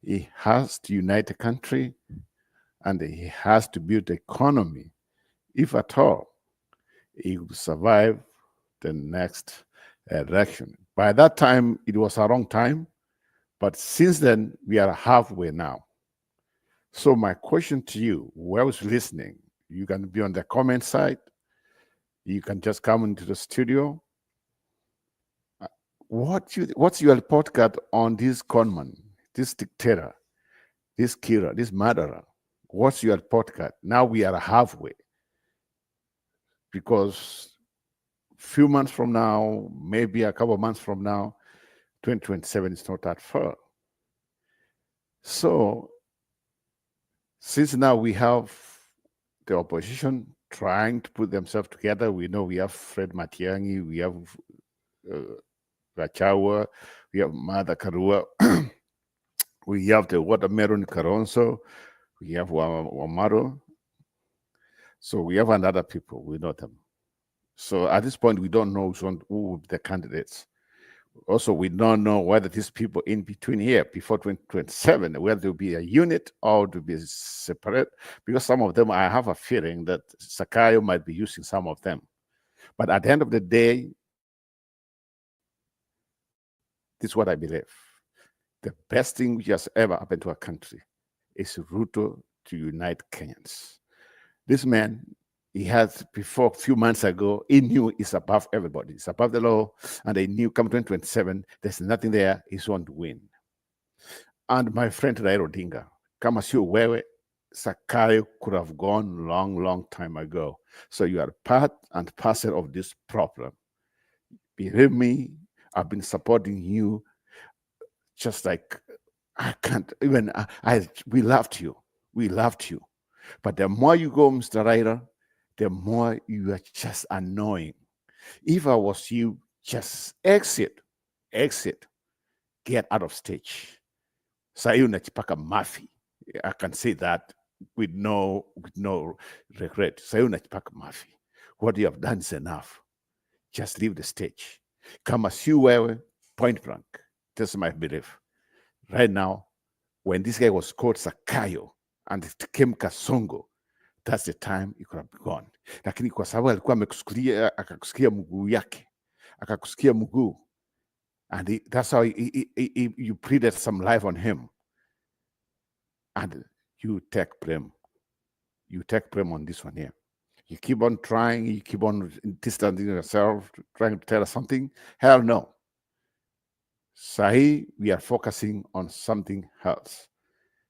He has to unite the country, and he has to build the economy, if at all he will survive the next election. By that time, it was a wrong time, but since then, we are halfway now. So my question to you, whoever's listening, you can be on the comment side. You can just come into the studio. What's your report card on this conman, this dictator, this killer, this murderer? What's your report card? Now we are halfway. Because a few months from now, maybe a couple of months from now, 2027 is not that far. So since now we have the opposition trying to put themselves together, we know we have Fred Matiang'i, we have Gachagua, we have Martha Karua, we have the Watermelon Karonso, we have Wamaro. So we have another people, we know them. So at this point, we don't know who will be the candidates. Also, we don't know whether these people in between here, before 2027, whether they'll be a unit or to be separate, because some of them, I have a feeling that Sakayo might be using some of them. But at the end of the day, this is what I believe. The best thing which has ever happened to our country is Ruto to unite Kenyans. This man, he has, before a few months ago, he knew he's above everybody. He's above the law, and they knew come 2027, there's nothing there, he's going to win. And my friend Raila Odinga, kama sio wewe, Sakayo could have gone long time ago. So you are part and parcel of this problem. Believe me, I've been supporting you just like I can't even, we loved you. We loved you. But the more you go, Mr. Raila, the more you are just annoying. If I was you, just exit, get out of stage. Sahi unachipaka mafi. I can say that with no regret. Sahi unachipaka mafi. What you have done is enough. Just leave the stage. Kama si wewe, point blank. This is my belief. Right now, when this guy was called Sakayo and it came Kasongo, that's the time he could have gone. Lakini kwa sababu alikuwa amekusikia, akakusikia mguu yake, akakusikia mguu, and that's how you pleaded some life on him. And you take blame. You take blame on this one here. You keep on trying, you keep on distancing yourself, trying to tell us something. Hell no. Sahi, we are focusing on something else.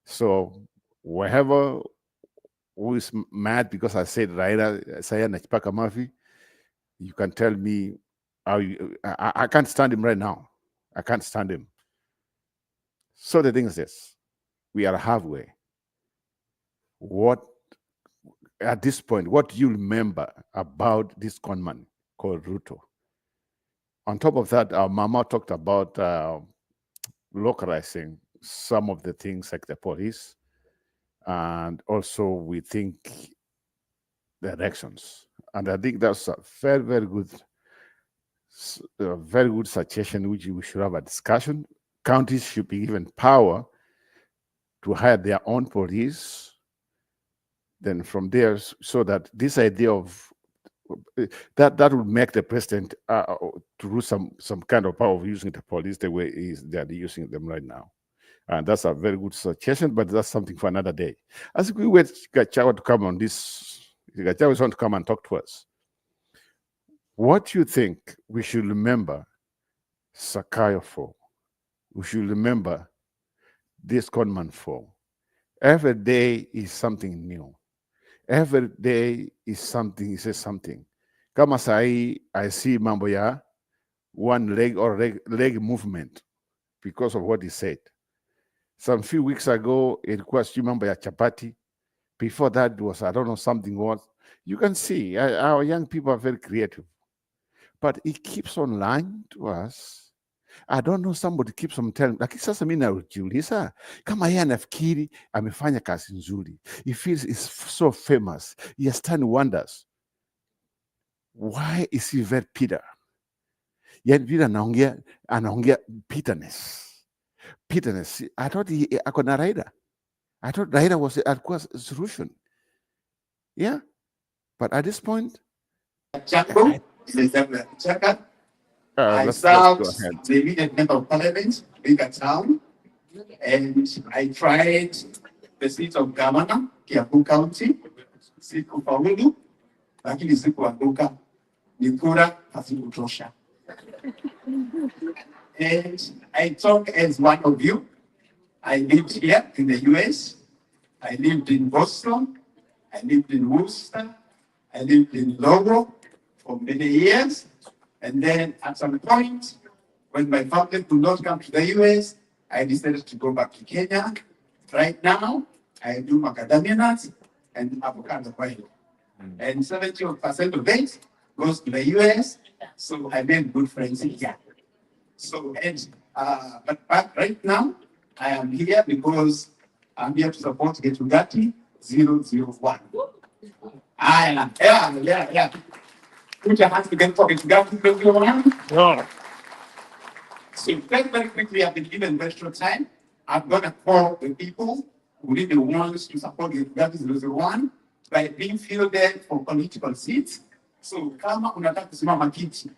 So wherever who is mad because I said Raila Saya Nachpaka Mafi, you can tell me how I can't stand him right now. I can't stand him. So the thing is this, we are halfway. What, at this point, what do you remember about this conman called Ruto? On top of that, our mama talked about localizing some of the things like the police, and also we think the elections. And I think that's a very good suggestion which we should have a discussion. Counties should be given power to hire their own police. Then from there, so that this idea of that would make the president to lose some kind of power of using the police the way they're using them right now. And that's a very good suggestion, but that's something for another day. As we wait Gachagua to come on this, Gachagua is going to come and talk to us. What do you think we should remember Sakayo for? We should remember this conman for? Every day is something new. Every day is something, he says something. Kama sai, I see mambo ya one leg or leg movement because of what he said. Some few weeks ago, it was mambo ya chapati. Before that, it was, I don't know, something was. You can see, our young people are very creative. But he keeps on lying to us. I don't know, somebody keeps on telling, lakini sasa mimi najiuliza kama yeye anafikiri amefanya kazi nzuri. He feels he's so famous. He has done wonders. Why is he very bitter? Yet vile anaongea bitterness. Bitterness. I thought ako na Raila. I thought Raila was a solution. Yeah. But at this point, I let's served go ahead. the immediate member of parliament, Bigger Town, and I tried the seat of governor, Kiambu County, sikufaulu, lakini sikuanguka, ni kura hazikutosha. And I talk as one of you. I lived here in the US. I lived in Boston. I lived in Worcester. I lived in Logo for many years. And then at some point, when my family could not come to the US, I decided to go back to Kenya. Right now, I do macadamia nuts and avocado oil. And 70% of it goes to the US. So I made good friends here. So, but right now, I am here because I'm here to support Getugati 001. Yeah. Put your hands together for Getugati 001. No. So very quickly, I've been given very short time. I'm going to call the people who really want to support Getugati 001 by being fielded for political seats. So kama unataka kusimama kiti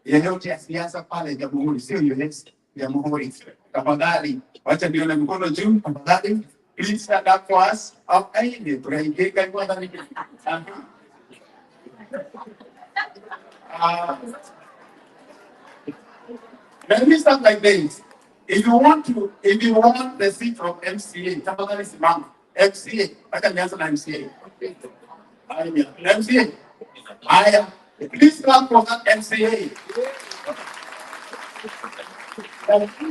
yeyote ya siasa pale Jamhuri, sio US, Jamhuri, tafadhali wacha nione mkono juu, tafadhali. Please stand up for us. Let me start like this. If you want the seat from MCA, tafadhali simama. MCA, wacha nianze na MCA. MCA. Please clap for that MCA.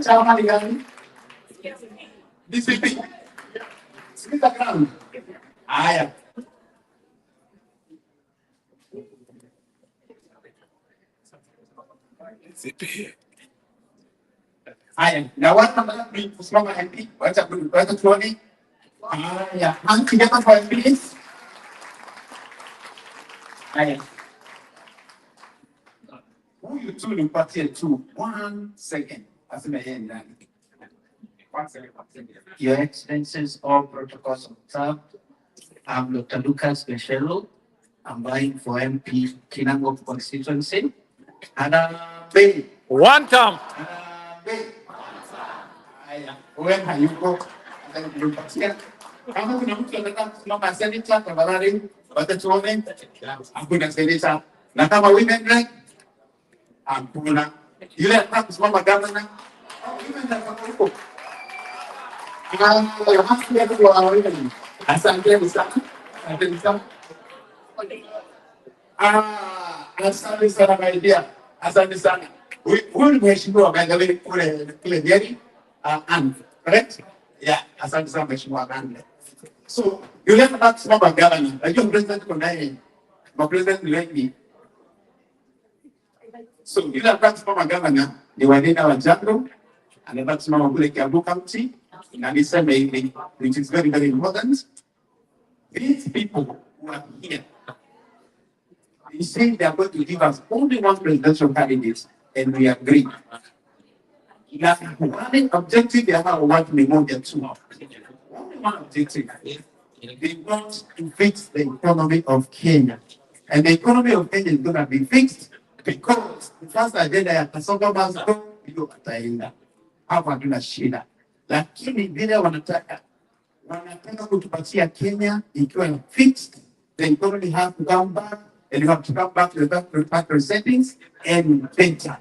Chama ni gani? DCP. Sikita ground. Haya. DCP. Haya. Na watu ambao kusimama MP, wacha tuone. Haya. Hand together for MPs. Haya. Huyu tu nipatie tu 1 second. Aseme yeye ni nani? 1 second. Your Excellencies, all protocols observed. I'm Dr. Lucas Beshelo. I'm vying for MP Kinangop constituency. One term. Wewe hayuko. Kama kuna mtu anataka kusimama senator, tafadhali wacha tuone. Hakuna senator. Na kama women rep, hakuna. Yule anataka kusimama governor, women rep hakuna. Asante sana. Asante sana my dear. Asante sana. Huyu ni mheshimiwa ameangalia kule Nyeri, and correct? Yeah, asante sana mheshimiwa Gandhi. So you left back to my governor. Najua president kuna yeye. Ma president ni wengi. So yule ambaye kusimama gavana ni Wanena wa Jango, anataka kusimama kule Kiambu County, na niseme hivi, which is very very important. These people who are here, they say they are going to give us only one presidential candidate, and we agree. Na one objective they have what we want them to. Only one objective. They want to fix the economy of Kenya. And the economy of Kenya is going to be fixed because the first agenda ya Kasonga Masto hiyo wataenda. Hapa hatuna shida. Lakini vile wanataka kutupatia Kenya ikiwa fixed, the economy has to come back and you have to come back to the factory settings and better.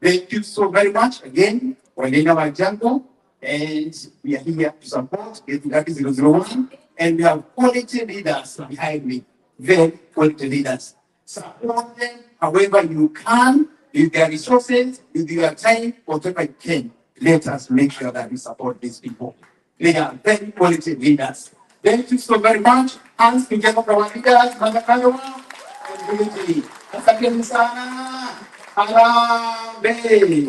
Thank you so very much again, Wanena wa Jango, and we are here to support Gachagua 001, and we have quality leaders behind me, very quality leaders. Support them however you can, with their resources, with your time, whatever you can. Let us make sure that we support these people. They are very quality leaders. Thank you so very much. Hands together for our leaders, Gachagua and unity. Asante sana. Harambee.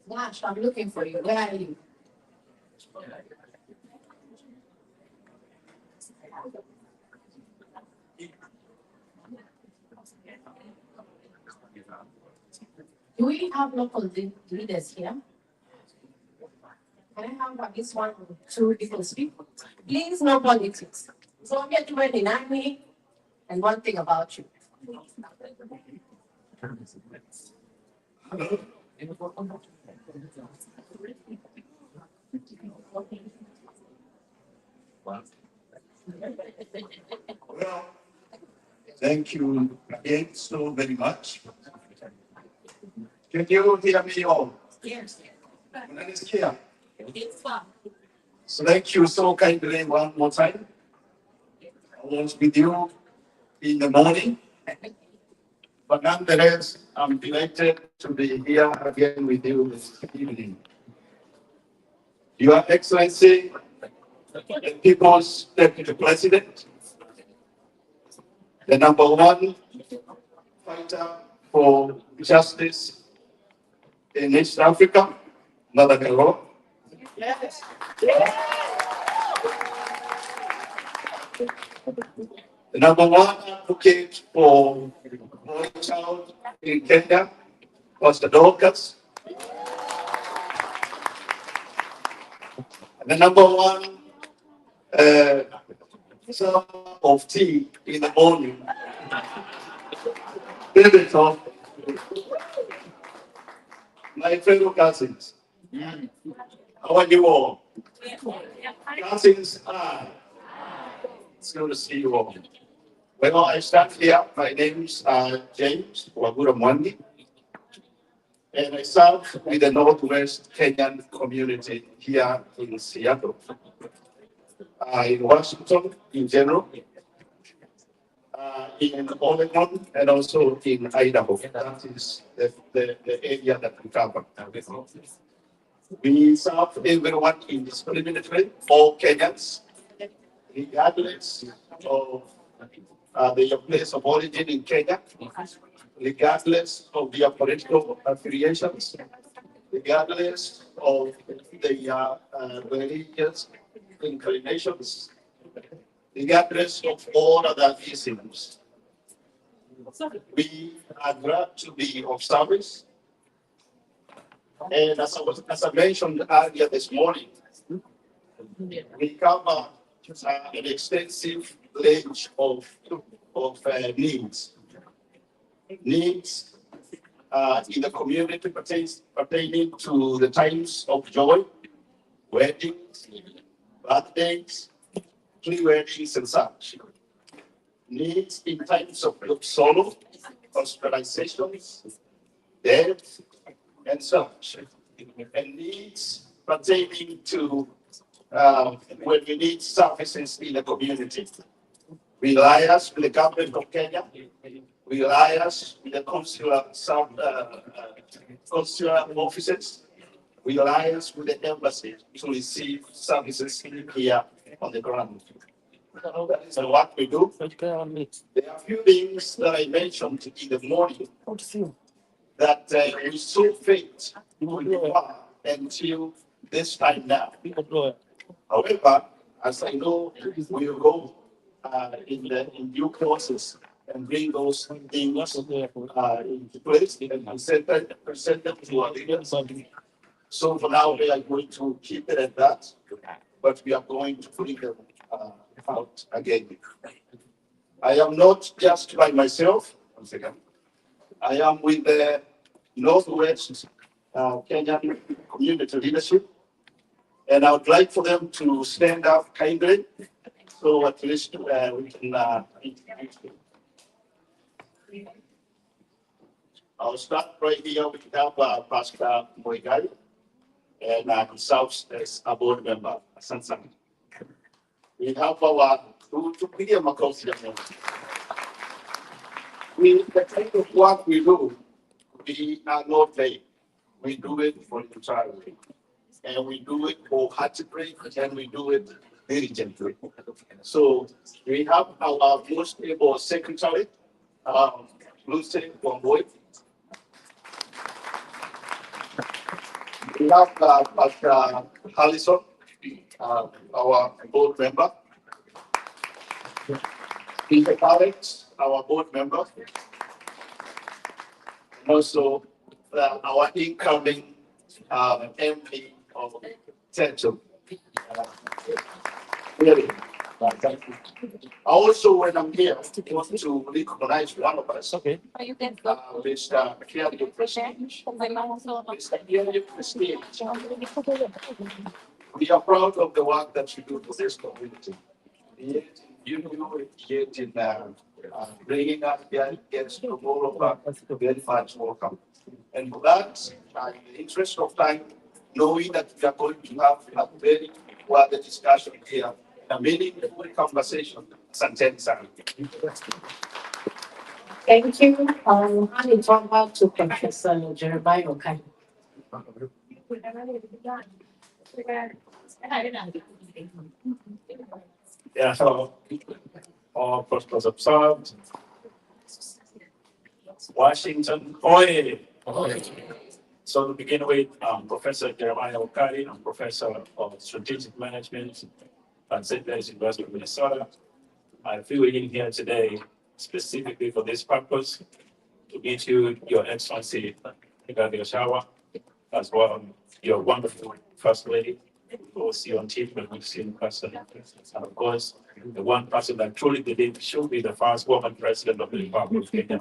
Gosh, I'm looking for you. Where are you? Do we have local leaders here? Can I have at least one or two people speak? Please, no politics. So I'm here to win in army and one thing about you. Well, thank you again so very much. Can you hear me all? Yes. Unanisikia? It's fun. So thank you so kindly one more time. I was with you in the morning, but nonetheless, I'm delighted to be here again with you this evening. Your Excellency, the People's Deputy President, the number one fighter for justice in East Africa, Mother Gachagua. Yes. The number one advocate for boy child in Kenya, Pastor Dorcas. And the number one server of tea in the morning, David Tom. My fellow cousins, how are you all? Cousins, it's good to see you all. Well, I start here. My name is James Wagura Mwangi, and I serve with the Northwest Kenyan community here in Seattle, in Washington in general, in Oregon, and also in Idaho. That is the area that we cover. We serve everyone indiscriminately, all Kenyans, regardless of their place of origin in Kenya, regardless of their political affiliations, regardless of their religious inclinations, regardless of all other isms. We are glad to be of service. And as I mentioned earlier this morning, we cover an extensive range of needs. Needs in the community pertaining to the times of joy, weddings, birthdays, pre-weddings and such. Needs in times of sorrow, hospitalizations, death, and such. And needs pertaining to when we need services in the community. We liaise with the government of Kenya. We liaise with the consular offices. We liaise with the embassy to receive services here on the ground. That is what we do. There are a few things that I mentioned in the morning that we so faith will do until this time now. However, as I know, we will go in due process and bring those things into place and present them to our leaders. So for now, we are going to keep it at that, but we are going to bring them out again. I am not just by myself. One second. I am with the Northwest Kenyan community leadership, and I would like for them to stand up kindly, so at least we can introduce them. I'll start right here. We have Pastor Moigai, and he serves as a board member. We have our the kind of work we do, we are not late. We do it voluntarily. And we do it wholeheartedly, and we do it diligently. So we have our most able secretary, Lucy Wamboy. We have Pastor Harrison, our board member. Peter Alex, our board member. And also our incoming MP of Central. Really. Thank you. Also, when I'm here, I want to recognize one of us. Okay. Mr. Kiari Prestige. Mr. Kiari Prestige. We are proud of the work that you do for this community. Yet, you do it yet in bringing us here against the role of very much welcome. And for that, in the interest of time, knowing that we are going to have a very wide discussion here, a meaningful conversation. Thank you. Hand it over to Professor Jeremiah Okai. Yeah, so all protocols observed. Washington, So to begin with, Professor Jeremiah Okari, I'm Professor of Strategic Management at St. Mary's University of Minnesota. I flew in here today specifically for this purpose, to meet you, Your Excellency, Gachagua, as well your wonderful First Lady, who will see on TV, but we've seen in person. And of course, the one person that truly believed should be the first woman president of the Republic of Kenya.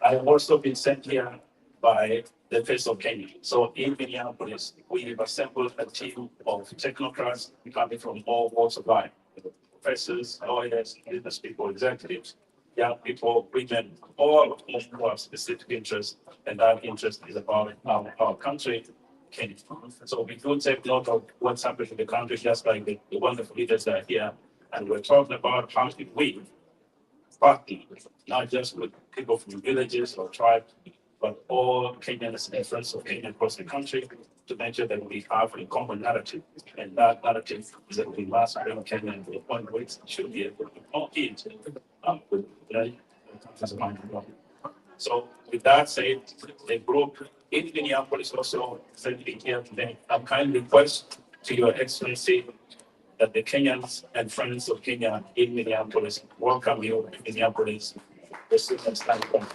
I have also been sent here by the Face of Kenya. So in Minneapolis, we've assembled a team of technocrats coming from all walks of life. Professors, lawyers, business people, executives, young people, women, all of whom who have specific interests, and that interest is about our country, Kenya. So we do take note of what's happening in the country, just like the wonderful leaders that are here, and we're talking about how we partly, not just with people from villages or tribes, but all Kenyans and friends of Kenya across the country, to make sure that we have a common narrative. And that narrative is that we must bring Kenya to the point where it should be able to compete with the countries around the world. So with that said, the group in Minneapolis also sent me here today a kind request to Your Excellency that the Kenyans and friends of Kenya in Minneapolis welcome you in Minneapolis. This is the standpoint.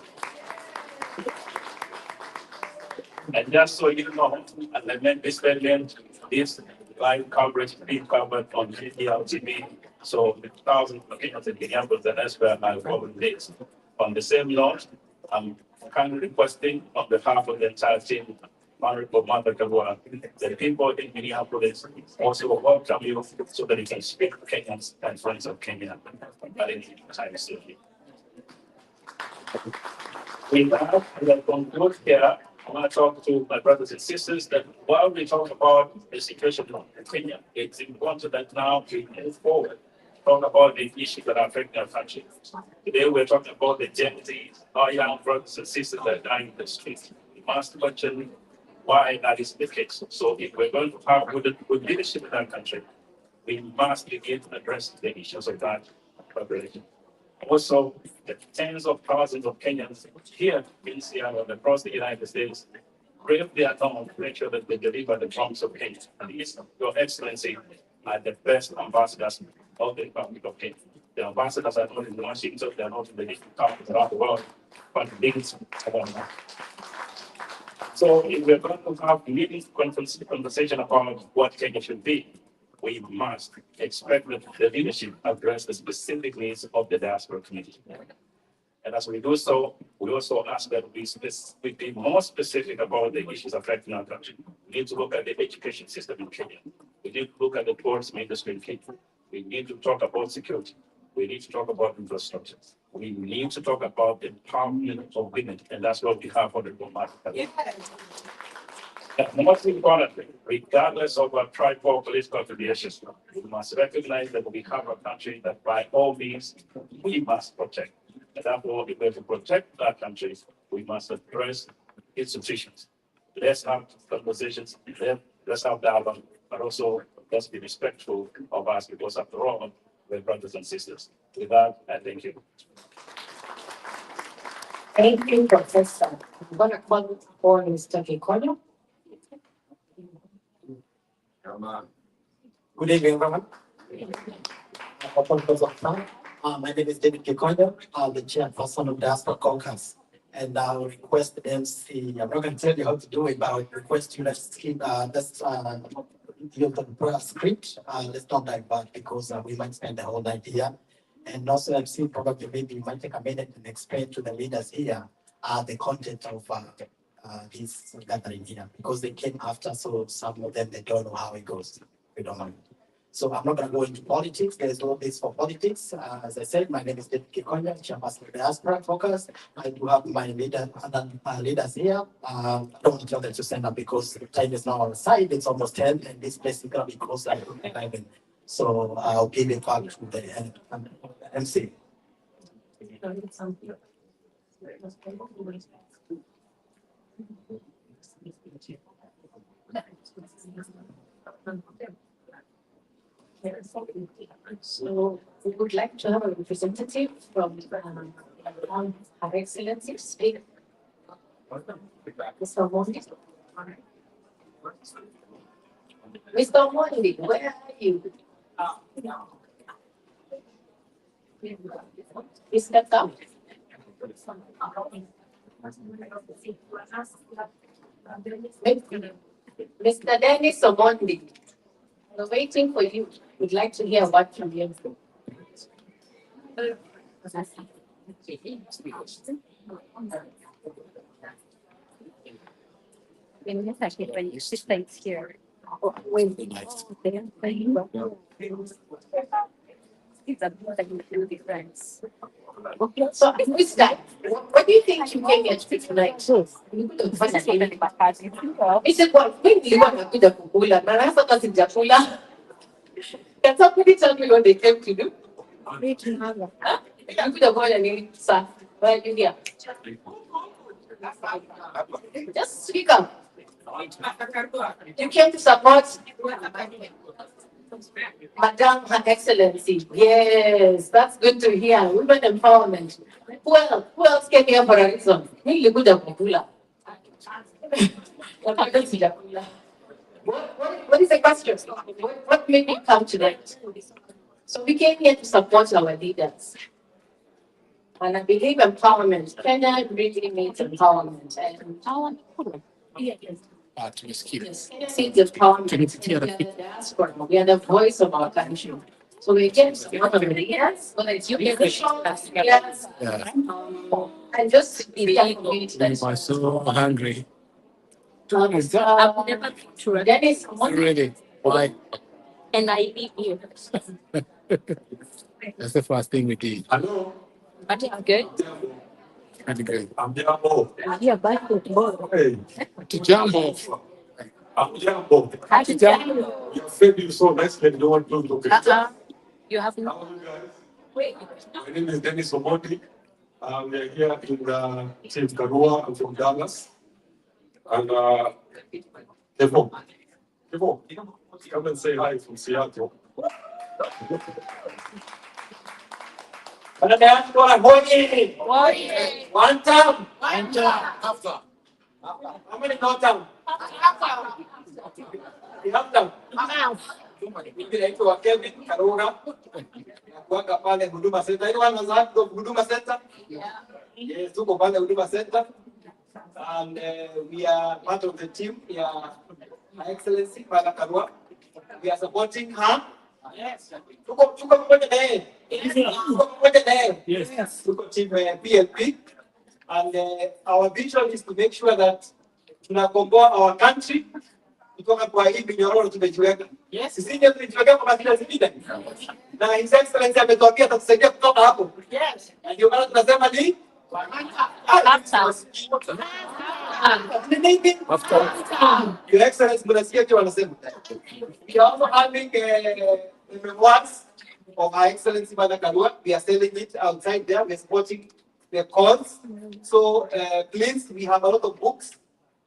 And just so you know, as I meant this earlier, this live coverage being covered on KTL TV. So the thousands of Kenyans and Kenyans and elsewhere are following this. On the same note, I'm kindly requesting on behalf of the entire team, Honorable Martha Gachagua, the people in Minneapolis also welcome you so that you can speak to Kenyans and friends of Kenya at any time soon. With that, I will conclude here. I want to talk to my brothers and sisters that while we talk about the situation in Kenya, it's important that now we move forward, talk about the issues that are affecting our country. Today, we're talking about the Gen Zs, our young brothers and sisters that are dying in the streets. We must question why that is the case. So if we're going to have good leadership in our country, we must begin to address the issues of that population. Also, the tens of thousands of Kenyans here in Seattle and across the United States brave their dawn to make sure that they deliver the promise of Kenya. And these, Your Excellency, are the best ambassadors of the Republic of Kenya. The ambassadors are not in Washington, they are not in the different countries around the world, but the biggest of them. So if we're going to have meaningful conversation about what Kenya should be, we must expect that the leadership address the specific needs of the diaspora community. And as we do so, we also ask that we be more specific about the issues affecting our country. We need to look at the education system in Kenya. We need to look at the tourism industry in Kenya. We need to talk about security. We need to talk about infrastructure. We need to talk about the empowerment of women, and that's what we have for the diplomatic. And most importantly, regardless of our tribal or political affiliations, we must recognize that we have a country that by all means we must protect. And therefore, if we're to protect our country, we must address institutions. Let's have conversations, let's have dialogue, but also let's be respectful of us because after all, we're brothers and sisters. With that, I thank you. Thank you, Professor. I'm going to call for Mr. Kikonyo. Good evening, everyone. My name is David Kikonyo. I'm the chairperson of Diaspora Caucus. And I will request the MC, I'm not going to tell you how to do it, but I would request you let's use the script. Let's not divert because we might spend the whole night here. And also MC probably maybe you might take a minute and explain to the leaders here the content of this gathering here because they came after, so some of them they don't know how it goes. We don't know. So I'm not going to go into politics. There's no place for politics. As I said, my name is David Kikonyo, chairperson of Diaspora Focus. I do have my leaders here. I don't want to tell them to stand up because the time is now on our side. It's almost 10 and this place is going to be closed at 11. So I'll give it back to the MC. So we would like to have a representative from Her Excellency speak. Mr. Mondi. Mr. Mondi, where are you? Mr. Kam. Mr. Dennis Omondi, we're waiting for you. We'd like to hear what from you. Here. So who's that? What do you think you came here to do tonight? Is it what? When do you want to do the kukula? Can somebody tell me what they came to do? Huh? You could have gone and eat, sir. Where are you here? Just speak up. You came to support Madam Her Excellency. Yes, that's good to hear. Women empowerment. Who else came here for a reason? Really good at Kukula. What is the question? What made you come tonight? So we came here to support our leaders. And I believe empowerment. Kenya really needs empowerment. And tumesikia. Seeds of tolerance. We are the diaspora. We are the voice of our country. So we get support of leaders, whether it's your position, leaders, and just the community. I'm so hungry. I've never been to Dennis. Really? Why? And I live here. That's the first thing we did. Hello. But it's good. Really good. I'm Jambo. Yeah, but tomorrow. Hey. Jambo. I'm Jambo. Jambo. You said you so nicely. No one told you. You have How are you guys? My name is Dennis Omondi. We are here in the Chief Karua. I'm from Dallas. And Kevo, come and say hi from Seattle. One time. After. How many time? Mimi naitwa Kevin Karura. Nakuanga pale Huduma Center. Anyone was at Huduma Center? Yes, tuko pale Huduma Center. And we are part of the team. Yeah, Her Excellency Mother Karua. We are supporting her. Yes. Tuko pamoja naye. Tuko pamoja naye. Yes. Tuko team PLP. And our vision is to make sure that tunakomboa our country kutoka kwa hii minyororo tumejiweka. Yes. Sisi ndio tumejiweka kwa mazingira zingine. Na His Excellency ametuambia atatusaidia kutoka hapo. Yes. Na ndio maana tunasema ni Your Excellency, mnasikia kitu wanasema. We are also having the rewards of Her Excellency Mother Karua. We are selling it outside there. We are supporting the cause. So please, we have a lot of books.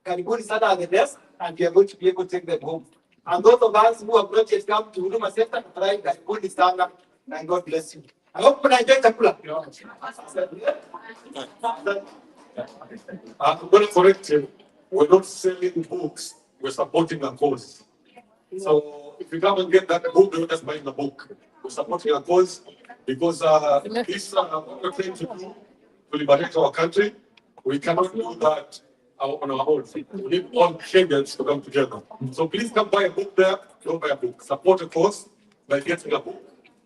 Karibuni sana at the desk, and we are going to be able to take them home. And those of us who have not yet come to Huduma Center, karibuni sana, and God bless you. I hope you enjoy chakula. I'm going to correct you. We're not selling books. We're supporting a cause. So if you come and get that book, you're just buying the book. We're supporting a cause because this what we're trying to do to liberate our country. We cannot do that on our own. We need all Kenyans to come together. So please come buy a book there. Don't buy a book. Support a cause by getting a book.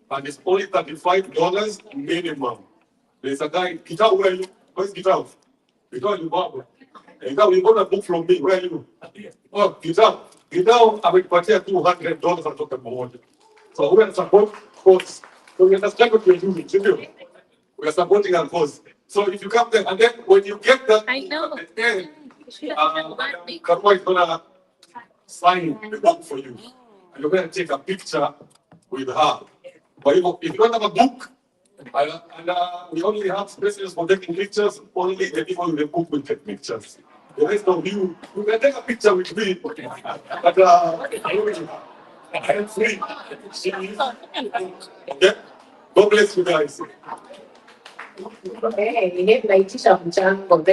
And it's only $35 minimum. There's a guy, Gitao, where are you? Where's Gitao? Gitao, you bought. Gitao, you bought a book from me. Where are you? Oh, Gitao, I will purchase $200 for talking about it. So we are support cause. So we understand what we're doing. We are supporting our cause. So if you come there, and then when you get that, I know. At the end, Karua is gonna sign the book for you, and you're gonna take a picture with her. But if you don't have a book, and we only have spaces for taking pictures, only the people with the book will take pictures. The rest of you can take a picture with me, but I am free. Okay? God bless you guys. Hey, naitisha mchango.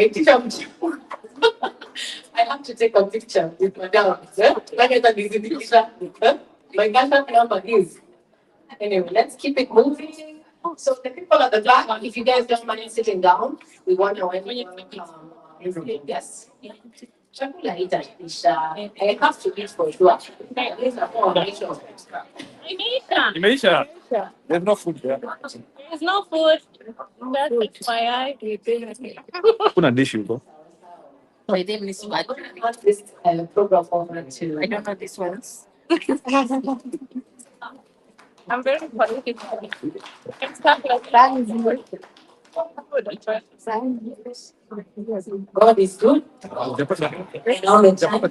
I have to take a picture with madam. My contact number is. Anyway, let's keep it moving. So the people at the back, if you guys don't mind sitting down, we want to yes. Chakula itaisha. I have to eat for sure. Imeisha. There's no food there. There's no food. That's why I Kuna dish huko. My name is I don't want this program over to. I don't know this ones. I'm very political. It's stuff like that. God is good. And all the time.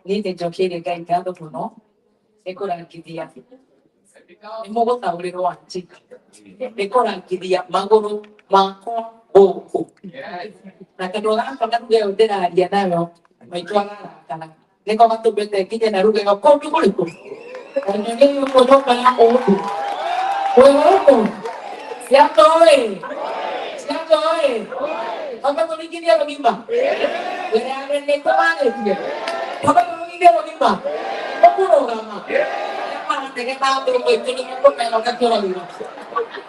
Nite njokire Ngai ngatho muno nikurangithia nimugutauriro wanji nikurangithia maguru makwa guku na kandu gaka na ruga iyo ndiraria nayo maitũ agarakara niko gatũmbĩte nginye na ruga ĩyo kũndũ kũrĩkũ Endelea kutoka hapo huku. Wewe siato oye. Siato oye. Hapa kulikidia logimba. Wewe anende kumane pia. Hapa kulikidia logimba. Kokoro kama. Kama nataka mambo kwa kile kwa wakati wa logimba.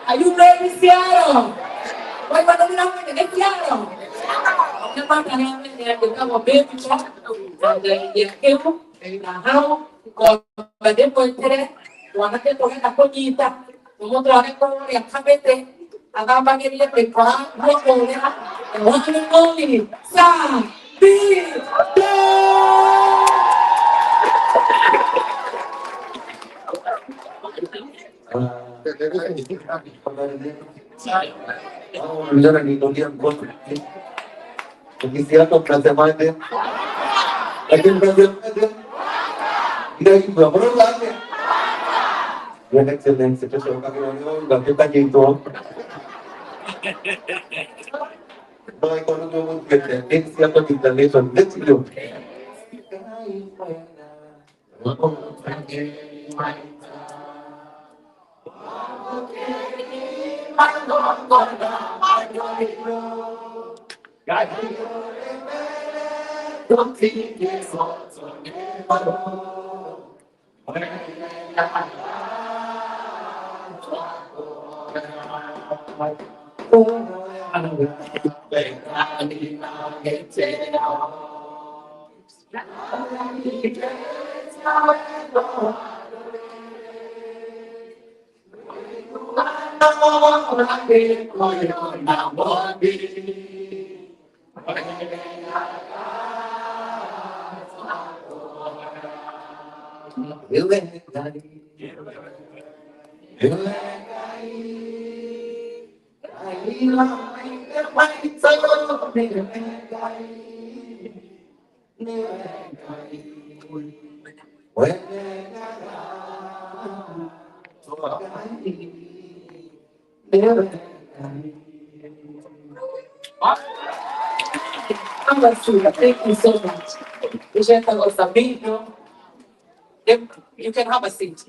Are you ready, Seattle? Wewe bado mnaona Seattle? Kama kanaambia ndio kama baby talk. Ya kemo na hao kwa badepo entere wanake kuenda kujita mmoja wake ya kabete agamba kile pepa hapo ile watu ngoni saa bi Vijana ninulia mkono. Ukisiasa tunasemaje? Lakini tunasemaje? Ndio hivyo, mbona yake? Your Excellency, kesho katika jito. Kwa ikonomi mpya, next yako installation, let's go. Thank you so much. You can have a seat.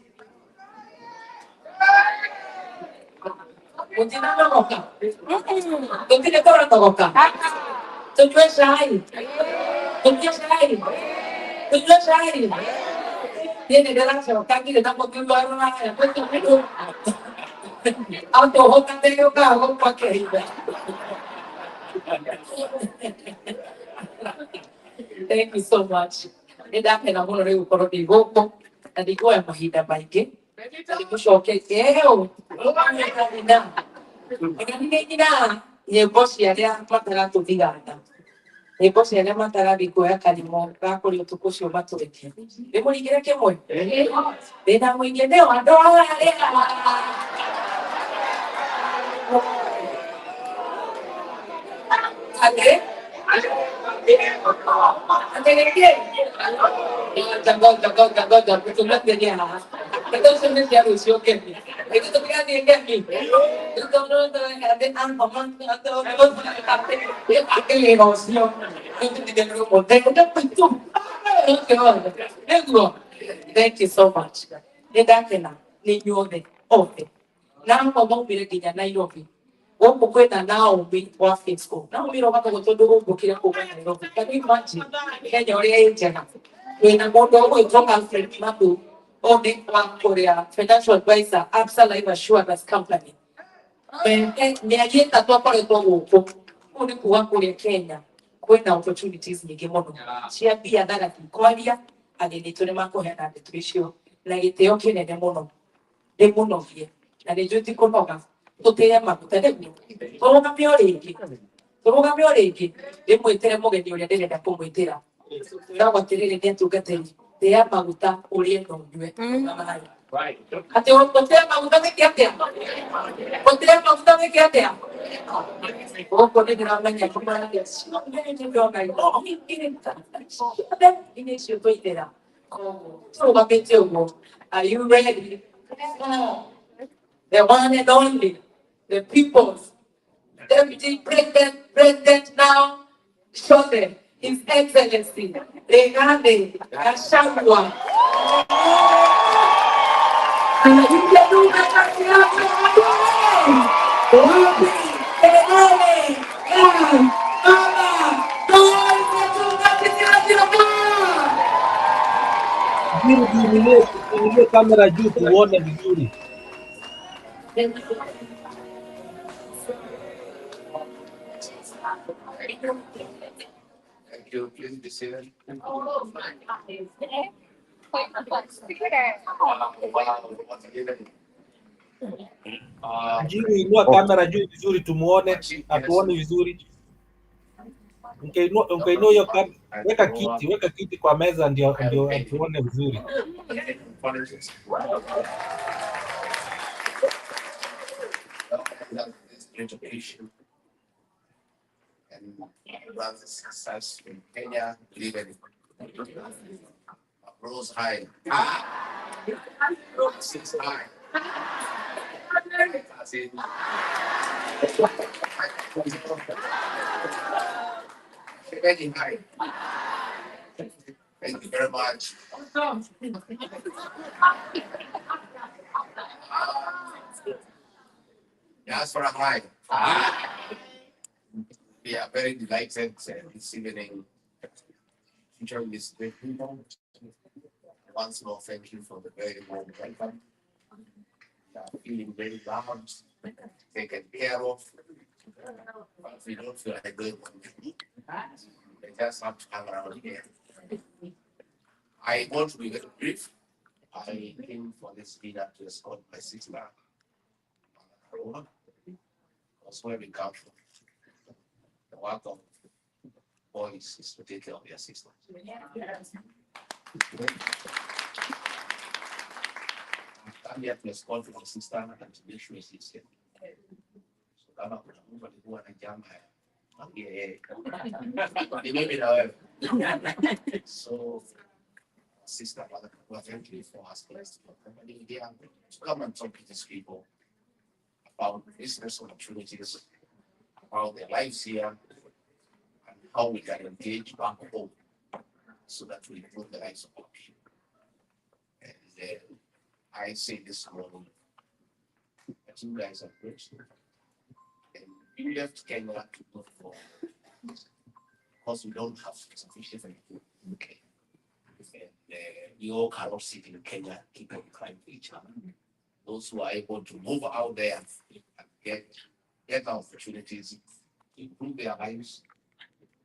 Continua na boca. Continua toda na boca. Continua shy. Continua shy. Continua shy. Tiene gracia, kaki kita mau tidur rumah ya. Auto hokan teo ka, ho pakai. Thank you so much. Eda pena mono reu koro di goko. Tadi ko ya mahida baike. Tadi ko shoke keo. Ina ye bosi ya dia matara tu tigata. Ye bosi ya dia matara biko ya kalimo ka ko lo tuko sio bato eke. Be mo ligera ke mo. Be na mo ngene wa do ale. Jago, betul dia. Kita sudah siap usia ke ni. Itu tu kan dia ke ni. Itu kalau tu ada paman atau dia pakai negosio. Itu dia dulu model kita pintu. Thank you so much. Dia dah kena ni nyode. Okay. Nang ngomong bila kita Nairobi. Opo kwenda nao wa fisco. Nao miro wako gotodo opo kila kwa Nairobi. Can you imagine? Kenya ori ejana. Wena modo opo itonga Alfred Mabu. Ode wa Korea. Financial advisor. Absa Life Assurance Company. Me agenda tu pale kwa opo. Ode kuwa Korea Kenya. Kwenda opportunities nyingi mono. Chia pia dada kikwalia. Agenitore mako hena detuishio. Na giteo kinene mono. De mono vie. Na dejuti konoga. Tutea maguta rĩu tũrũgame o rĩngĩ ndĩmwĩtĩre mũgeni ũrĩa ndĩrenda kũmwĩtĩra ndagwo atĩrĩrĩ nĩ atungatĩri tĩa maguta ũrĩe na ũnyue atĩ gũtĩa maguta gĩkĩ atĩa gũtĩa maguta gĩkĩ atĩa gũkũ nĩ ndĩramenya inĩ icio twaithĩra tũrũgamĩte ũguo. Are you ready? The one and only, the people's deputy president now, chosen, His Excellency, Gachagua. Tuinue kamera juu tuone vizuri. Thank you. Please be seated. Jiri, inua kamera juu vizuri tumuone, atuone vizuri. Ukainua hiyo kamera, weka kiti kwa meza ndio tuone vizuri. Education and runs success in Kenya, living rose high. Six high. That's it. Very high. Thank you very much. Diaspora high. We are very delighted this evening to join this great people. Once more, thank you for the very warm welcome. Feeling very loved, taken care of. But we don't feel like going on. We just have to come around here. I want to be very brief. I came for this leader to escort my sister, Aroma. That's where we come from. The work of boys is to take care of their sisters. I'm here to escort my sister and to make sure she's here. So kama kuna mtu alikuwa na jama mwambie yeye. Ni mimi na wewe. So sister, thank you for asking us to accompany here to come and talk to these people about business opportunities, about their lives here, and how we can engage back home so that we improve the lives of our people. And I say this morning that you guys are great. And we left Kenya to look for, because we don't have sufficient food in Kenya. And we all cannot sit in Kenya, keep on crying for each other. Those who are able to move out there and get opportunities, improve their lives,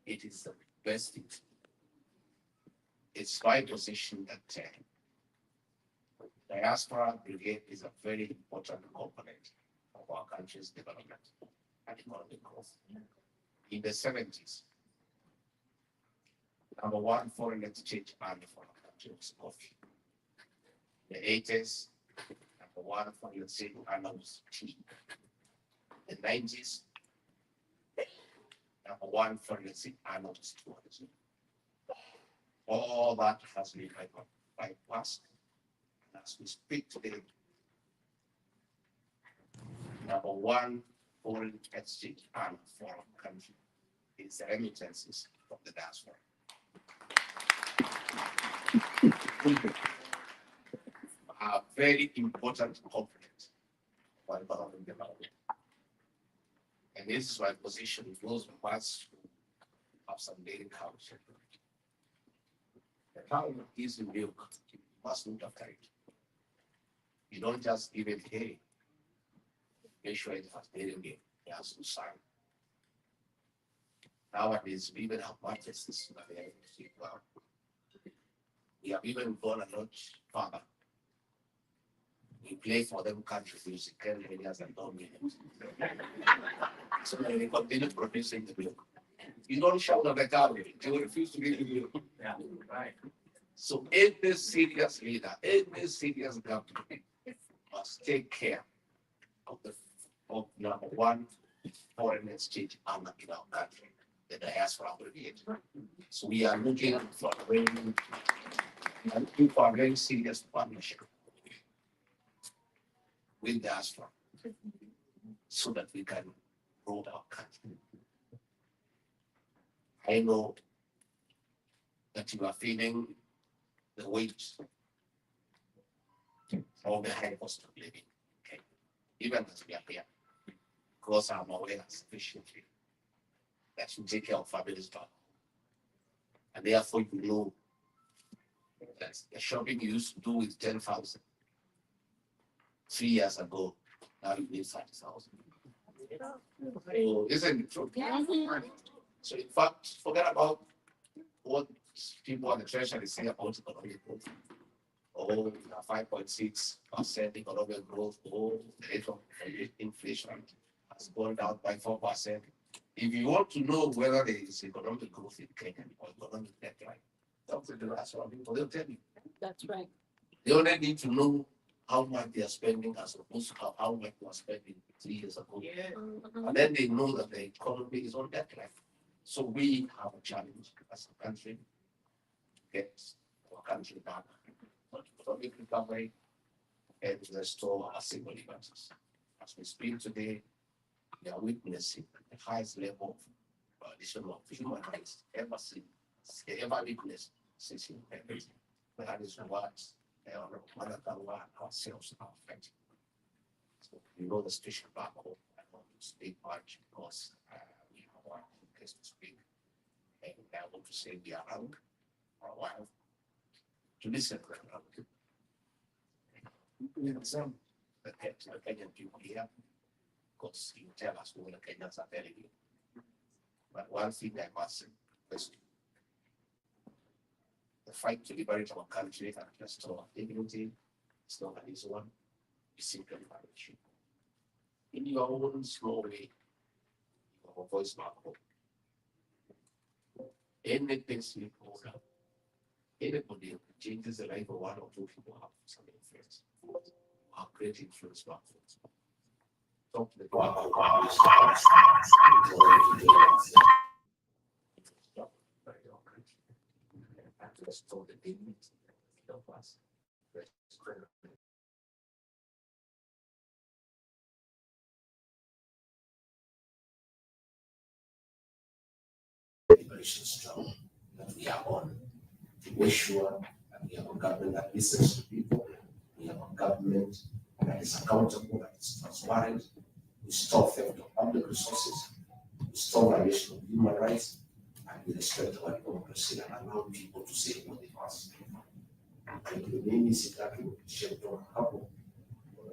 it is the best thing. It's my position that diaspora brigade is a very important component of our country's development and economic growth. In the 70s, number one foreign exchange earner for our country was coffee. In the 80s, number one foreign exchange earner was tea. In the 90s, number one foreign exchange earner was tourism. All that has been bypassed. As we speak today, number one foreign exchange earner for our country is the remittances from the diaspora. A very important component for economic development. And this is my position. Those of us who have some dairy cows. The cow gives you milk, you must look after it. You don't just give it hay. Make sure it has dairy milk. It has to sign. Nowadays, we even have markets that they are able to see well. We have even gone a lot further. We play for them country music areas and dominant. So they continue producing the milk. You don't shout at the cow, they will refuse to give you milk. Yeah, right. So every serious leader, every serious government must take care of number one foreign exchange earner in our country, the diaspora brigade. So we are looking for a very serious partnership with diaspora so that we can grow our country. I know that you are feeling the weight or the high cost of living. Okay, even as we are here, because I'm aware sufficiently that you take care of families, and therefore you know that the shopping you used to do with 10,000 3 years ago, now you need 30,000. So isn't it true? So in fact, forget about what people on the treasury say about economic growth. Oh, we have 5.6% economic growth. Oh, the rate of inflation has gone down by 4%. If you want to know whether there is economic growth in Kenya or economic decline, talk to the restaurant people, they'll tell you. That's right. They only need to know how much they are spending as opposed to how much they were spending 3 years ago. Yeah. And then they know that the economy is on decline. So we have a challenge as a country to get our country back on economic recovery and restore our civil liberties. As we speak today, we are witnessing the highest level of violation of human rights ever seen, ever witnessed since independence. That is what Gachagua ourselves are affected. So we know the situation back home. I want to speak much because we have one case to speak. And I want to say we are around for a while to listen to them. We examine the Kenyan people here because you tell us what the Kenyans are telling you. But one thing I must say is the fight to liberate our country and restore our dignity is not an easy one. It's simply liberation. In your own small way, your voice back home. Anything simple, anybody who changes the life of one or two people have some influence. Have great influence back home. Talk to the and to restore the dignity of us. Liberation struggle that we are on to make sure that we have a government that listens to people, we have a government that is accountable, that is transparent, we stop theft of public resources, we stop violation of human rights, and we respect our democracy and allow people to say what they must. And mimi sitaki kutisha kutoka hapo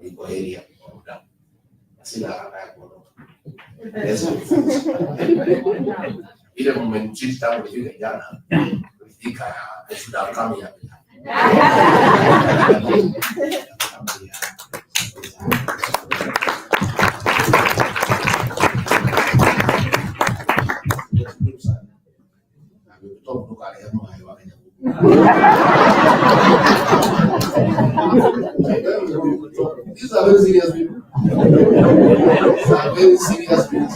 iko area kwa muda. Sina haraka ya kuondoka. Ile mmenitreat tangu nifike jana, nilifika I should have come here. These are very serious people. These are very serious people.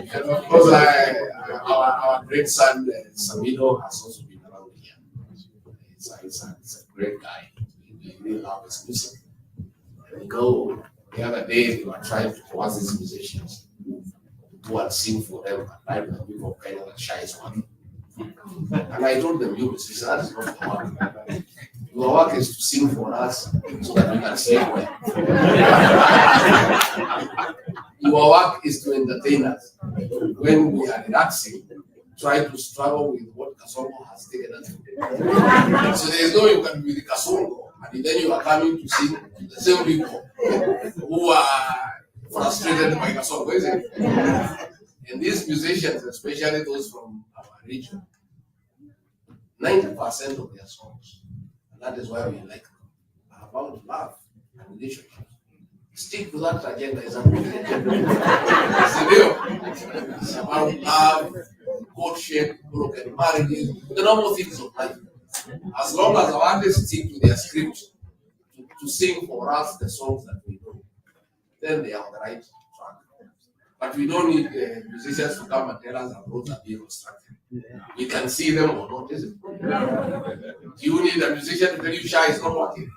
And of course, our great son, Samino, has also been around here. It's a great guy. We really love his music. We go the other day, we were trying to force these musicians to go and sing for them. And I people kind of shy one. And I told them, you musicians, that is not your work. Your work is to sing for us so that we can sing well. Your work is to entertain us. When we are relaxing, try to struggle with what Kasongo has taken us to. So there is no you can be the Kasongo, and then you are coming to sing to the same people who are frustrated by Kasongo, isn't it? And these musicians, especially those from our region, 90% of their songs, and that is why we like them, are about love and relationship. Stick to that agenda, is a good agenda. It's about love, courtship, broken marriages, the normal things of life. As long as our artists stick to their script to sing for us the songs that we know, then they are on the right track. But we don't need musicians to come and tell us that roads are being constructed. We can see them or not, is it? You need a musician to tell you Shah is not working.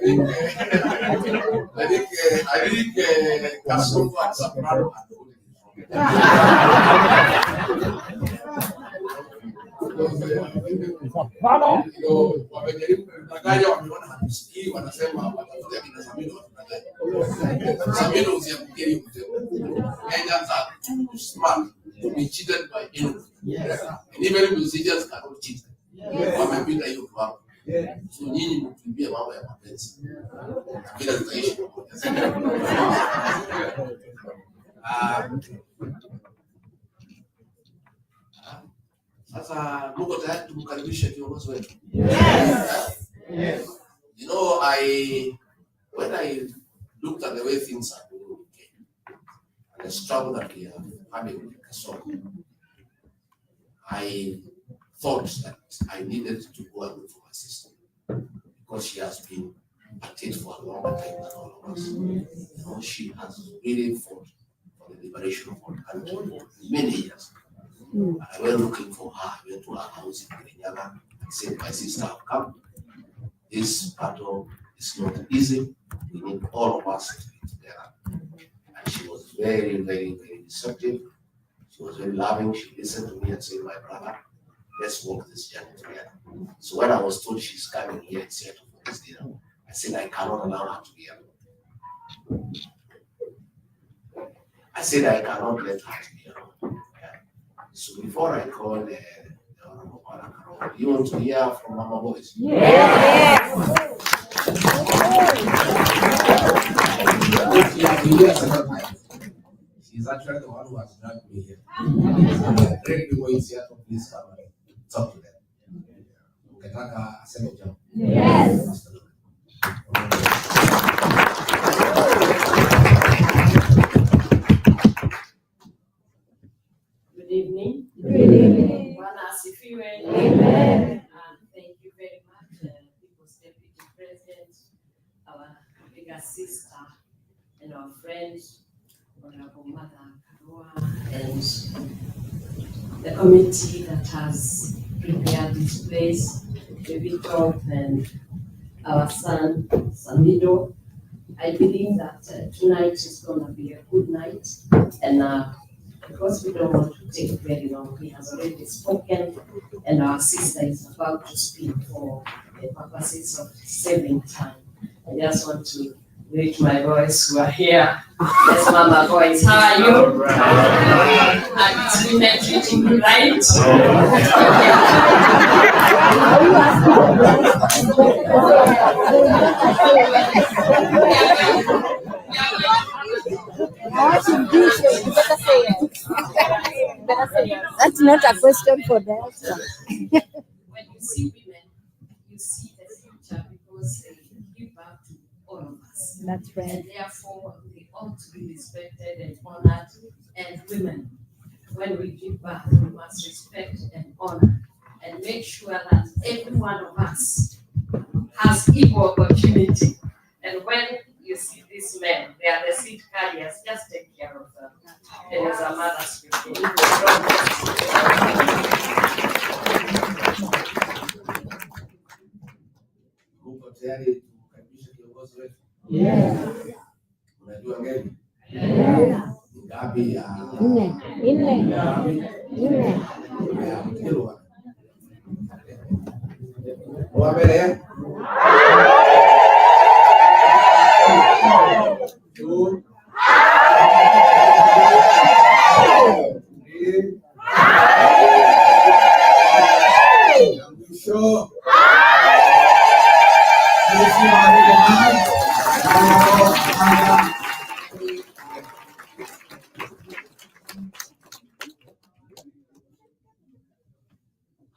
think Kasongo and Soprano are wamejaribu kudanganya, wameona hatusikii, wanasema watafuta kina Samino Samino usiakutie hiyo mtego. Kenyans are too smart to be cheated by anyone. And even musicians cannot cheat. Wamepita hiyo kwa. So nyinyi mkimbia mambo ya mapenzi. Bila tutaishi pamoja. Sasa Mungu tayari tumkaribishe kiongozi wetu. Yes. You know, when I looked at the way things are going in Kenya and the struggle that we are having with Kasongo, I thought that I needed to go and look for my sister because she has been at it for a longer time than all of us. You know, she has really fought for the liberation of our country for many years. I went looking for her. I went to her house in Kirinyaga. I said, my sister, have come. This battle is not easy. We need all of us to be together. And she was very, very, very receptive. She was very loving. She listened to me and said, my brother, let's walk this journey together. So when I was told she's coming here in Seattle for this dinner, I said, I cannot allow her to be alone. I said, I cannot let her to be alone. So before I call the Honorable Madam, you want to hear from Mama Boys? Yes. She's actually the one who has dragged me here. Great people in Seattle, please come and talk to them. Ukitaka aseme jambo. Yes. Good evening. Good evening. Amen. And thank you very much, People's Deputy President, our bigger sister, and our friend, Honorable Mother Karua, and the committee that has prepared this place, Victor and our son, Samido. I believe that tonight is going to be a good night, and because we don't want to take very long, he has already spoken, and our sister is about to speak for the purposes of saving time. I just want to greet my boys who are here. Yes, Mama boys, how are you? And women treating me right? That's not a question for that. When you see women, you see the future because they give back to all of us. That's right. And therefore, they ought to be respected and honored. And women, when we give back, we must respect and honor and make sure that every one of us has equal opportunity. And when you see these men, they are the seed carriers, just take care of them. It is a mother's spirit. Mungu tayari kukaribisha kiongozi wetu. Yes. Unajua ngeni? Yes. Ngapi ya? Nne. Haya, mkilo. Wa mbele. Two. Three. Mwisho.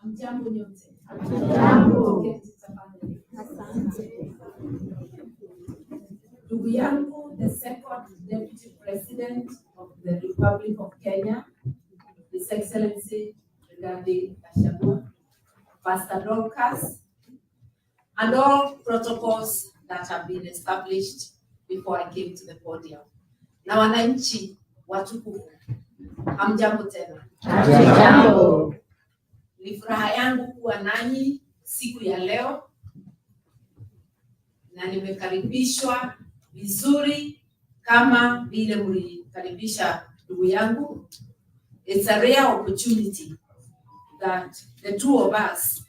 Hamjambo nyote. Ndugu yangu, the second Deputy President of the Republic of Kenya, His Excellency Rigathi Gachagua, Pastor Dorcas, and all protocols that have been established before I came to the podium. Na wananchi watukufu, hamjambo tena. Hamjambo. Ni furaha yangu kuwa nanyi siku ya leo, na nimekaribishwa vizuri kama vile mlikaribisha ndugu yangu. It's a rare opportunity that the two of us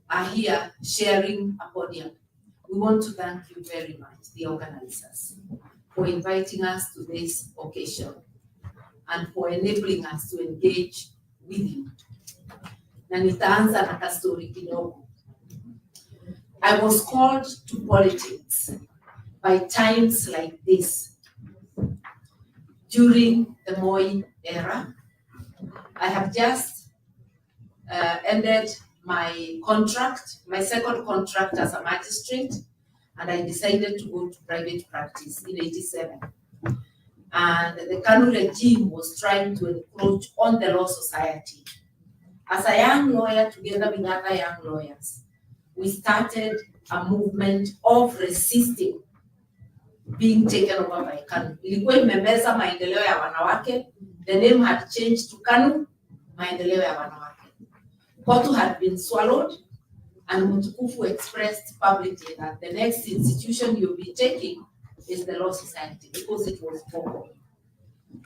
are here sharing a podium. We want to thank you very much, the organizers, for inviting us to this occasion and for enabling us to engage with you. Na nitaanza na kastori kidogo. I was called to politics by times like this. During the Moi era, I have just ended my contract, my second contract as a magistrate, and I decided to go to private practice in '87. And the Kanu regime was trying to encroach on the law society. As a young lawyer, together with other young lawyers, we started a movement of resisting being taken over by Kanu. Ilikuwa imemeza maendeleo ya wanawake. The name had changed to Kanu, maendeleo ya wanawake. Kotu had been swallowed, and Mutukufu expressed publicly that the next institution you'll be taking is the law society, because it was Boko.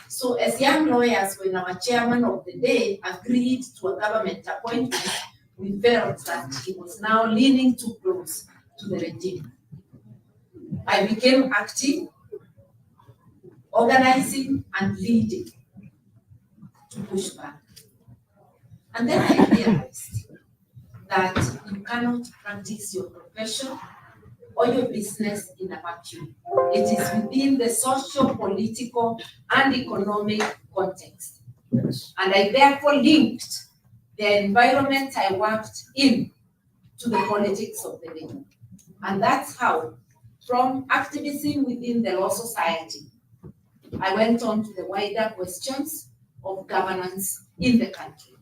So as young lawyers, when our chairman of the day agreed to a government appointment, we felt that he was now leaning too close to the regime. I became active, organizing and leading to push back. And then I realized that you cannot practice your profession or your business in a vacuum. It is within the social, political, and economic context. And I therefore linked the environment I worked in to the politics of the day. And that's how, from activism within the law society, I went on to the wider questions of governance in the country.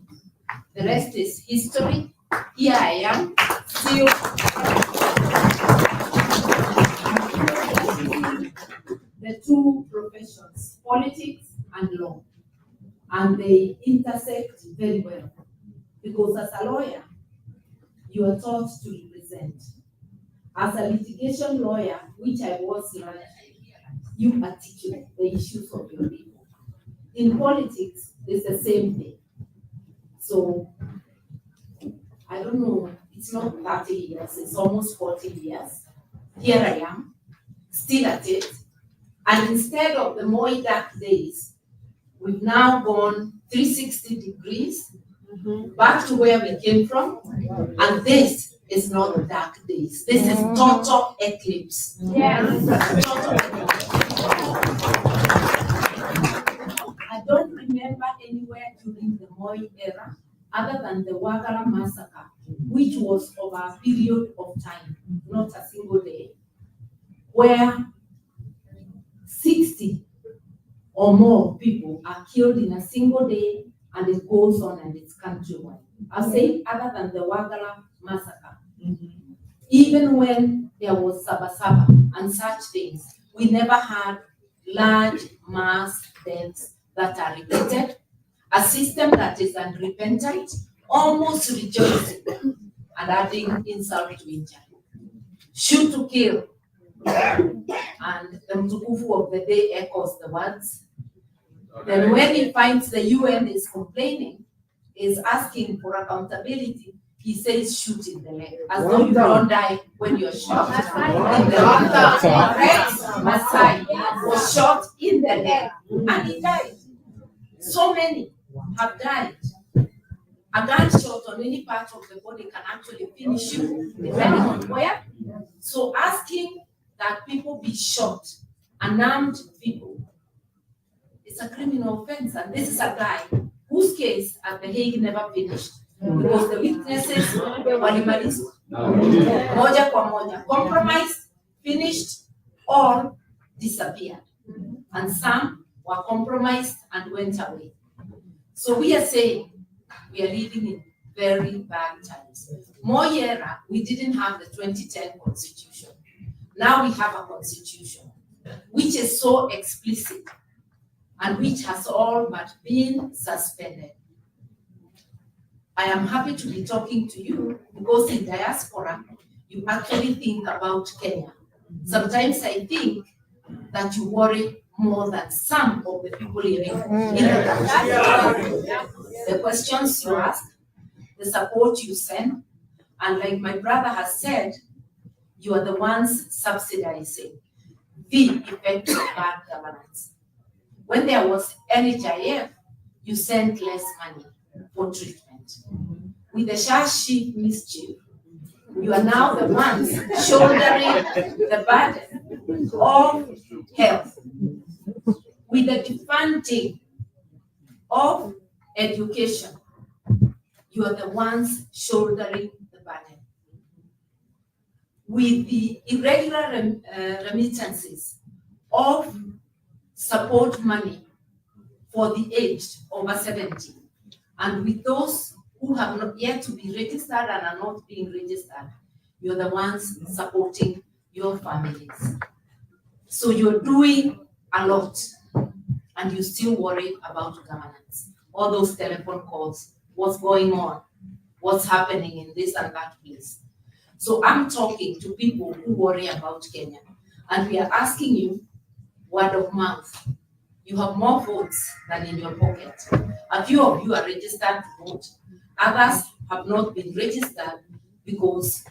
The rest is history. Here I am, still the two professions, politics and law, and they intersect very well, because as a lawyer, you are taught to represent. As a litigation lawyer, which I was, you articulate the issues of your people. In politics, it's the same thing. So, I don't know, it's not 30 years, it's almost 40 years. Here I am, still at it. And instead of the Moi dark days, we've now gone 360 degrees back to where we came from. And this is not dark days. This is total eclipse. Yes. Total eclipse. I don't remember anywhere during the Moi era other than the Wagala massacre, which was over a period of time, not a single day, where 60 or more people are killed in a single day, and it goes on and it's countrywide. I say other than the Wagala massacre. Even when there was Sabasaba and such things, we never had large mass deaths that are repeated. A system that is unrepentant, almost rejoicing and adding insult to injury. Shoot to kill. And the Mtukufu of the day echoes the words. Then when he finds the UN is complaining, is asking for accountability, he says shoot in the leg. As though you don't die when you're shot in the leg. Rex Masai was shot in the leg and he died. So many have died. A gunshot on any part of the body can actually finish you, depending on where. So asking that people be shot, unarmed people, it's a criminal offense. And this is a guy whose case at The Hague never finished, because the witnesses walimalizwa moja kwa moja, compromised, finished, or disappeared. And some were compromised and went away. So we are saying we are living in very bad times. Moi era, we didn't have the 2010 constitution. Now we have a constitution which is so explicit and which has all but been suspended. I am happy to be talking to you because in Diaspora, you actually think about Kenya. Sometimes I think that you worry more than some of the people living in the country. The questions you ask, the support you send, and like my brother has said, you are the ones subsidizing the effect of bad governance. When there was NHIF, you sent less money for treatment. With the Shashi mischief, you are now the ones shouldering the burden of health. With the defunding of education, you are the ones shouldering the burden. With the irregular remittances of support money for the aged over 70, and with those who have not yet to be registered and are not being registered, you're the ones supporting your families. So you're doing a lot, and you still worry about governance. All those telephone calls, what's going on, what's happening in this and that place. So I'm talking to people who worry about Kenya, and we are asking you, word of mouth. You have more votes than in your pocket. A few of you are registered to vote. Others have not been registered because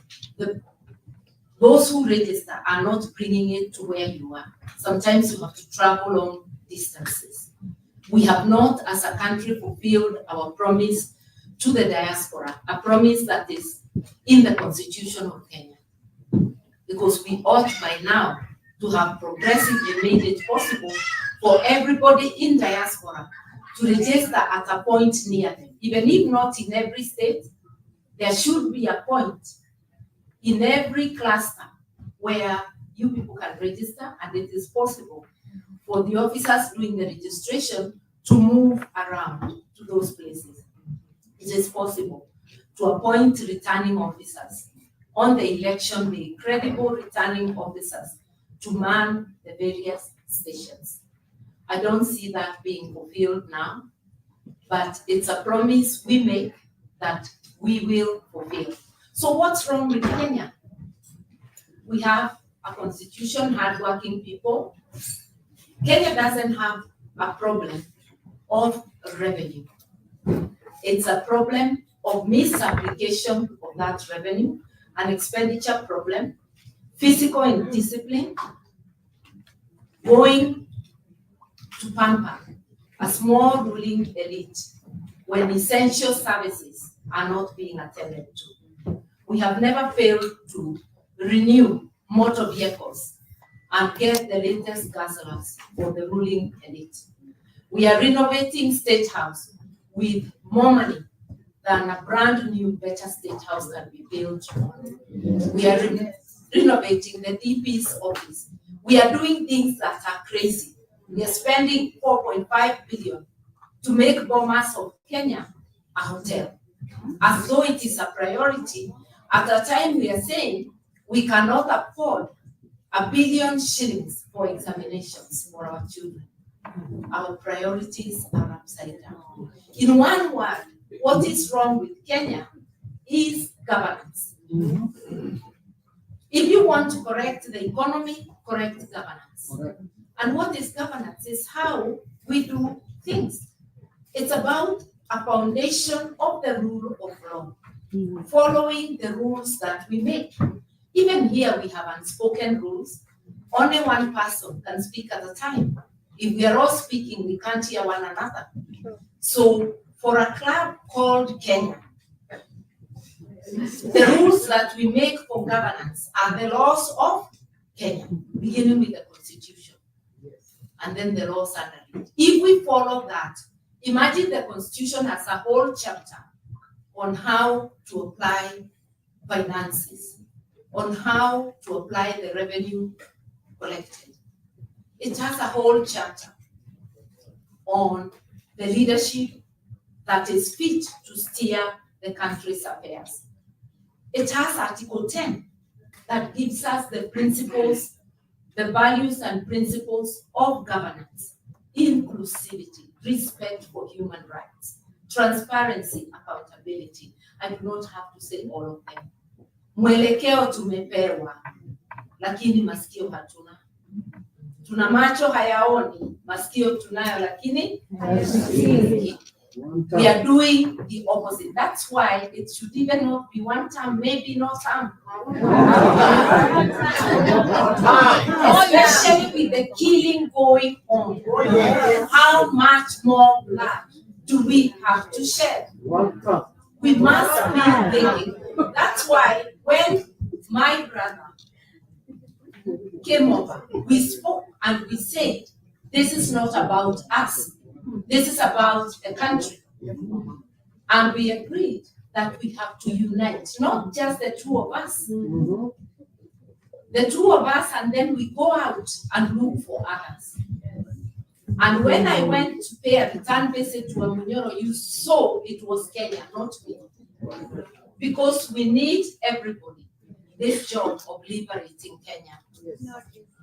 those who register are not bringing it to where you are. Sometimes you have to travel long distances. We have not, as a country, fulfilled our promise to the diaspora, a promise that is in the Constitution of Kenya. Because we ought by now to have progressively made it possible for everybody in diaspora to register at a point near them. Even if not in every state, there should be a point in every cluster where you people can register, and it is possible for the officers doing the registration to move around to those places. It is possible to appoint returning officers on the election day, credible returning officers to man the various stations. I don't see that being fulfilled now, but it's a promise we make that we will fulfill. So what's wrong with Kenya? We have a constitution, hardworking people. Kenya doesn't have a problem of revenue. It's a problem of misapplication of that revenue, an expenditure problem, physical indiscipline, going to pamper a small ruling elite when essential services are not being attended to. We have never failed to renew motor vehicles and get the latest gasolines for the ruling elite. We are renovating State House with more money than a brand new, better State House can be built. We are renovating the DP's office. We are doing things that are crazy. We are spending 4.5 billion to make Bomas of Kenya a hotel, as though it is a priority. At the time we are saying we cannot afford 1 billion shillings for examinations for our children. Our priorities are upside down. In one word, what is wrong with Kenya is governance. If you want to correct the economy, correct governance. And what is governance is how we do things. It's about a foundation of the rule of law, following the rules that we make. Even here we have unspoken rules. Only one person can speak at a time. If we are all speaking, we can't hear one another. So for a club called Kenya, the rules that we make for governance are the laws of Kenya, beginning with the Constitution, and then the laws under it. If we follow that, imagine the Constitution has a whole chapter on how to apply finances, on how to apply the revenue collected. It has a whole chapter on the leadership that is fit to steer the country's affairs. It has Article 10 that gives us the principles, the values and principles of governance, inclusivity, respect for human rights, transparency, accountability. I do not have to say all of them. mwelekeo tumepewa, lakini masikio hatuna. Tuna macho hayaoni, masikio tunayo, lakini hayasikii. We are doing the opposite. That's why it should even not be one term, maybe not term. Especially with the killing going on. How much more blood do we have to shed? We must be thinking. That's why when my brother came over, we spoke and we said, this is not about us. This is about the country. And we agreed that we have to unite, not just the two of us. The two of us, and then we go out and look for others. And when I went to pay a return visit to Amunyoro, you saw it was Kenya, not me. Because we need everybody. This job of liberating Kenya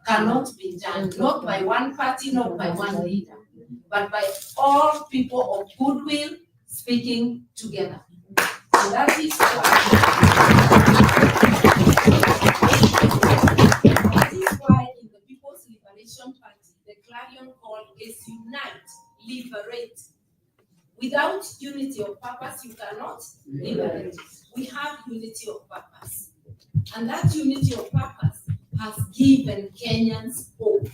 cannot be done, not by one party, not by one leader, but by all people of goodwill speaking together. And that is why in the People's Liberation Party, the clarion call is unite, liberate. Without unity of purpose, you cannot liberate. We have unity of purpose. And that unity of purpose has given Kenyans hope.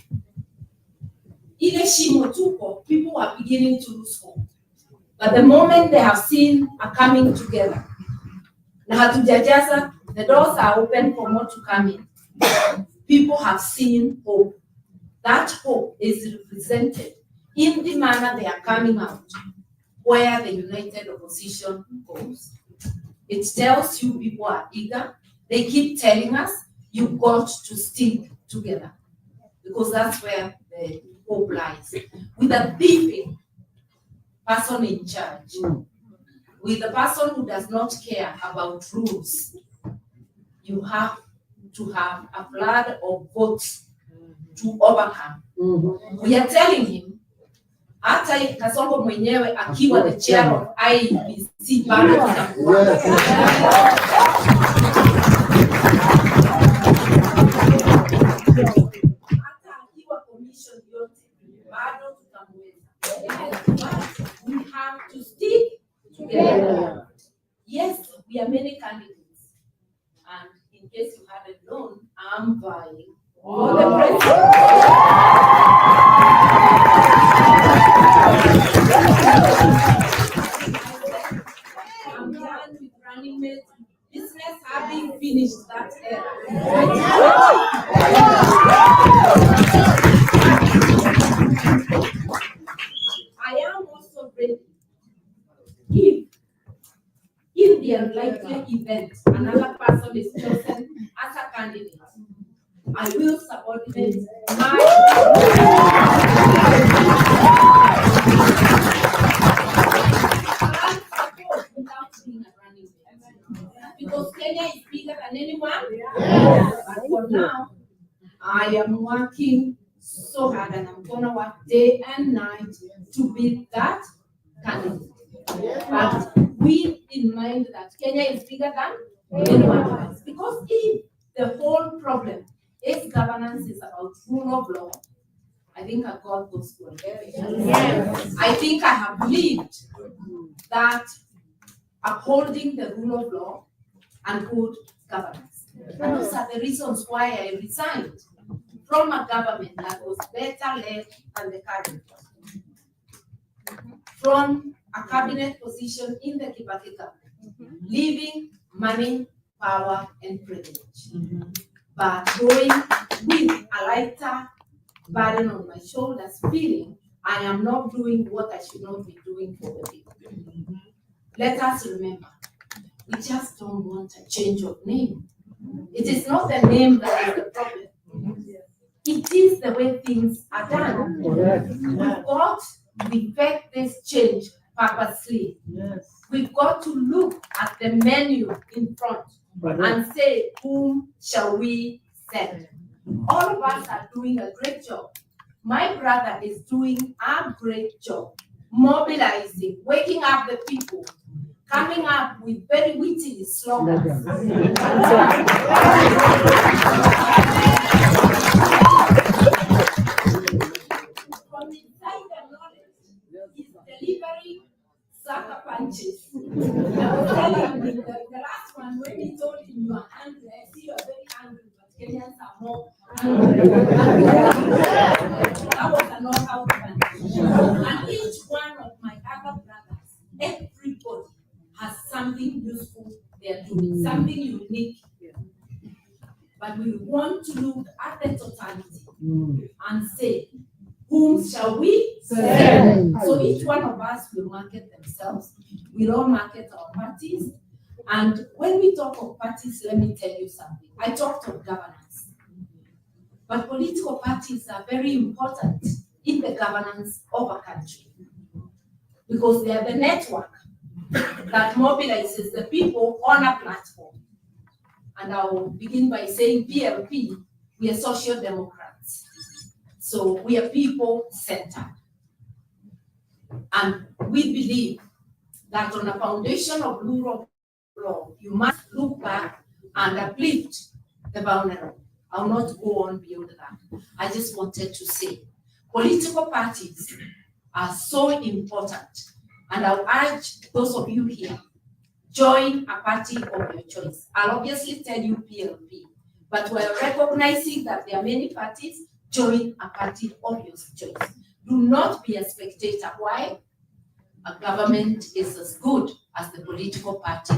Ile shimo tuko, people are beginning to lose hope. But the moment they have seen a coming together, na hatujajaza, the doors are open for more to come in. People have seen hope. That hope is represented in the manner they are coming out, where the united opposition goes. It tells you people are eager. They keep telling us, you've got to stick together. Because that's where the hope lies. With a thieving person in charge, with a person who does not care about rules, you have to have a flood of votes to overcome. We are telling him, hata Kasongo mwenyewe akiwa the chair of IEBC bado tutakuwa. Hata akiwa commission yote bado tutamweza. We have to stick together. Yes, we are many candidates. And in case you hadn't known, I'm vying for the president. I'm done with running mates. Business having finished that era. I am also ready. If in the unlikely event another person is chosen as a candidate, I will subordinate my support without being a running mate. Because Kenya is bigger than anyone. But for now, I am working so hard and I'm gonna work day and night to be that candidate. But with in mind that Kenya is bigger than anyone else. Because if the whole problem is governance is about rule of law, I think I got those words. Yes. I think I have believed that upholding the rule of law and good governance. And those are the reasons why I resigned from a government that was better led than the current one. From a cabinet position in the Kibaki government, leaving money, power, and privilege. But going with a lighter burden on my shoulders, feeling I am not doing what I should not be doing for the people. Let us remember, we just don't want a change of name. It is not the name that is the problem. It is the way things are done. We've got to effect this change purposely. We've got to look at the menu in front and say, whom shall we send? All of us are doing a great job. My brother is doing a great job, mobilizing, waking up the people, coming up with very witty slogans. From inside the knowledge, he's delivering sucker punches. I was telling you the last one when he told him you are angry. I see you are very angry, but Kenyans are more angry. That was a knockout punch. And each one of my other brothers, everybody has something useful they are doing, something unique. But we want to look at the totality and say, whom shall we serve? So each one of us will market themselves. We'll all market our parties. And when we talk of parties, let me tell you something. I talked of governance. But political parties are very important in the governance of a country because they are the network that mobilizes the people on a platform. And I'll begin by saying PLP, we are social democrats. So we are people-centered. And we believe that on a foundation of rule of law, you must look back and uplift the vulnerable. I'll not go on beyond that. I just wanted to say, political parties are so important. And I'll urge those of you here, join a party of your choice. I'll obviously tell you PLP, but we're recognizing that there are many parties. Join a party of your choice. Do not be a spectator. Why? A government is as good as the political party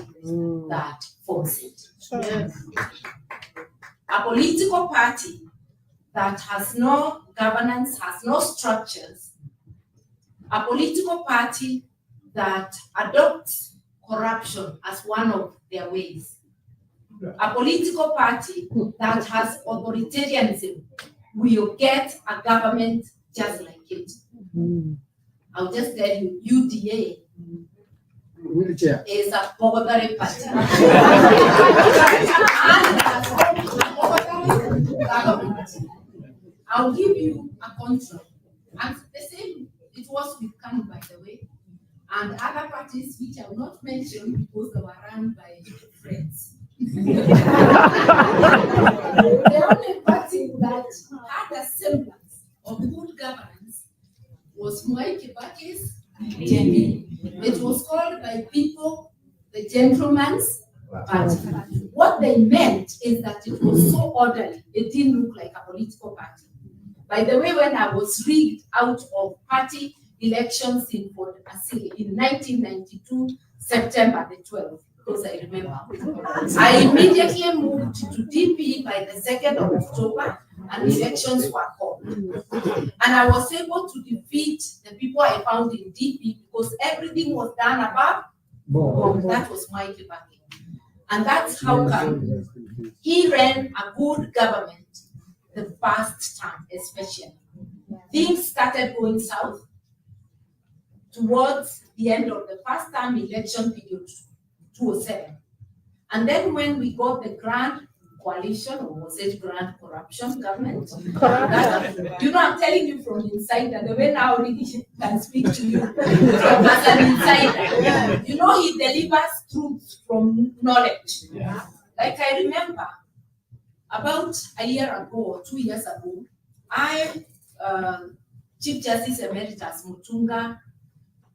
that forms it. Yes. A political party that has no governance, has no structures, a political party that adopts corruption as one of their ways, a political party that has authoritarianism will get a government just like it. I'll just tell you, UDA is a poverty party. I'll give you a contract. And the same, it was with KANU, by the way, and other parties which I will not mention because they were run by friends. The only party that had a semblance of good governance was Mwai Kibaki's JP. It was called by people the gentleman's party. What they meant is that it was so orderly, it didn't look like a political party. By the way, when I was rigged out of party elections in Port Asili in 1992, September the 12th, because I remember, I immediately moved to DP by the 2nd of October, and elections were called. And I was able to defeat the people I found in DP because everything was done above. That was my Kibaki. And that's how come he ran a good government the first time, especially. Things started going south towards the end of the first time election period, 2007. And then when we got the grand coalition, or was it grand corruption government? You know, I'm telling you from insider, the way now really can speak to you as an insider. You know, he delivers truth from knowledge. Like I remember, about a year ago or 2 years ago, Chief Justice Emeritus Mutunga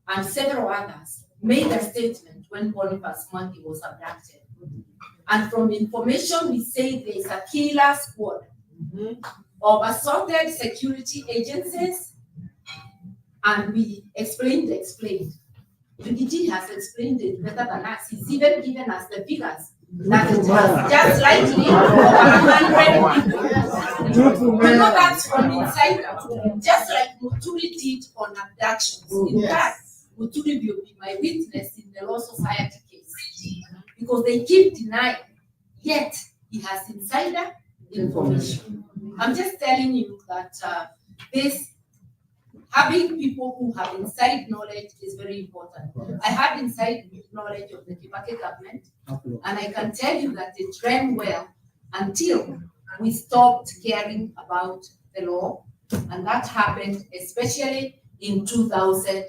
and several others made a statement when Boniface Mwangi was abducted. And from information we say there is a killer squad of assorted security agencies, and we explained. Rigiji has explained it better than us. He's even given us the figures that it was just slightly over 100 people. You know, that's from insider, just like Muturi did on abductions. In fact, Muturi will be my witness in the Law Society case because they keep denying, yet he has insider information. I'm just telling you that this having people who have inside knowledge is very important. I have inside knowledge of the Kibaki government, and I can tell you that it ran well until we stopped caring about the law, and that happened especially in 2000,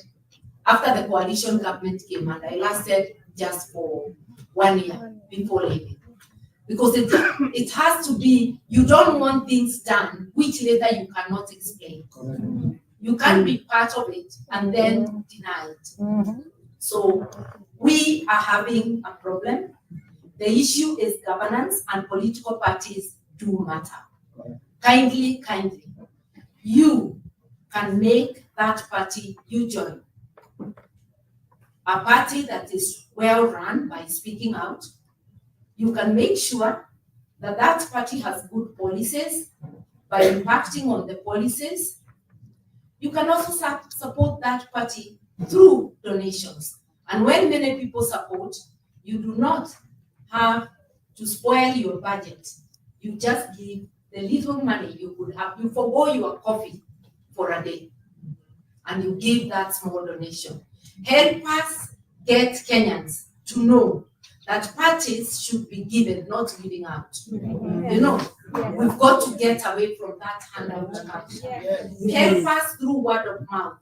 after the coalition government came, and I lasted just for 1 year before leaving. Because it has to be, you don't want things done which later you cannot explain. You can't be part of it and then deny it. So we are having a problem. The issue is governance, and political parties do matter. Kindly, you can make that party you join a party that is well run by speaking out. You can make sure that that party has good policies by impacting on the policies. You can also support that party through donations. And when many people support, you do not have to spoil your budget. You just give the little money you could have. You forgo your coffee for a day, and you give that small donation. Help us get Kenyans to know that parties should be given, not giving out. You know, we've got to get away from that handout culture. Help us through word of mouth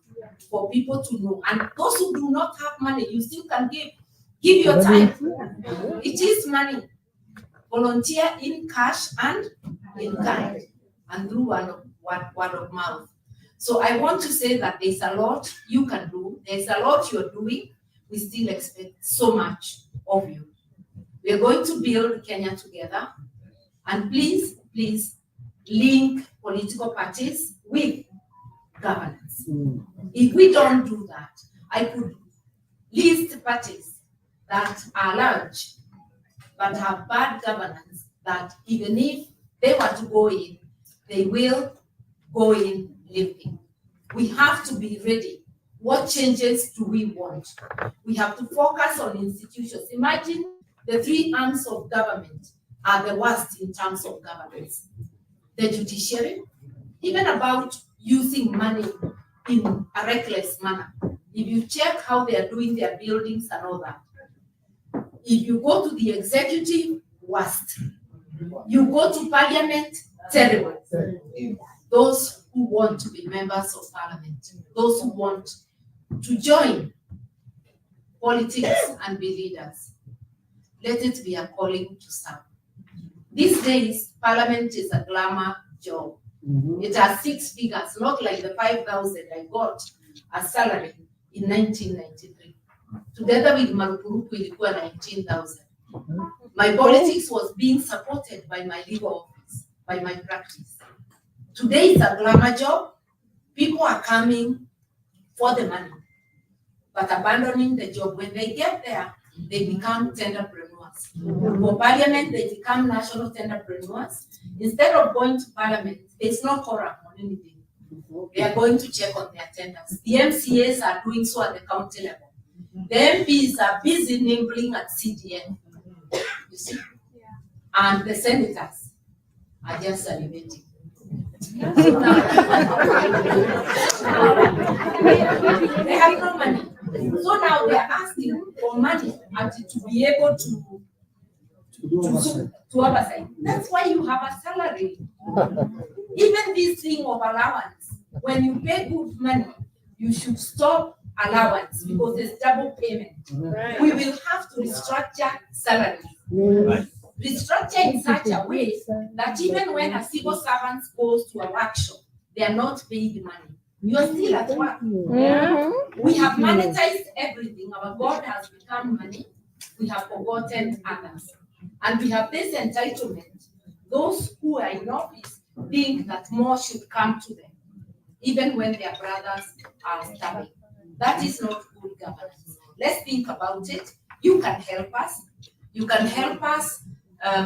for people to know. And those who do not have money, you still can give your time. It is money. Volunteer in cash and in kind, and through word of mouth. So I want to say that there's a lot you can do. There's a lot you're doing. We still expect so much of you. We are going to build Kenya together. And please link political parties with governance. If we don't do that, I could list parties that are large but have bad governance, that even if they were to go in, they will go in limping. We have to be ready. What changes do we want? We have to focus on institutions. Imagine the three arms of government are the worst in terms of governance. The judiciary, even about using money in a reckless manner. If you check how they are doing their buildings and all that, if you go to the executive, worst. You go to parliament, terrible. Those who want to be members of parliament, those who want to join politics and be leaders, let it be a calling to serve. These days, parliament is a glamour job. It has 6 figures, not like the 5,000 I got as salary in 1993. Together with Marupurupu, ilikuwa 19,000. My politics was being supported by my legal office, by my practice. Today it's a glamour job. People are coming for the money, but abandoning the job. When they get there, they become tenderpreneurs. For parliament, they become national tenderpreneurs. Instead of going to parliament, there's no quorum on anything. They are going to check on their tenders. The MCAs are doing so at the county level. The MPs are busy nibbling at CDN, you see. And the senators are just salivating. So now, they have no money. So now they are asking for money and to be able to oversight. That's why you have a salary. Even this thing of allowance, when you pay good money, you should stop allowance because there's double payment. Right. We will have to restructure salaries. Right. Restructure in such a way that even when a civil servant goes to a workshop, they are not paid money. You are still at work. Yeah? We have monetized everything. Our God has become money. We have forgotten others. And we have this entitlement. Those who are in office think that more should come to them, even when their brothers are starving. That is not good governance. Let's think about it. You can help us. You can help us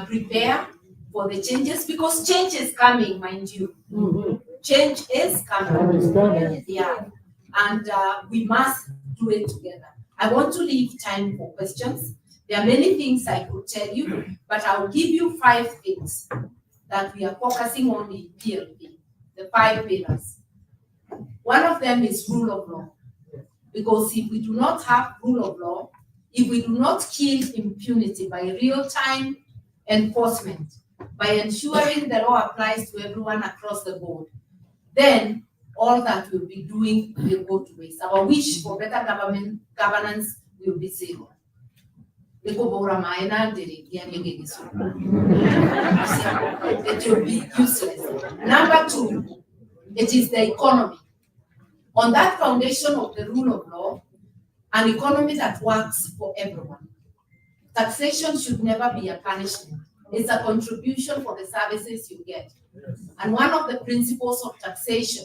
prepare for the changes, because change is coming, mind you. Change is coming. Yeah. And we must do it together. I want to leave time for questions. There are many things I could tell you, but I'll give you 5 things that we are focusing on in PLP, the 5 pillars. One of them is rule of law. Because if we do not have rule of law, if we do not kill impunity by real-time enforcement, by ensuring the law applies to everyone across the board, then all that we'll be doing will go to waste. Our wish for better governance will be zero. It will be useless. Number two, it is the economy. On that foundation of the rule of law, an economy that works for everyone. Taxation should never be a punishment. It's a contribution for the services you get. And one of the principles of taxation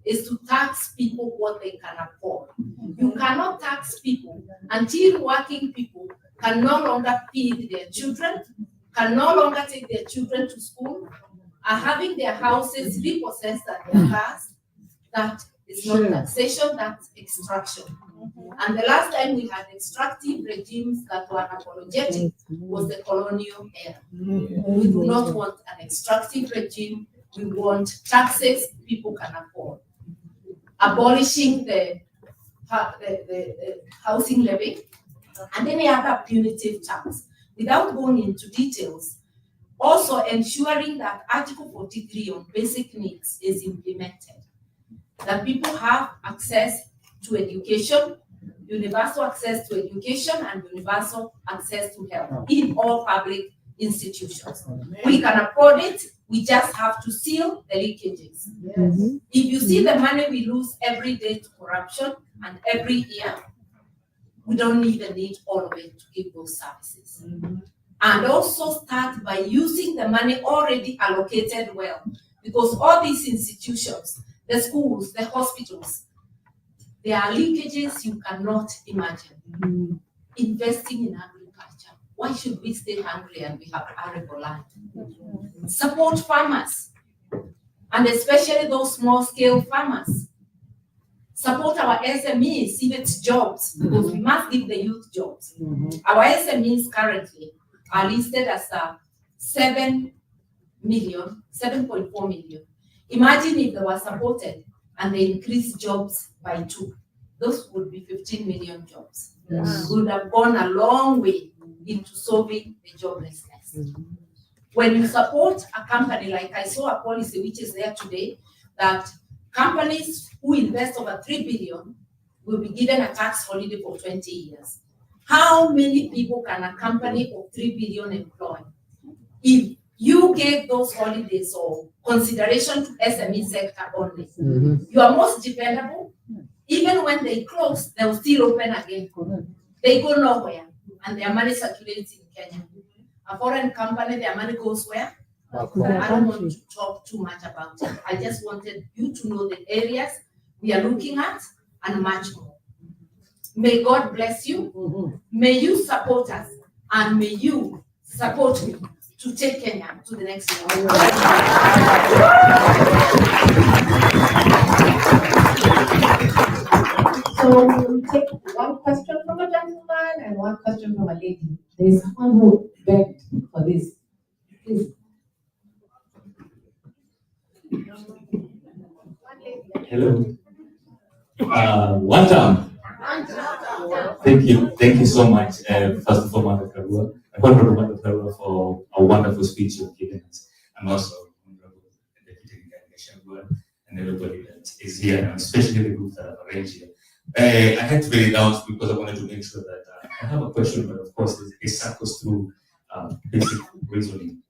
is to tax people what they can afford. You cannot tax people until working people can no longer feed their children, can no longer take their children to school, are having their houses repossessed at their cars. That is not taxation, that's extraction. And the last time we had extractive regimes that were apologetic was the colonial era. We do not want an extractive regime. We want taxes people can afford. Abolishing the housing levy and any other punitive tax. Without going into details, also ensuring that Article 43 on basic needs is implemented. That people have access to education, universal access to education and universal access to health in all public institutions. We can afford it, we just have to seal the leakages. If you see the money we lose every day to corruption and every year, we don't even need all of it to give those services. And also start by using the money already allocated well, because all these institutions, the schools, the hospitals, there are leakages you cannot imagine. Investing in agriculture. Why should we stay hungry and we have arable land? Support farmers, and especially those small-scale farmers. Support our SMEs, Civic jobs, because we must give the youth jobs. Our SMEs currently are listed as 7.4 million. Imagine if they were supported and they increased jobs by 2. Those would be 15 million jobs. We would have gone a long way into solving the joblessness. When you support a company, like I saw a policy which is there today, that companies who invest over 3 billion will be given a tax holiday for 20 years. How many people can a company of 3 billion employ? If you gave those holidays or consideration to SME sector only, you are most dependable. Even when they close, they'll still open again. They go nowhere, and their money circulates in Kenya. A foreign company, their money goes where? I don't want to talk too much about it. I just wanted you to know the areas we are looking at and much more. May God bless you. May you support us, and may you support me to take Kenya to the next level. So we'll take one question from a gentleman and one question from a lady. There is someone who begged for this. Please. Hello. One time. Thank you so much. First of all, Gachagua, for a wonderful speech you've given us, and also and everybody that is here, and especially the group that have arranged here. I had to read it out because I wanted to make sure that I have a question, but of course it circles through basic reasoning.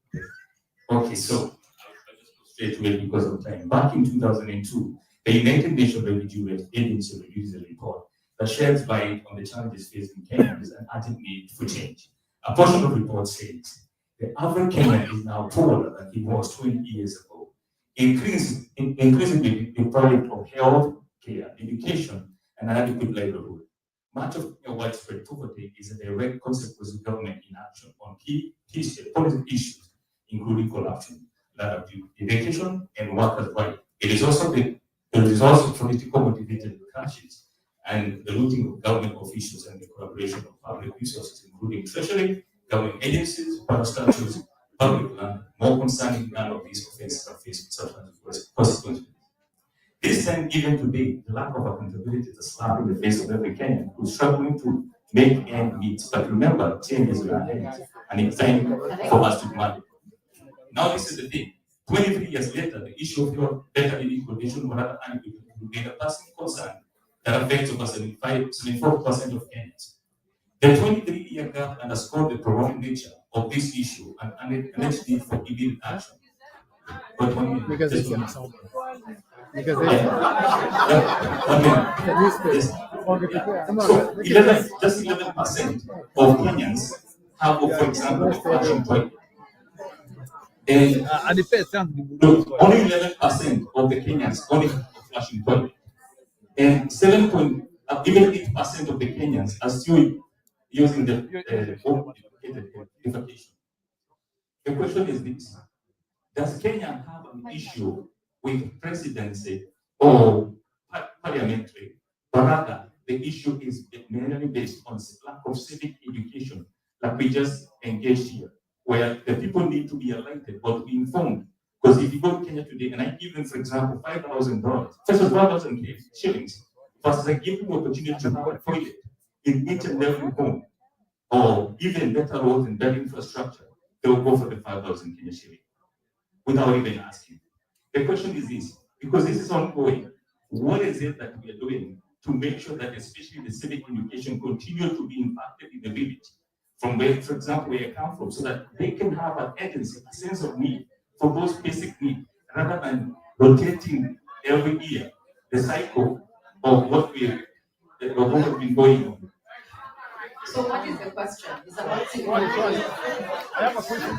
Okay, so I'll just go straight to it because of time. Back in 2002, the United Nations Refugee Agency released a report that sheds light on the challenges facing Kenyans and urgent need for change. A portion of the report says the average Kenyan is now poorer than he was 20 years ago, increasingly deprived of health care, education, and adequate livelihood. Much of widespread poverty is a direct consequence of government inaction on key policy issues, including corruption, land abuse, education, and workers' rights. It is also political motivated clashes and the looting of government officials and the collaboration of public resources, including treasury, government agencies, parastatals, public land. More concerning, none of these offenses are faced substantive consequences. This time, even today, the lack of accountability is a slap in the face of every Kenyan who's struggling to make ends meet. But remember, change is ahead, and it's time for us to demand it. Now, this is the thing. 23 years later, the issue of your better living condition or other unequal remain a passing concern that affects over 74% of Kenyans. The 23-year gap underscored the prolonged nature of this issue and a need for immediate action. But so 11% of Kenyans have, for example, a flushing toilet. And only 11% of the Kenyans only have a flushing toilet. And even 8% of the Kenyans are still using the defecation. The question is this: does Kenya have an issue with presidency or parliamentary? But rather, the issue is mainly based on lack of civic education, like we just engaged here, where the people need to be enlightened or to be informed. Because if you go to Kenya today, and I give them, for example, $5,000, first of 5,000 shillings, versus I give them opportunity to have a toilet in each and every home, or even better roads and better infrastructure, they will go for the 5,000 Kenya shillings without even asking. The question is this, because this is ongoing, what is it that we are doing to make sure that especially the civic education continue to be impacted in the village, from where, for example, where I come from, so that they can have an agency, a sense of need for those basic needs, rather than rotating every year the cycle of what has been going on. So what is the question? It's about I have a question.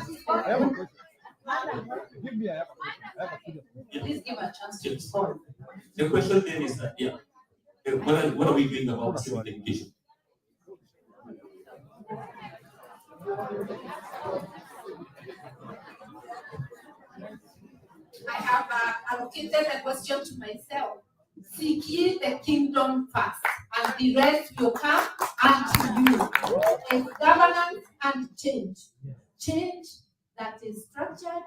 Give me, I have a question. Please give a chance to respond. The question then is that, what are we doing about civic education? I have allocated a question to myself. Seek ye the kingdom first, and the rest will come unto you. It's governance and change. Change that is structured,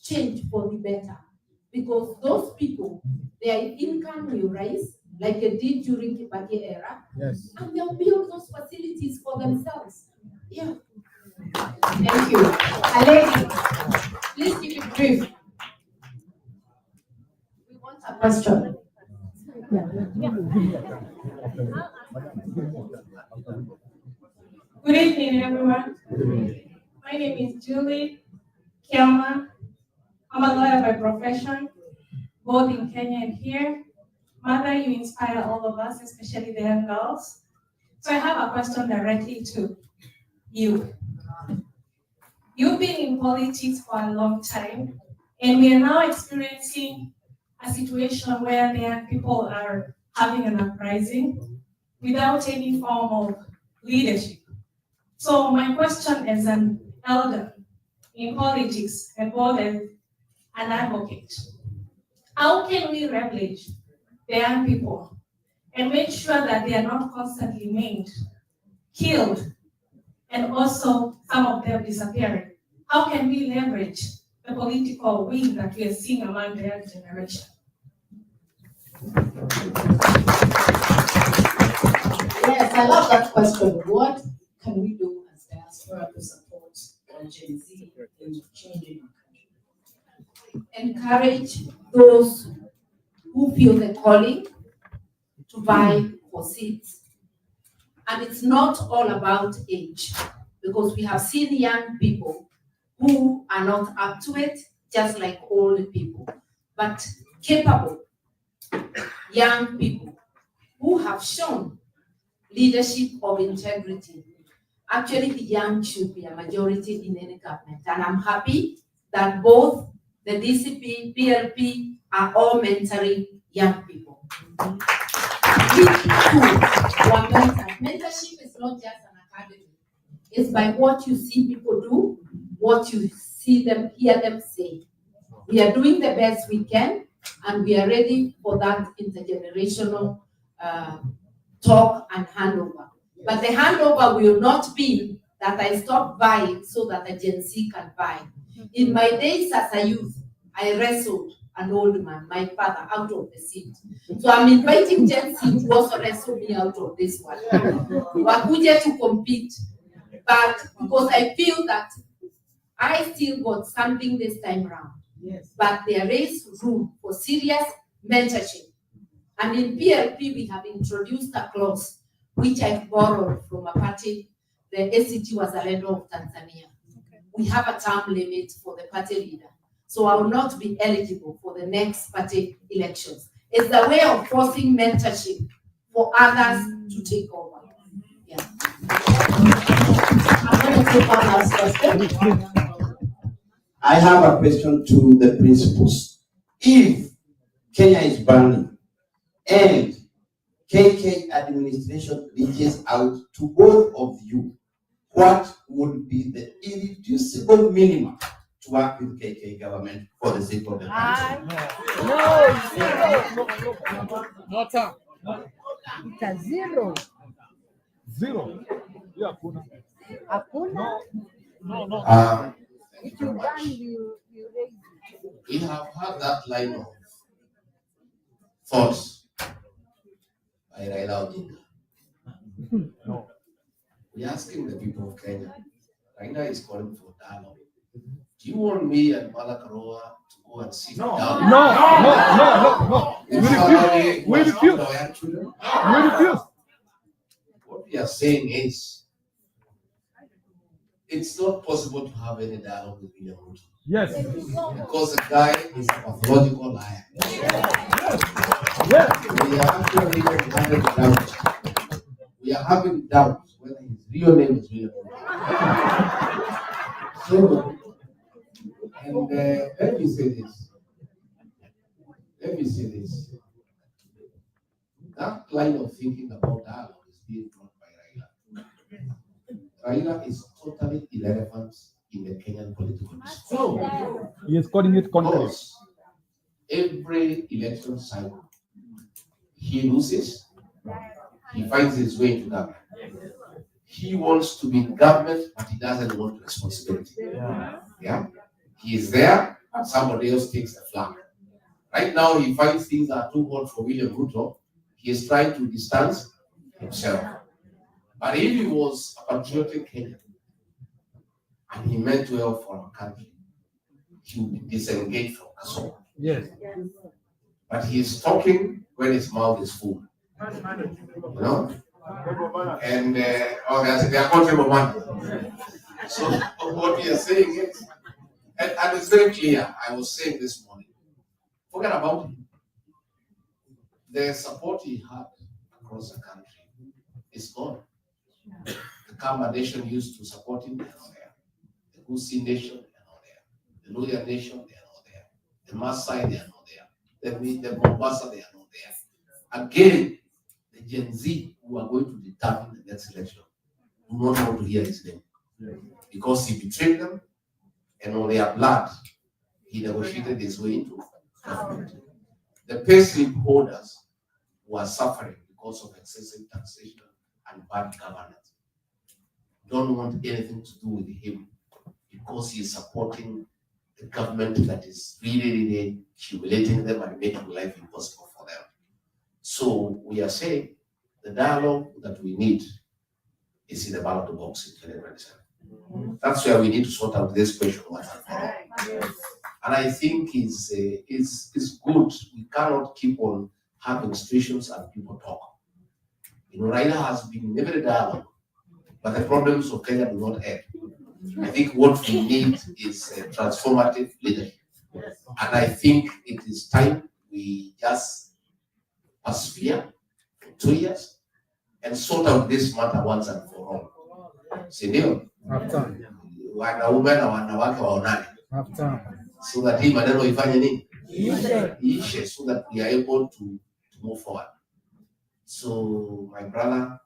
change for the better. Because those people, their income will rise, like it did during the Kibaki era, yes, and they'll build those facilities for themselves. Yeah. Thank you. Alegi, please keep it brief. We want a question. Good evening, everyone. My name is Julie Kiama. I'm a lawyer by profession, both in Kenya and here. Mother, you inspire all of us, especially the young girls. So I have a question directly to you. You've been in politics for a long time, and we are now experiencing a situation where the young people are having an uprising without any form of leadership. So my question as an elder in politics and both as an advocate, how can we leverage the young people and make sure that they are not constantly maimed, killed, and also some of them disappearing? How can we leverage the political wing that we are seeing among the young generation? Yes, I love that question. What can we do as diaspora to support Gen Z in changing our country? Encourage those who feel the calling to vie for seats. And it's not all about age, because we have seen young people who are not up to it, just like old people, but capable young people who have shown leadership of integrity. Actually, the young should be a majority in any government. And I'm happy that both the DCP, PLP are all mentoring young people. Mentorship is not just an academy. It's by what you see people do, what you see them, hear them say. We are doing the best we can, and we are ready for that intergenerational talk and handover. But the handover will not be that I stop buying so that a Gen Z can buy. In my days as a youth, I wrestled an old man, my father, out of the seat. So I'm inviting Gen Z to also wrestle me out of this one. Wakuje to compete, but because I feel that I still got something this time around. Yes. But there is room for serious mentorship. And in PLP, we have introduced a clause which I borrowed from a party the ACT Wazalendo of Tanzania. We have a term limit for the party leader. So I will not be eligible for the next party elections. It's a way of forcing mentorship for others to take over. Yeah. I'm going to take one last question. I have a question to the principals. If Kenya is burning and KK administration reaches out to both of you, what would be the irreducible minimum to work with KK government for the sake of the country? No, sir. It's a zero. Zero. Yeah, hakuna. No. If you burn, you raise it. We have had that line of thoughts by Raila Odinga. No. We're asking the people of Kenya. Raila is calling for dialogue. Do you want me and Malakaroa to go and sit down? No. We refuse. We refuse. What we are saying is, it's not possible to have any dialogue with William Ruto. Yes. Because the guy is a pathological liar. Yes. We are actually having doubts. We are having doubts whether his real name is William Ruto. So, and let me say this. That line of thinking about dialogue is being brought by Raila. Raila is totally irrelevant in the Kenyan political discourse. He is calling it contrary. Every election cycle, he loses, he finds his way into government. He wants to be in government, but he doesn't want responsibility. Yeah? He is there, and somebody else takes the flag. Right now, he finds things are too hot for William Ruto. He is trying to distance himself. But if he was a patriotic Kenyan, and he meant well for our country, he would be disengaged from Kasongo. Yes. But he is talking when his mouth is full. You know? And they are comfortable money. So what we are saying is, and it's very clear, I was saying this morning, forget about him. The support he had across the country is gone. The Kamba nation used to support him, they're not there. The Kusi nation, they're not there. The Luya nation, they're not there. The Maasai, they are not there. The Mombasa, they are not there. Again, the Gen Z who are going to determine the next election do not want to hear his name. Because he betrayed them, and on their blood, he negotiated his way into government. The payslip holders who are suffering because of excessive taxation and bad governance don't want anything to do with him because he is supporting the government that is really humiliating them and making life impossible for them. So we are saying the dialogue that we need is in the ballot box in 2027. That's where we need to sort out this question once and for all. And I think it's good. We cannot keep on having situations and people talk. You know, Raila has been in every dialogue, but the problems of Kenya do not end. I think what we need is a transformative leadership. And I think it is time we just persevere for 2 years and sort out this matter once and for all. Sindio? Wanaume na wanawake waonane. So that hii maneno ifanye nini? Ishe, so that we are able to move forward. So my brother,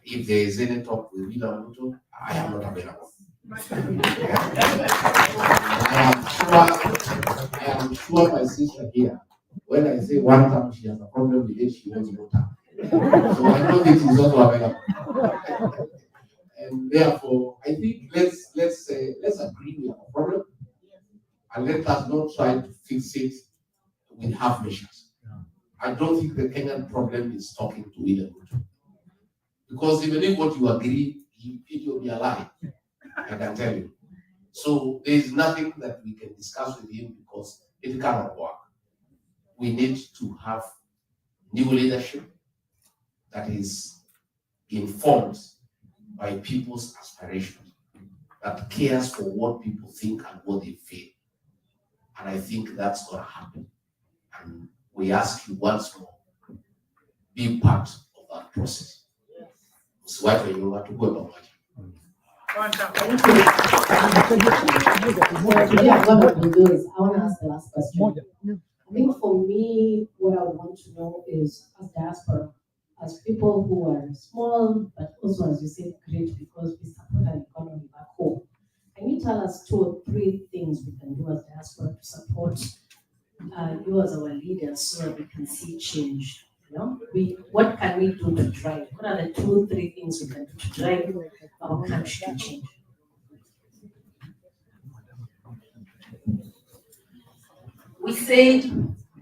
if there is any talk with William Ruto, I am not available. I am sure my sister here, when I say one time she has a problem with it, she wants more time. So I know this is also available. And therefore, I think let's agree we have a problem, and let us not try to fix it with half measures. I don't think the Kenyan problem is talking to William Ruto. Because even if what you agree, it will be a lie, I can tell you. So there is nothing that we can discuss with him because it cannot work. We need to have new leadership that is informed by people's aspirations, that cares for what people think and what they feel. And I think that's going to happen. And we ask you once more, be part of that process. Usiwache nyuma, tukue pamoja. I want to ask the last question. I think for me, what I want to know is, as diaspora, as people who are small, but also, as you said, great, because we support an economy back home. Can you tell us 2 or 3 things we can do as diaspora to support you as our leaders so that we can see change? You know, what can we do to drive? What are the 2 or 3 things we can do to drive our country to change? We said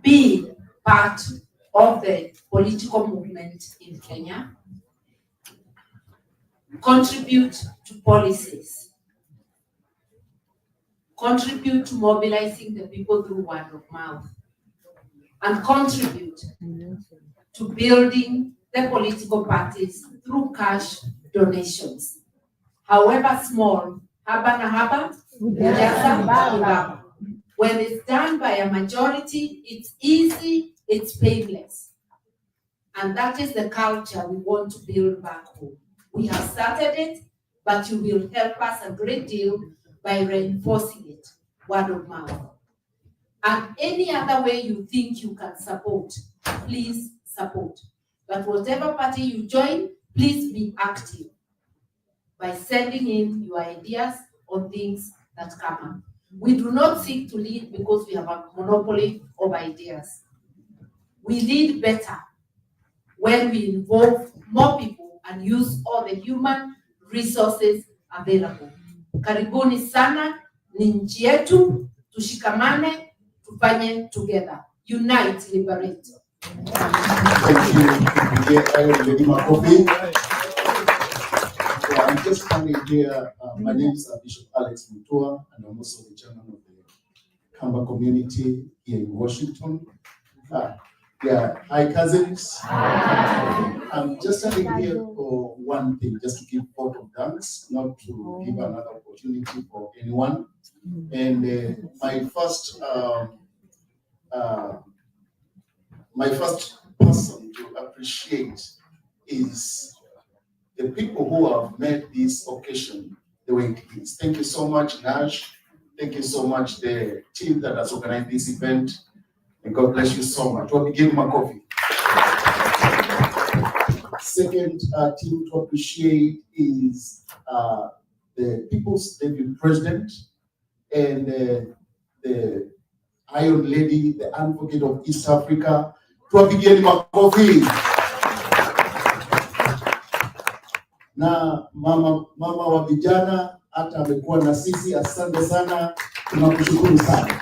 be part of the political movement in Kenya, contribute to policies, contribute to mobilizing the people through word of mouth, and contribute to building the political parties through cash donations. However small, haba na haba, hujaza baba. When it's done by a majority, it's easy, it's painless. And that is the culture we want to build back home. We have started it, but you will help us a great deal by reinforcing it, word of mouth. And any other way you think you can support, please support. But whatever party you join, please be active by sending in your ideas on things that come up. We do not seek to lead because we have a monopoly of ideas. We lead better when we involve more people and use all the human resources available. Karibuni sana, ni nchi yetu, tushikamane, tufanye together. Unite, liberate. Thank you. I'm just coming here. My name is Bishop Alex Mutua, and I'm also the chairman of the Kamba community here in Washington. Hi cousins. I'm just standing here for one thing, just to give vote of thanks, not to give another opportunity for anyone. And my first person to appreciate is the people who have made this occasion the way it is. Thank you so much, Nash. Thank you so much, the team that has organized this event. And God bless you so much. We'll give him a coffee. Second team to appreciate is the People's Deputy President and the Iron Lady, the advocate of East Africa. To give him a coffee. Na mama wa vijana hata amekuwa na sisi, asante sana, tunakushukuru sana.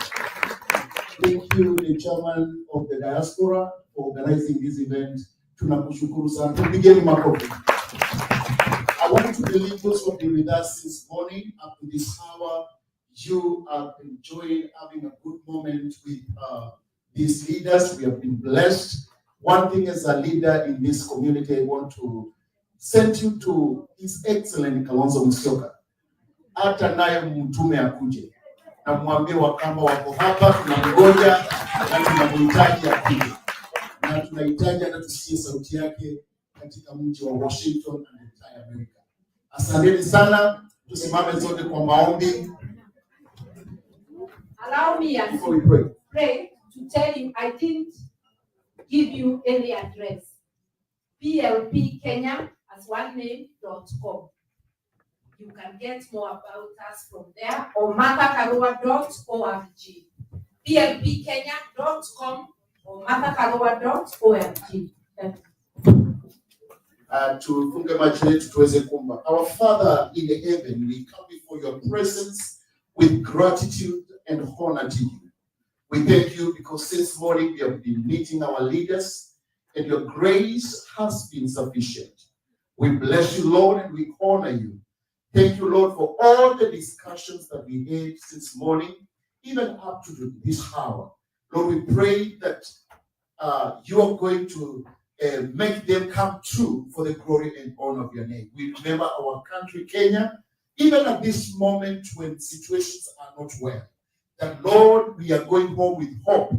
Thank you, the chairman of the Diaspora, for organizing this event. Tunakushukuru sana. Tupigeni makofi. I want to believe those who have been with us since morning up to this hour, you have enjoyed having a good moment with these leaders. We have been blessed. One thing as a leader in this community, I want to send you to His Excellency Kalonzo Musyoka. Hata naye mtume akuje. Na mwambie Wakamba wako hapa, tunamgoja na tunamhitaji akuje. Na tunahitaji hata tusikie sauti yake katika mji wa Washington and entire America. Asanteni sana, tusimame zote kwa maombi. Allow me as before we pray to tell you, I didn't give you any address. PLP Kenya as one name.com. You can get more about us from there or marthakarua.org. plpkenya.com or marthakarua.org. Tufunge macho yetu tuweze kuomba. Our Father in the heaven, we come before your presence with gratitude and honor to you. We thank you because this morning we have been meeting our leaders and your grace has been sufficient. We bless you, Lord, and we honor you. Thank you, Lord, for all the discussions that we had since morning, even up to this hour. Lord, we pray that you are going to make them come true for the glory and honor of your name. We remember our country, Kenya, even at this moment when situations are not well. That Lord, we are going home with hope.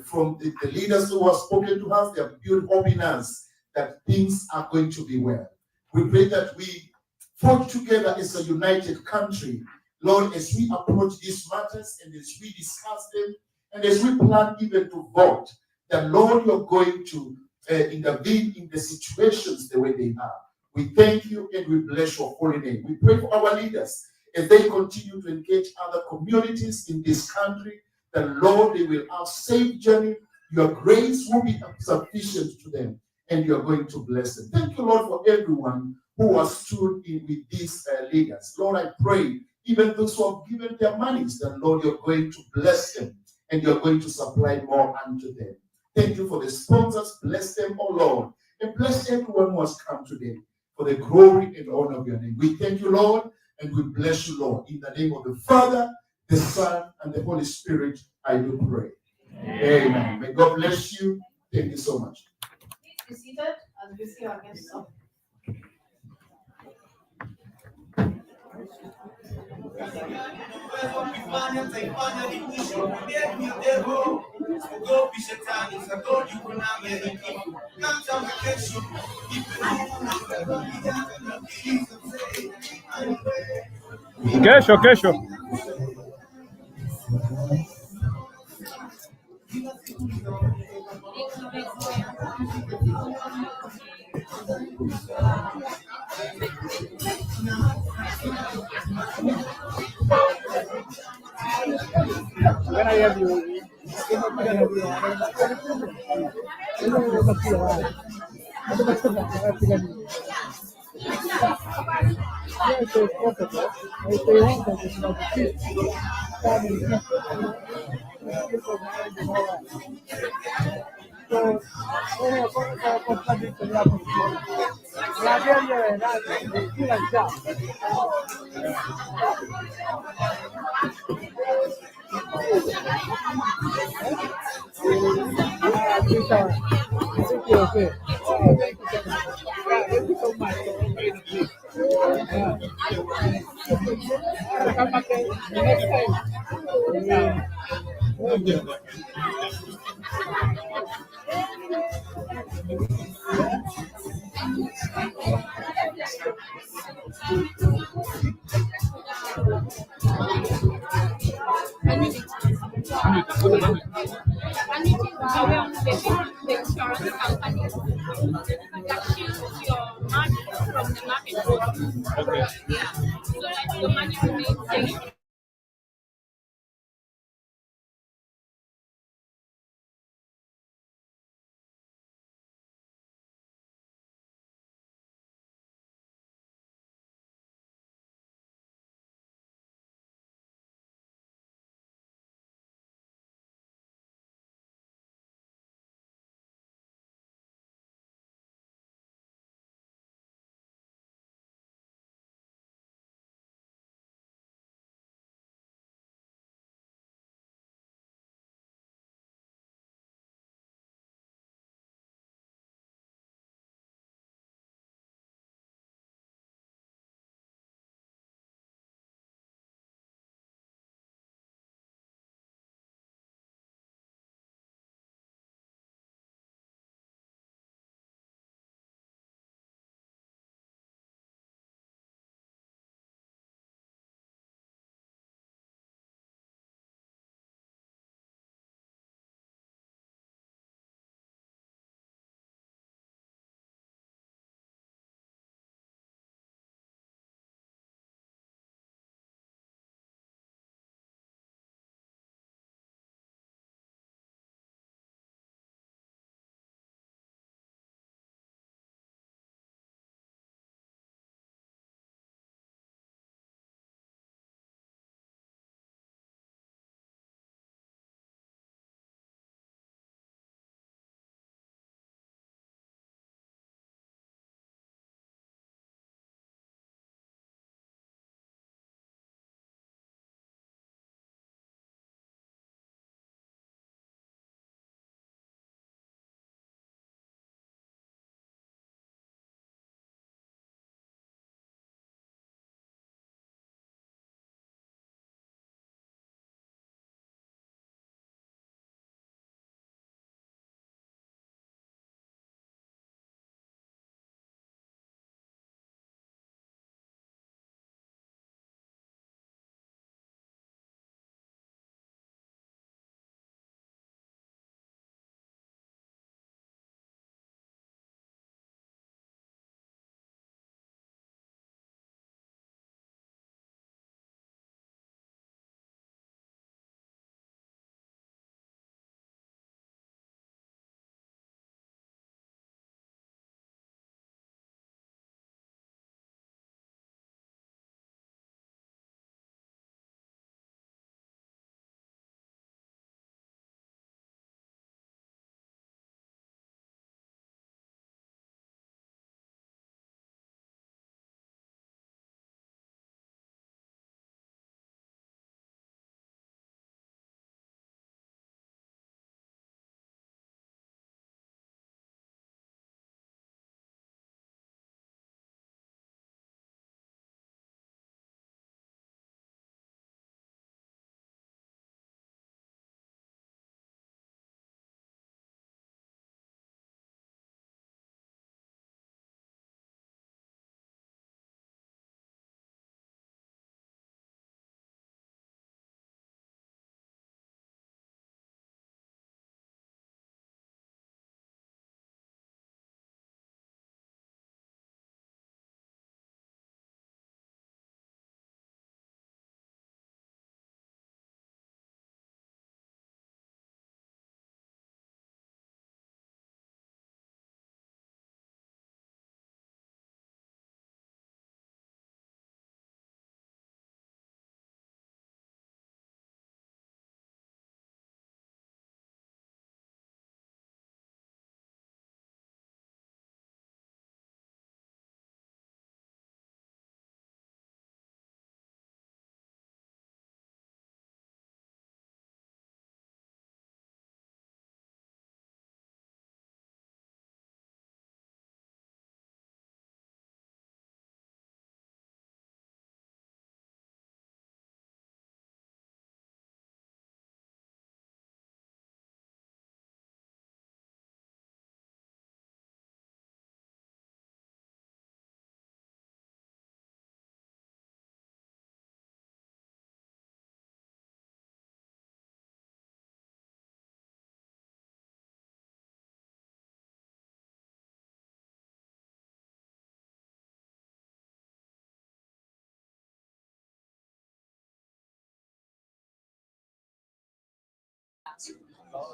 From the leaders who have spoken to us, they have built hope in us that things are going to be well. We pray that we fought together as a united country, Lord, as we approach these matters and as we discuss them and as we plan even to vote, that Lord, you're going to intervene in the situations the way they are. We thank you and we bless your holy name. We pray for our leaders as they continue to engage other communities in this country, that Lord, they will have safe journey. Your grace will be sufficient to them and you're going to bless them. Thank you, Lord, for everyone who has stood in with these leaders. Lord, I pray, even those who have given their monies, that Lord, you're going to bless them and you're going to supply more unto them. Thank you for the sponsors. Bless them, oh Lord, and bless everyone who has come today for the glory and honor of your name. We thank you, Lord, and we bless you, Lord. In the name of the Father, the Son, and the Holy Spirit, I do pray. Amen. May God bless you. Thank you so much. Please be seated as we see our guests up. Kesho. When I have you, okay. Thank you so much. Come back next time.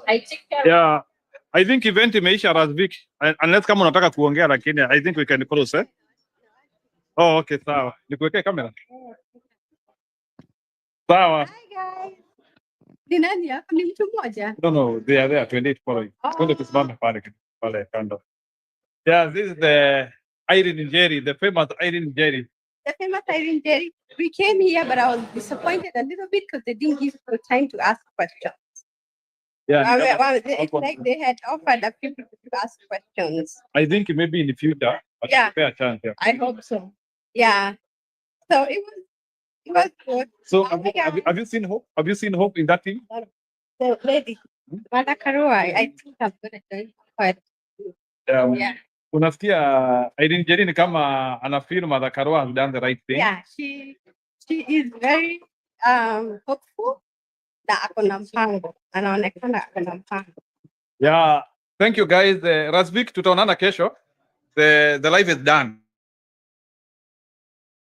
I take care. Yeah, I think event imeisha Razvik. Unless kama unataka kuongea lakini I think we can close, eh? Oh, okay, sawa. Nikuwekee kamera. Sawa. Hi guys. Ni nani hapa? Ni mtu mmoja? No, they are there 28 following. Twende tusimame pale kando. Yeah, this is the Irene Jerry, the famous Irene Jerry. The famous Irene Jerry. We came here, but I was disappointed a little bit because they didn't give people time to ask questions. Yeah, It's like they had offered a few people to ask questions. I think maybe in the future, Yeah. fair chance. Yeah. I hope so. Yeah. So it was good. So have you seen Hope? Have you seen Hope in that team? The lady, Mother Karua, I think I'm gonna join her. Yeah. Unasikia Irene Jerry ni kama anafeel Mother Karua has done the right thing. Yeah, she is very hopeful na ako na mpango. Anaonekana ako na mpango. Yeah, thank you guys. Razvik, tutaonana kesho. The live is done.